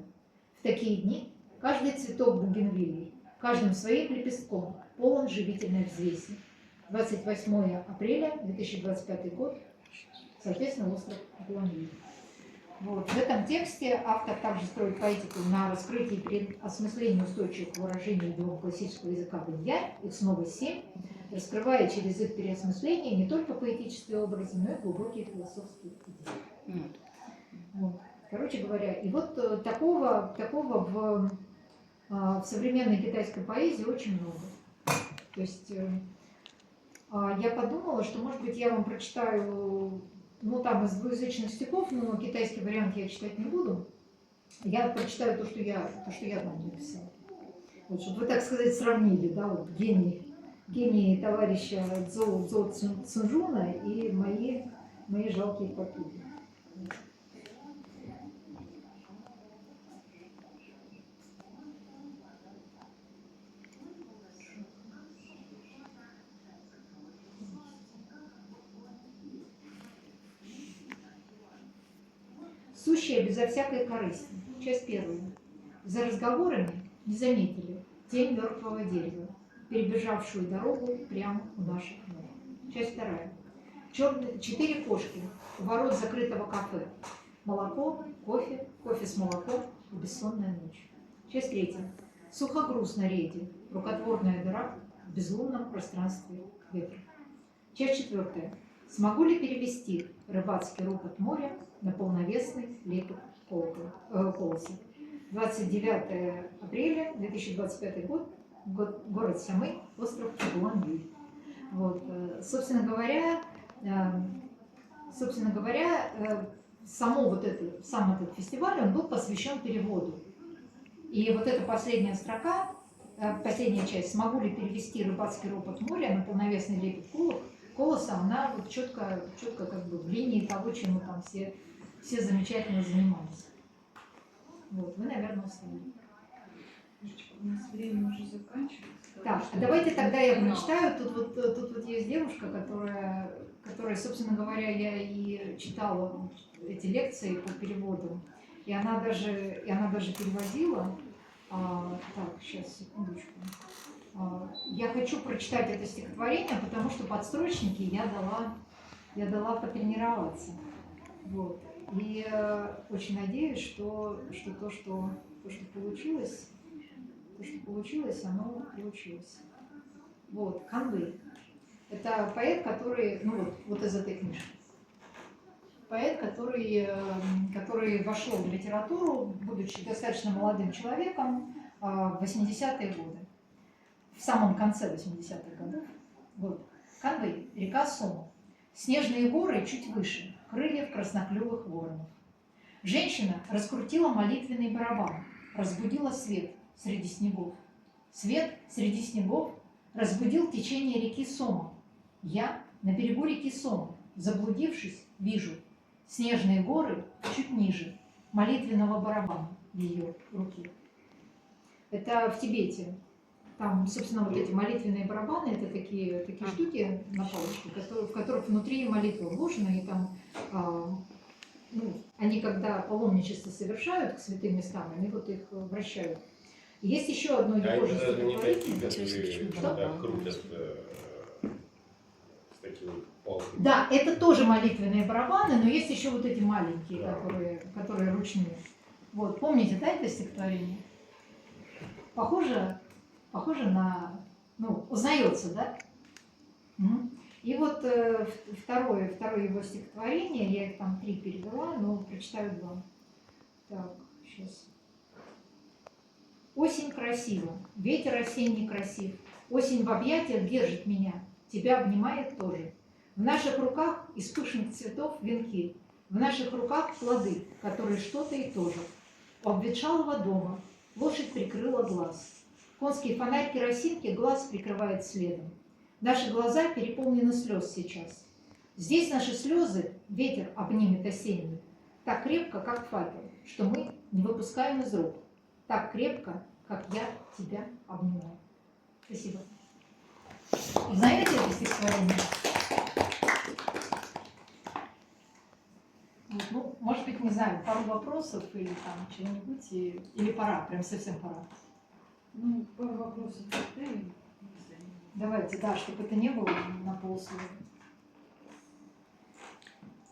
В такие дни каждый цветок бугенвиллей каждым своим лепестком полон живительной взвеси. 28 апреля 2025 год, соответственно, остров Буланьи. Вот. В этом тексте автор также строит поэтику на раскрытии и переосмыслении устойчивых выражений идиом классического языка вэньянь, их снова 7, раскрывая через их переосмысление не только поэтические образы, но и глубокие философские идеи. Вот. Короче говоря, и вот такого в современной китайской поэзии очень много. То есть я подумала, что, может быть, я вам прочитаю, ну, там из двуязычных стихов, но китайский вариант я читать не буду. Я прочитаю то, что я там написала. Вот, чтобы вы, так сказать, сравнили, да, вот гений товарища Цзо Цинжуна и мои жалкие потуги. Сущая безо всякой корысти. Часть первая. За разговорами не заметили тень мертвого дерева, перебежавшую дорогу прямо у наших ног. Часть вторая. 4 кошки у ворот закрытого кафе. Молоко, кофе с молоком и бессонная ночь. Часть третья. Сухогруз на рейде, рукотворная дыра в в безлунном пространстве ветра. Часть 4. Смогу ли перевести рыбацкий ропот моря на полновесный лепет колоса? 29 апреля 2025 год, город Самый, остров Чугуан-Юй. Вот, собственно говоря, сам этот фестиваль, он был посвящен переводу. И вот эта последняя строка, последняя часть, смогу ли перевести рыбацкий ропот моря на полновесный лепет колоса, она вот четко как бы в линии того, чем мы там все замечательно занимались. Вот, вы, наверное, устали. У нас время уже заканчивается. Так, давайте тогда я прочитаю. Тут вот есть девушка, которая, собственно говоря, я и читала эти лекции по переводу. И она даже переводила. Так, сейчас, секундочку. Я хочу прочитать это стихотворение, потому что подстрочники я дала потренироваться. Вот. И очень надеюсь, что то, что получилось, оно получилось. Вот, Канвей. Это поэт, который, ну вот из этой книжки. Поэт, который вошел в литературу, будучи достаточно молодым человеком, в 80-е годы. В самом конце 80-х годов. Вот. Канвей, река Сома. Снежные горы чуть выше, крыльев красноклювых воронов. Женщина раскрутила молитвенный барабан, разбудила свет среди снегов. Свет среди снегов разбудил течение реки Сома. Я на берегу реки Сома, заблудившись, вижу снежные горы чуть ниже молитвенного барабана в ее руке. Это в Тибете. Там, собственно, вот эти молитвенные барабаны, это такие штуки на палочке, в которых внутри молитва вложена, и там, они когда паломничество совершают к святым местам, они вот их вращают. Есть еще одно его же стихотворение. Когда крутят с такими палками. Да, это тоже молитвенные барабаны, но есть еще вот эти маленькие, которые ручные. Вот, помните, да, это стихотворение? Похоже на, узнается, да? И вот второе его стихотворение, я их там 3 перевела, но прочитаю 2. Так, сейчас. Осень красива, ветер осенний красив, осень в объятиях держит меня, тебя обнимает тоже. В наших руках из пышных цветов венки, в наших руках плоды, которые что-то и тоже. У обветшалого дома лошадь прикрыла глаз. Конский фонарь керосинки глаз прикрывает следом. Наши глаза переполнены слез сейчас. Здесь наши слезы ветер обнимет осенний, так крепко, как факел, что мы не выпускаем из рук, так крепко, как я тебя обнимаю. Спасибо. Знаете это стихотворение? Вот, может быть, не знаю, пару вопросов или там чего-нибудь, или пора, прям совсем пора. Пару вопросов. Давайте, да, чтобы это не было на полслова.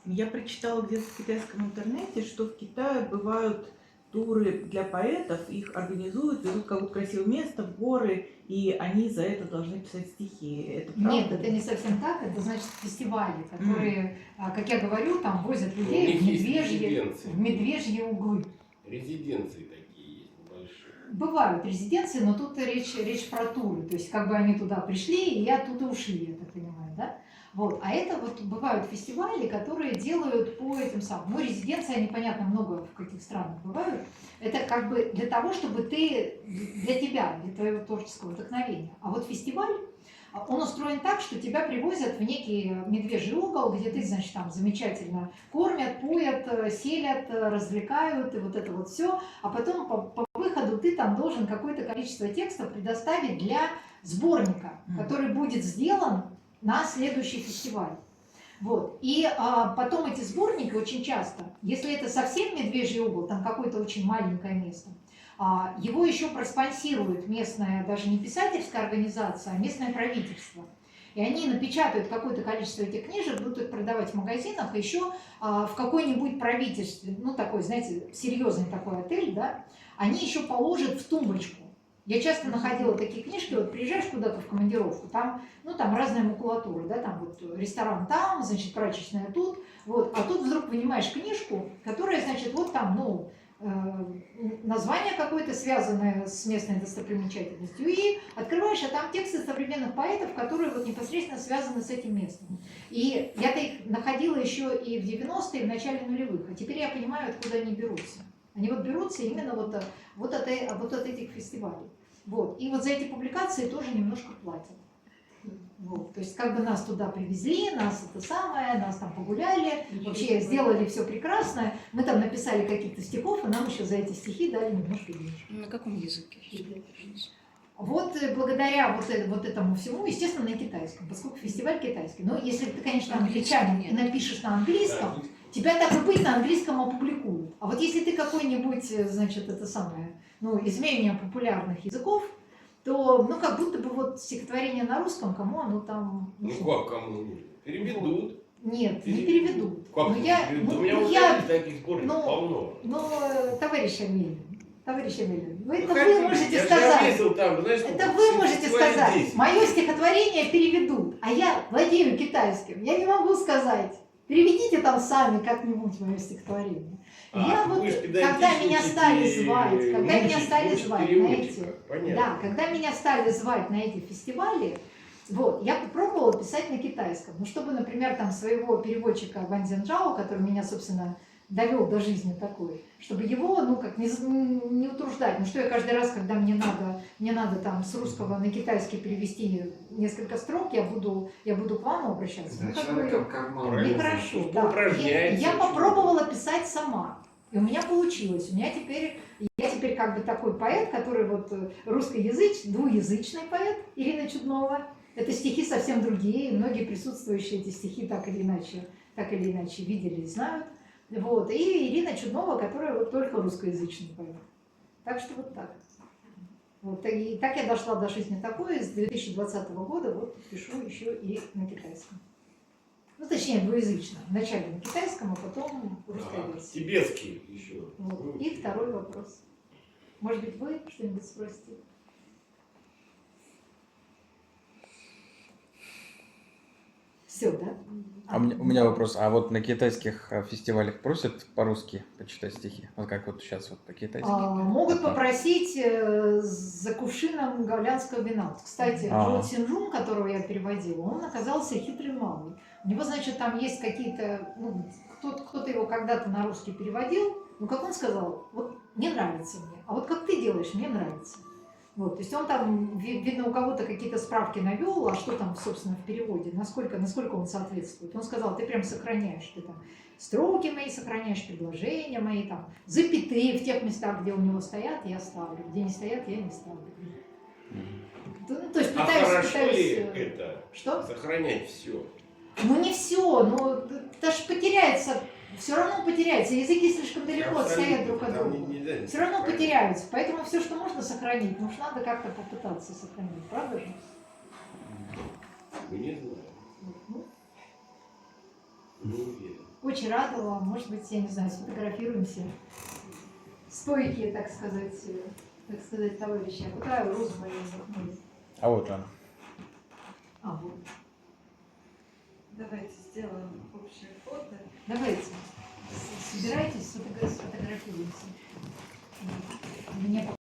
Я прочитала где-то в китайском интернете, что в Китае бывают туры для поэтов, их организуют, ведут какое-то красивое место, в горы, и они за это должны писать стихи. Это правда? Нет, это не совсем так, это значит фестивали, которые, как я говорю, там возят людей в медвежьи углы. Резиденции такие есть большие. Бывают резиденции, но тут речь про туры, то есть как бы они туда пришли и оттуда ушли, я так понимаю, да? Вот. А это вот бывают фестивали, которые делают по этим самым. Ну, резиденции, они, понятно, много в каких странах бывают. Это как бы для того, чтобы для тебя, для твоего творческого вдохновения. А вот фестиваль, он устроен так, что тебя привозят в некий медвежий угол, где ты, значит, там замечательно кормят, поят, селят, развлекают, и вот это вот все. А потом по выходу ты там должен какое-то количество текстов предоставить для сборника, который будет сделан на следующий фестиваль. Вот. И потом эти сборники очень часто, если это совсем медвежий угол, там какое-то очень маленькое место, его еще проспонсирует местная, даже не писательская организация, а местное правительство. И они напечатают какое-то количество этих книжек, будут их продавать в магазинах, еще в какой-нибудь правительстве, ну такой, знаете, серьезный такой отель, да, они еще положат в тумбочку Я часто находила такие книжки, вот приезжаешь куда-то в командировку, там, ну, там разная макулатура, да, там вот ресторан там, значит, прачечная тут, вот, а тут вдруг вынимаешь книжку, которая, значит, вот там, ну, название какое-то, связанное с местной достопримечательностью, и открываешь, а там тексты современных поэтов, которые вот непосредственно связаны с этим местом. И я-то их находила еще и в 90-е, и в начале нулевых, а теперь я понимаю, откуда они берутся. Они вот берутся именно вот от этих фестивалей. Вот. И вот за эти публикации тоже немножко платят. Вот. То есть как бы нас туда привезли, нас это самое, нас там погуляли, вообще сделали все прекрасно. Мы там написали каких-то стихов, и нам еще за эти стихи дали немножко денег. На каком языке? Вот благодаря вот этому всему, естественно, на китайском, поскольку фестиваль китайский. Но если ты, конечно, англичанин и напишешь на английском, тебя так и быть на английском опубликуют. А вот если ты какой-нибудь, значит, это самое, ну, из менее популярных языков, то, ну, как будто бы вот стихотворение на русском, кому оно там... Ну как кому? Переведут. Нет, не переведут. Как Но не я, переведут? ну, У меня ну, уже я, есть таких сборников полно. товарищ Амелин, вы Хотите, можете я же сказать. описывал там, знаешь, Это вы можете сказать. 10. Мое стихотворение переведут, а я владею китайским. Я не могу сказать. Переведите там сами как-нибудь мое стихотворение. Я ты вот, будешь когда меня стали звать, на эти, переводчика. Понятно. да, когда меня стали звать на эти фестивали, вот, я попробовала писать на китайском. Ну, чтобы, например, там своего переводчика Ван Зянжао, который меня, собственно, довел до жизни такой, чтобы его, ну, как не утруждать. Ну, что я каждый раз, когда мне надо там с русского на китайский перевести несколько строк, я буду к вам обращаться. Ну, как бы, нехорошо, да. Я попробовала писать сама. И у меня получилось. Я теперь как бы такой поэт, который вот двуязычный поэт, Ирина Чуднова. Это стихи совсем другие, и многие присутствующие эти стихи так или иначе видели и знают. Вот. И Ирина Чуднова, которая вот только русскоязычный поэт. Так что вот так. Вот. И так я дошла до жизни такой, с 2020 года вот пишу еще и на китайском. Ну, точнее, двуязычно. Вначале на китайском, а потом русская версия. Тибетский еще. Вот. И второй вопрос. Может быть, вы что-нибудь спросите? Все, да? У меня вопрос. А вот на китайских фестивалях просят по-русски почитать стихи? Вот как вот сейчас вот по-китайски? Могут попросить за кувшином гаолянского вина. Кстати, Джоу Цинжун, которого я переводила, он оказался хитрый малый. У него, значит, там есть какие-то... Ну, кто-то его когда-то на русский переводил. Ну, как он сказал, вот не нравится мне. А вот как ты делаешь, мне нравится. Вот, то есть он там, видно, у кого-то какие-то справки навел, а что там, собственно, в переводе, насколько он соответствует. Он сказал, ты прям сохраняешь, ты там строки мои сохраняешь, предложения мои, там, запятые в тех местах, где у него стоят, я ставлю, где не стоят, я не ставлю. Ну, то есть хорошо ли это? Что? Сохранять все. Ну не все, но это же потеряется. Все равно потеряется. Языки слишком далеко стоят друг от друга. Все равно потеряются. Поэтому все, что можно сохранить, ну надо как-то попытаться сохранить. Правда же? Не знаю. Не уверен. Очень рада вам. Может быть, я не знаю, сфотографируемся. Стойкие, так сказать, товарищи. А какая роза моя заходит? А вот она. А, вот. Давайте сделаем общее фото. Давайте. Собирайтесь, сфотографируемся. Мне